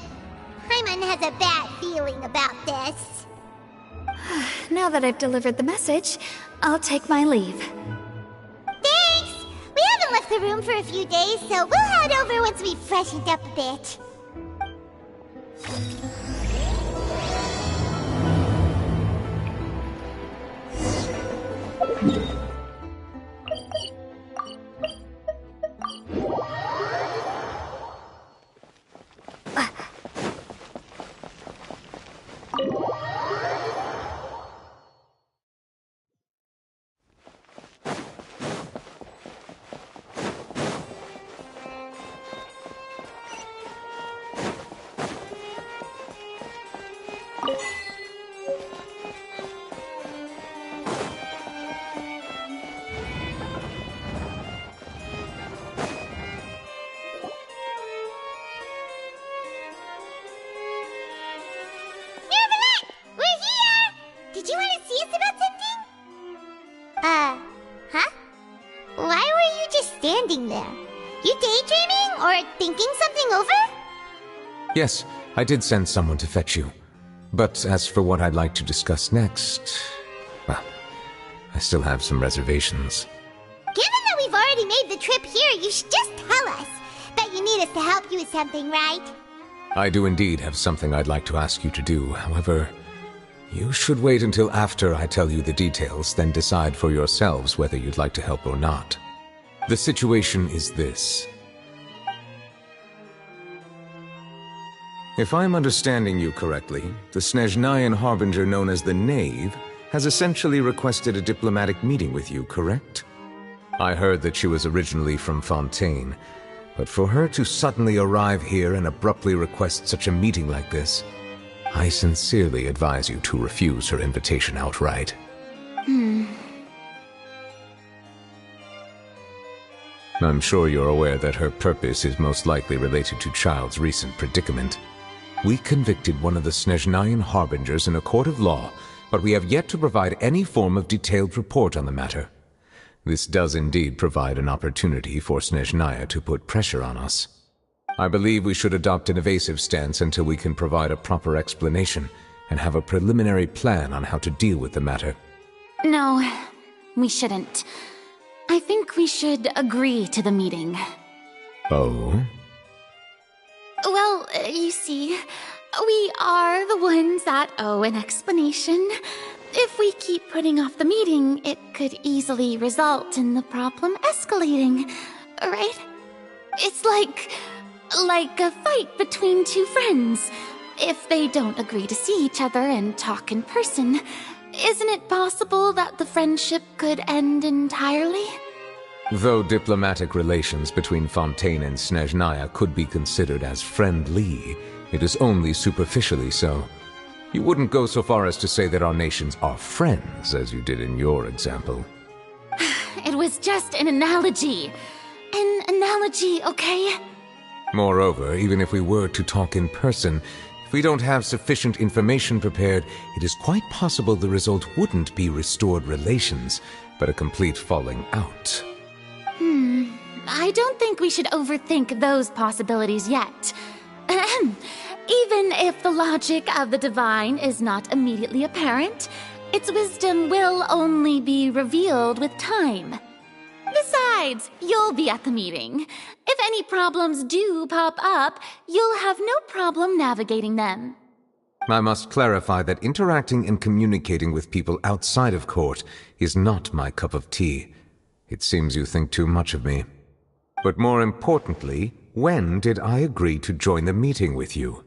Paimon has a bad feeling about this. Now that I've delivered the message, I'll take my leave. Thanks! We haven't left the room for a few days, so we'll head over once we've freshened up a bit. Yes, I did send someone to fetch you. But as for what I'd like to discuss next, well, I still have some reservations. Given that we've already made the trip here, you should just tell us. Bet you need us to help you with something, right? I do indeed have something I'd like to ask you to do. However, you should wait until after I tell you the details, then decide for yourselves whether you'd like to help or not. The situation is this. If I'm understanding you correctly, the Snezhnayan Harbinger known as the Knave has essentially requested a diplomatic meeting with you, correct? I heard that she was originally from Fontaine, but for her to suddenly arrive here and abruptly request such a meeting like this, I sincerely advise you to refuse her invitation outright. I'm sure you're aware that her purpose is most likely related to Child's recent predicament. We convicted one of the Snezhnayan Harbingers in a court of law, but we have yet to provide any form of detailed report on the matter. This does indeed provide an opportunity for Snezhnaya to put pressure on us. I believe we should adopt an evasive stance until we can provide a proper explanation and have a preliminary plan on how to deal with the matter. No, we shouldn't. I think we should agree to the meeting. Oh? Well, you see, we are the ones that owe an explanation. If we keep putting off the meeting, it could easily result in the problem escalating, right? It's like a fight between two friends. If they don't agree to see each other and talk in person, isn't it possible that the friendship could end entirely? Though diplomatic relations between Fontaine and Snezhnaya could be considered as friendly, it is only superficially so. You wouldn't go so far as to say that our nations are friends, as you did in your example. It was just an analogy. An analogy, okay? Moreover, even if we were to talk in person, if we don't have sufficient information prepared, it is quite possible the result wouldn't be restored relations, but a complete falling out. I don't think we should overthink those possibilities yet. Even if the logic of the divine is not immediately apparent, its wisdom will only be revealed with time. Besides, you'll be at the meeting. If any problems do pop up, you'll have no problem navigating them. I must clarify that interacting and communicating with people outside of court is not my cup of tea. It seems you think too much of me. But more importantly, when did I agree to join the meeting with you?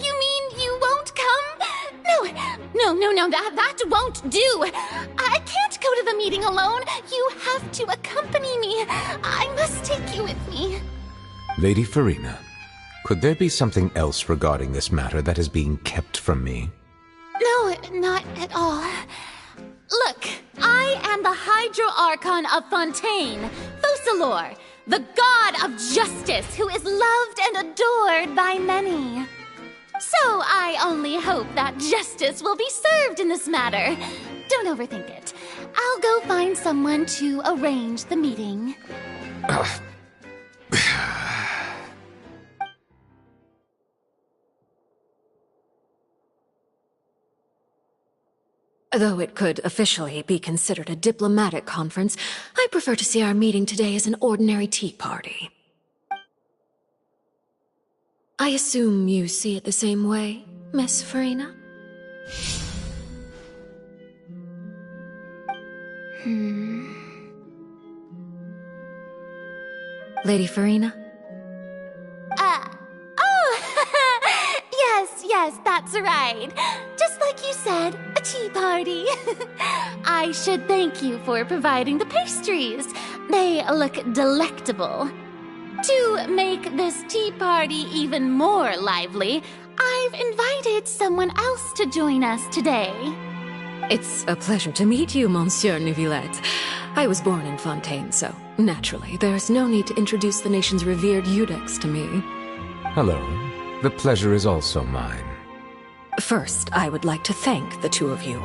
You mean you won't come? No, that won't do. I can't go to the meeting alone. You have to accompany me. I must take you with me. Lady Furina, could there be something else regarding this matter that is being kept from me? No, not at all. Look, I am the Hydro-Archon of Fontaine, Focalors, the god of justice who is loved and adored by many. So I only hope that justice will be served in this matter. Don't overthink it. I'll go find someone to arrange the meeting. Though it could officially be considered a diplomatic conference, I prefer to see our meeting today as an ordinary tea party. I assume you see it the same way, Miss Furina? Lady Furina? Yes, that's right. Just like you said, a tea party. I should thank you for providing the pastries. They look delectable. To make this tea party even more lively, I've invited someone else to join us today. It's a pleasure to meet you, Monsieur Neuvillette. I was born in Fontaine, so naturally, there's no need to introduce the nation's revered Iudex to me. Hello. The pleasure is also mine. First, I would like to thank the two of you.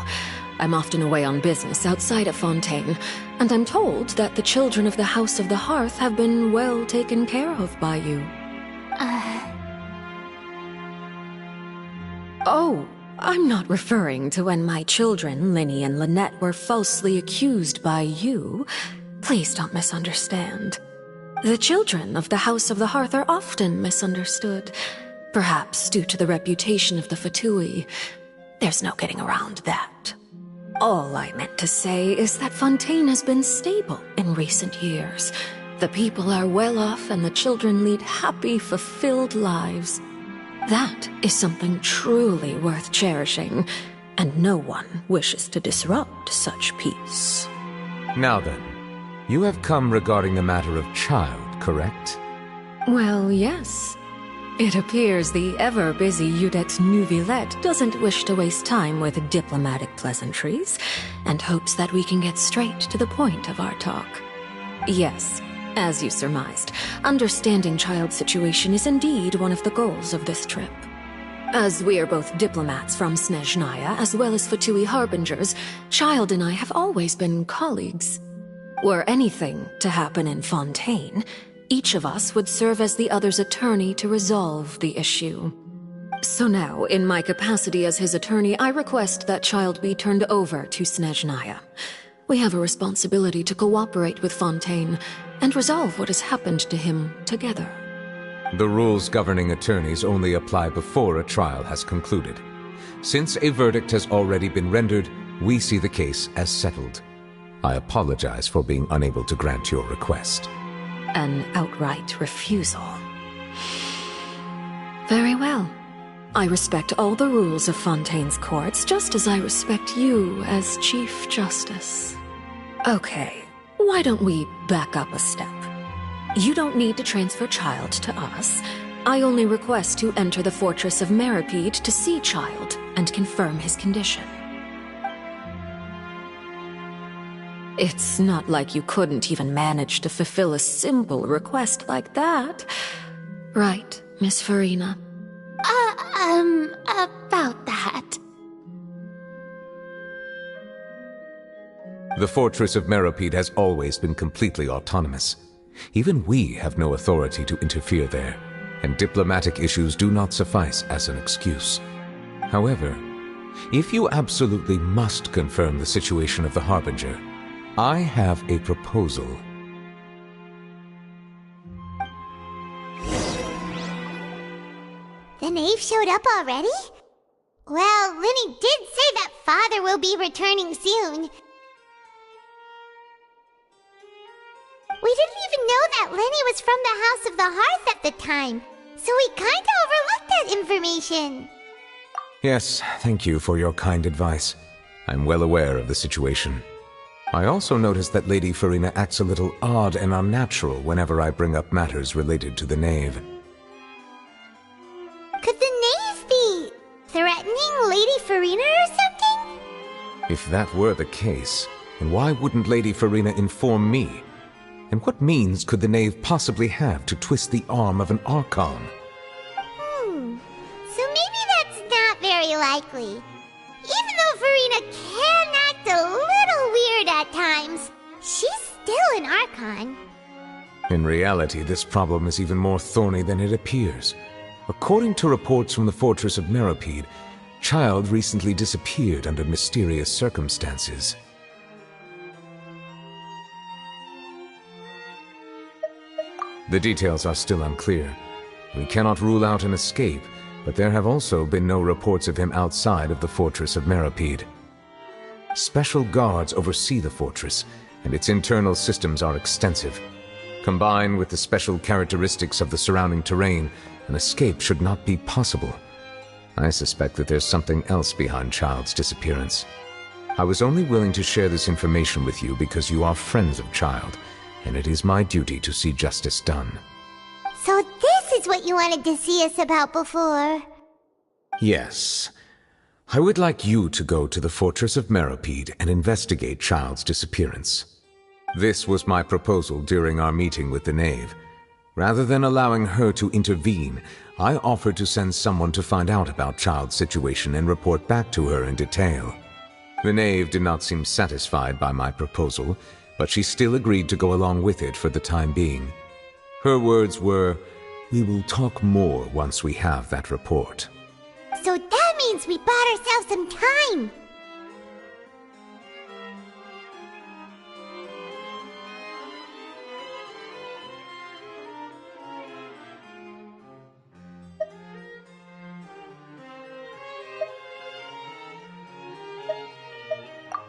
I'm often away on business outside of Fontaine, and I'm told that the children of the House of the Hearth have been well taken care of by you. Oh, I'm not referring to when my children, Linny and Lynette, were falsely accused by you. Please don't misunderstand. The children of the House of the Hearth are often misunderstood. Perhaps due to the reputation of the Fatui. There's no getting around that. All I meant to say is that Fontaine has been stable in recent years. The people are well off and the children lead happy, fulfilled lives. That is something truly worth cherishing, and no one wishes to disrupt such peace. Now then, you have come regarding the matter of child, correct? Well, yes. It appears the ever-busy Iudex Neuvillette doesn't wish to waste time with diplomatic pleasantries, and hopes that we can get straight to the point of our talk. Yes, as you surmised, understanding child's situation is indeed one of the goals of this trip. As we are both diplomats from Snezhnaya, as well as Fatui Harbingers, Child and I have always been colleagues. Were anything to happen in Fontaine, each of us would serve as the other's attorney to resolve the issue. So now, in my capacity as his attorney, I request that Child be turned over to Snezhnaya. We have a responsibility to cooperate with Fontaine and resolve what has happened to him together. The rules governing attorneys only apply before a trial has concluded. Since a verdict has already been rendered, we see the case as settled. I apologize for being unable to grant your request. An outright refusal. Very well. I respect all the rules of Fontaine's courts, just as I respect you as Chief Justice. Okay, why don't we back up a step? You don't need to transfer Child to us. I only request to enter the Fortress of Meripede to see Child and confirm his condition. It's not like you couldn't even manage to fulfill a simple request like that. Right, Miss Farina? About that. The Fortress of Meripede has always been completely autonomous. Even we have no authority to interfere there, and diplomatic issues do not suffice as an excuse. However, if you absolutely must confirm the situation of the Harbinger, I have a proposal. The knave showed up already? Well, Lyney did say that Father will be returning soon. We didn't even know that Lyney was from the House of the Hearth at the time, so we kinda overlooked that information. Yes, thank you for your kind advice. I'm well aware of the situation. I also noticed that Lady Farina acts a little odd and unnatural whenever I bring up matters related to the knave. Could the knave be threatening Lady Farina or something? If that were the case, then why wouldn't Lady Farina inform me? And what means could the knave possibly have to twist the arm of an Archon? So maybe that's not very likely. Even though Farina can act a little weird at times, she's still an Archon. In reality, this problem is even more thorny than it appears. According to reports from the Fortress of Meripede, Child recently disappeared under mysterious circumstances. The details are still unclear. We cannot rule out an escape, but there have also been no reports of him outside of the Fortress of Meripede. Special guards oversee the fortress, and its internal systems are extensive. Combined with the special characteristics of the surrounding terrain, an escape should not be possible. I suspect that there's something else behind Child's disappearance. I was only willing to share this information with you because you are friends of Child, and it is my duty to see justice done. So this is what you wanted to see us about before? Yes. I would like you to go to the Fortress of Meripede and investigate Child's disappearance. This was my proposal during our meeting with the knave. Rather than allowing her to intervene, I offered to send someone to find out about Child's situation and report back to her in detail. The knave did not seem satisfied by my proposal, but she still agreed to go along with it for the time being. Her words were, "We will talk more once we have that report." So that means we bought ourselves some time!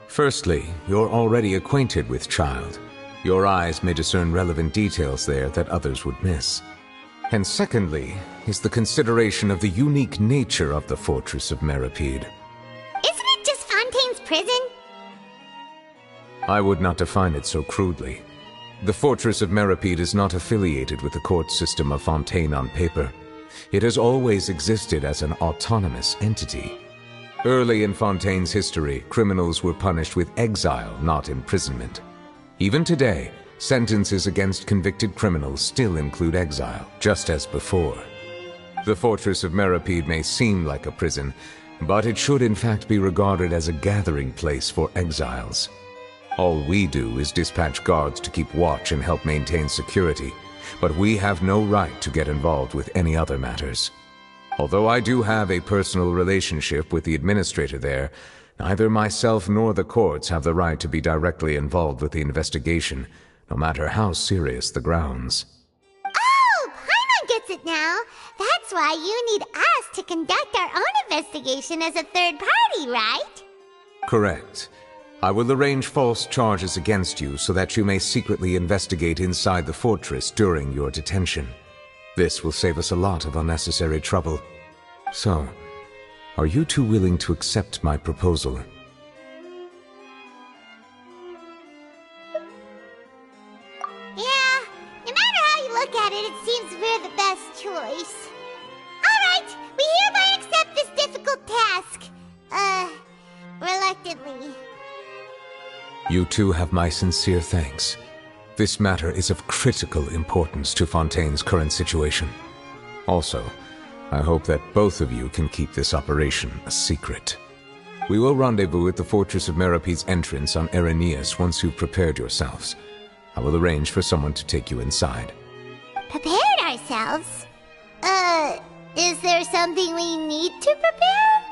Firstly, you're already acquainted with Child. Your eyes may discern relevant details there that others would miss. And secondly, is the consideration of the unique nature of the Fortress of Meripede. Isn't it just Fontaine's prison? I would not define it so crudely. The Fortress of Meripede is not affiliated with the court system of Fontaine on paper. It has always existed as an autonomous entity. Early in Fontaine's history, criminals were punished with exile, not imprisonment. Even today, sentences against convicted criminals still include exile, just as before. The Fortress of Meripede may seem like a prison, but it should in fact be regarded as a gathering place for exiles. All we do is dispatch guards to keep watch and help maintain security, but we have no right to get involved with any other matters. Although I do have a personal relationship with the administrator there, neither myself nor the courts have the right to be directly involved with the investigation, no matter how serious the grounds. Oh, Paimon gets it now. That's why you need us to conduct our own investigation as a third party, right? Correct. I will arrange false charges against you so that you may secretly investigate inside the fortress during your detention. This will save us a lot of unnecessary trouble. So, are you two willing to accept my proposal? Yeah, no matter how you look at it, it seems we're the best choice. Alright, we hereby accept this difficult task. Reluctantly. You two have my sincere thanks. This matter is of critical importance to Fontaine's current situation. Also, I hope that both of you can keep this operation a secret. We will rendezvous at the Fortress of Meripede's entrance on Erineus once you've prepared yourselves. I will arrange for someone to take you inside. Prepared ourselves? Is there something we need to prepare?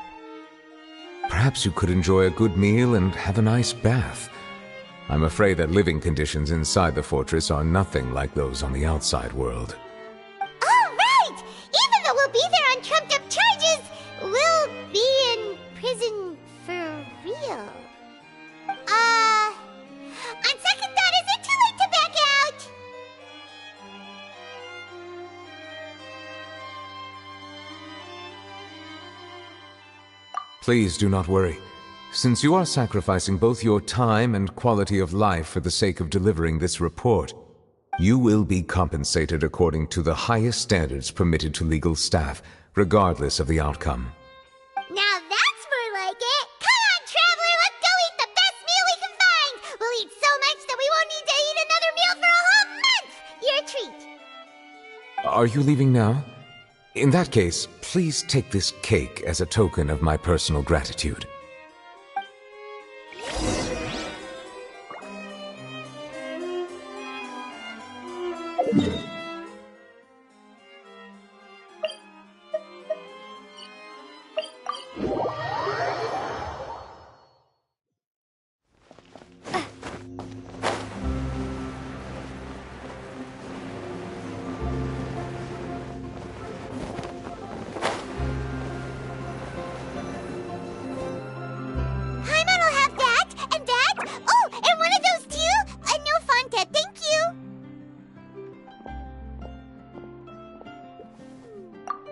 Perhaps you could enjoy a good meal and have a nice bath. I'm afraid that living conditions inside the fortress are nothing like those on the outside world. Oh, right! Even though we'll be there on trumped-up charges, we'll be in prison for real. On second thought, is it too late to back out? Please do not worry. Since you are sacrificing both your time and quality of life for the sake of delivering this report, you will be compensated according to the highest standards permitted to legal staff, regardless of the outcome. Now that's more like it! Come on, traveler, let's go eat the best meal we can find! We'll eat so much that we won't need to eat another meal for a whole month! You're a treat. Are you leaving now? In that case, please take this cake as a token of my personal gratitude.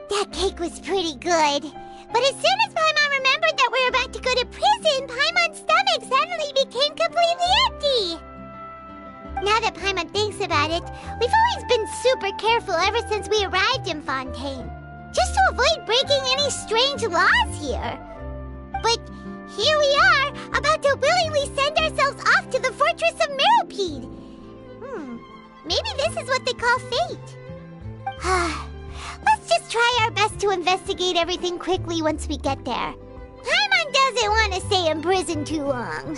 That cake was pretty good. But as soon as Paimon remembered that we were about to go to prison, Paimon's stomach suddenly became completely empty. Now that Paimon thinks about it, we've always been super careful ever since we arrived in Fontaine. Just to avoid breaking any strange laws here. But here we are, about to willingly send ourselves off to the Fortress of Meripede. Maybe this is what they call fate. Let's just try our best to investigate everything quickly once we get there. Paimon doesn't want to stay in prison too long.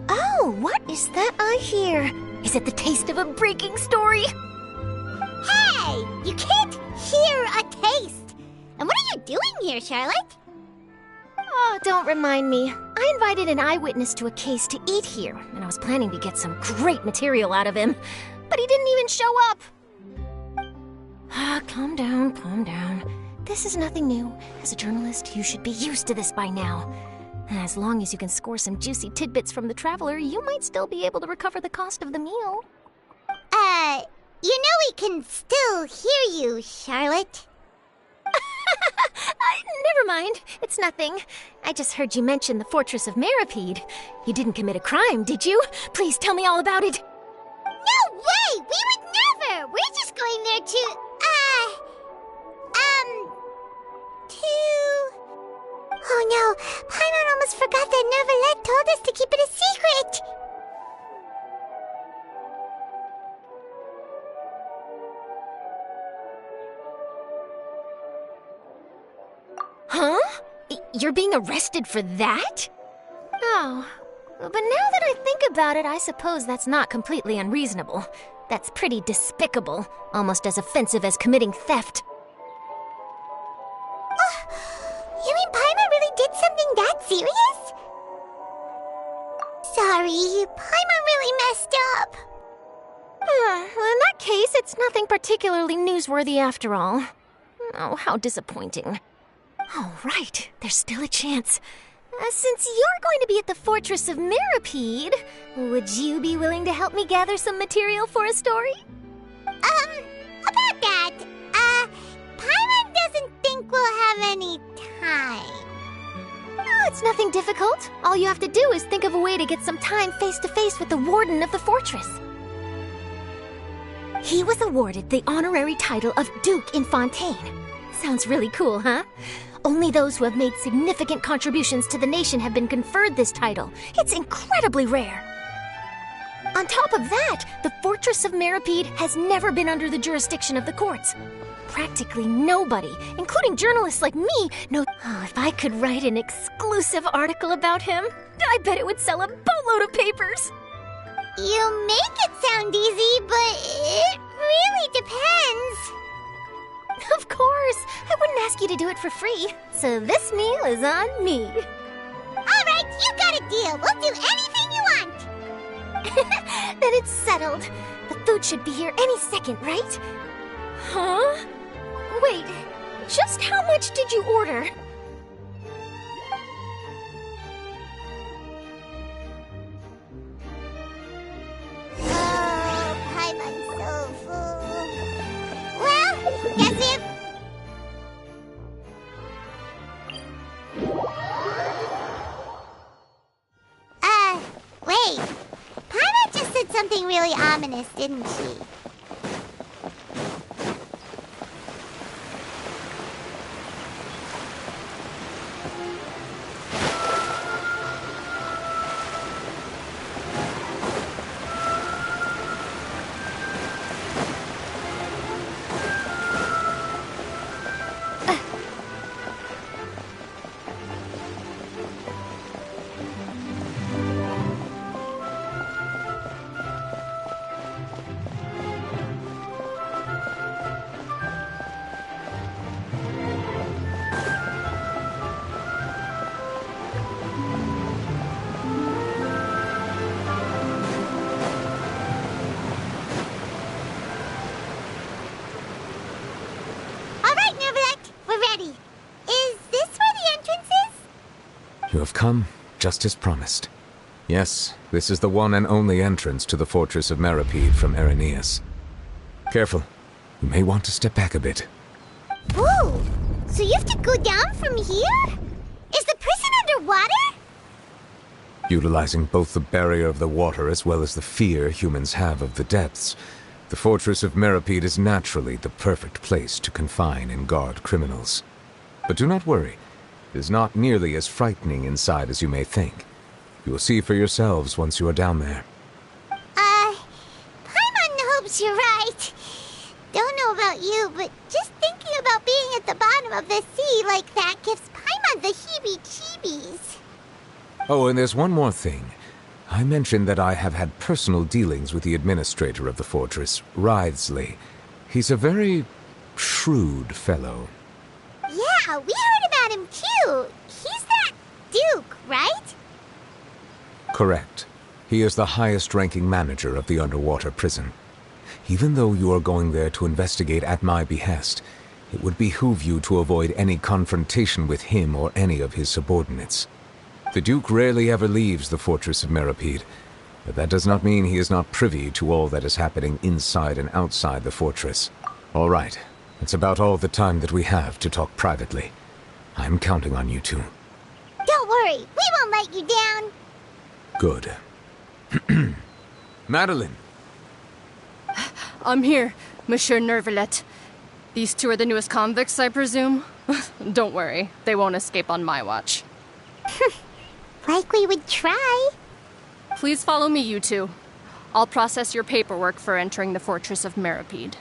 Oh, what is that I hear? Is it the taste of a breaking story? Hey! You can't hear a taste! And what are you doing here, Charlotte? Oh, don't remind me. I invited an eyewitness to a case to eat here, and I was planning to get some great material out of him, but he didn't even show up. Calm down, calm down. This is nothing new. As a journalist, you should be used to this by now. As long as you can score some juicy tidbits from the Traveler, you might still be able to recover the cost of the meal. You know we can still hear you, Charlotte. Never mind. It's nothing. I just heard you mention the Fortress of Meripede. You didn't commit a crime, did you? Please tell me all about it. No way! We would never! We're just going there to... Oh no, Paimon almost forgot that Neuvillette told us to keep it a secret! You're being arrested for that? Oh, but now that I think about it, I suppose that's not completely unreasonable. That's pretty despicable, almost as offensive as committing theft. You mean Paimon really did something that serious? Sorry, Paimon really messed up. Well, in that case, it's nothing particularly newsworthy after all. Oh, how disappointing. Oh, right, there's still a chance. Since you're going to be at the Fortress of Meropide, would you be willing to help me gather some material for a story? About that, Paimon doesn't think we'll have any time. Oh, it's nothing difficult. All you have to do is think of a way to get some time face-to-face with the Warden of the Fortress. He was awarded the honorary title of Duke in Fontaine. Sounds really cool, huh? Only those who have made significant contributions to the nation have been conferred this title. It's incredibly rare. On top of that, the Fortress of Meropide has never been under the jurisdiction of the courts. Practically nobody, including journalists like me, know. Oh, if I could write an exclusive article about him, I bet it would sell a boatload of papers. You make it sound easy, but it really depends. Of course, I wouldn't ask you to do it for free, so this meal is on me. All right, you got a deal. We'll do anything you want. Then it's settled. The food should be here any second, right? Huh? Wait, just how much did you order? Paimon's so full. Well, guess if... wait. Paimon just said something really ominous, didn't she? You have come, just as promised. Yes, this is the one and only entrance to the Fortress of Meropide from Erineus. Careful. You may want to step back a bit. Whoa! So you have to go down from here? Is the prison underwater? Utilizing both the barrier of the water as well as the fear humans have of the depths, the Fortress of Meropide is naturally the perfect place to confine and guard criminals. But do not worry. It is not nearly as frightening inside as you may think. You will see for yourselves once you are down there. Paimon hopes you're right. Don't know about you, but just thinking about being at the bottom of the sea like that gives Paimon the heebie-jeebies. Oh, and there's one more thing. I mentioned that I have had personal dealings with the administrator of the fortress, Wriothesley. He's a very shrewd fellow. Yeah, we heard about him too. He's that Duke, right? Correct. He is the highest-ranking manager of the underwater prison. Even though you are going there to investigate at my behest, it would behoove you to avoid any confrontation with him or any of his subordinates. The Duke rarely ever leaves the Fortress of Meropide, but that does not mean he is not privy to all that is happening inside and outside the fortress. All right, it's about all the time that we have to talk privately. I'm counting on you two. Don't worry, we won't let you down. Good. Madeline! I'm here, Monsieur Nervalet. These two are the newest convicts, I presume? Don't worry, they won't escape on my watch. Like we would try. Please follow me, you two. I'll process your paperwork for entering the Fortress of Meropide.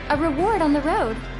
A reward on the road.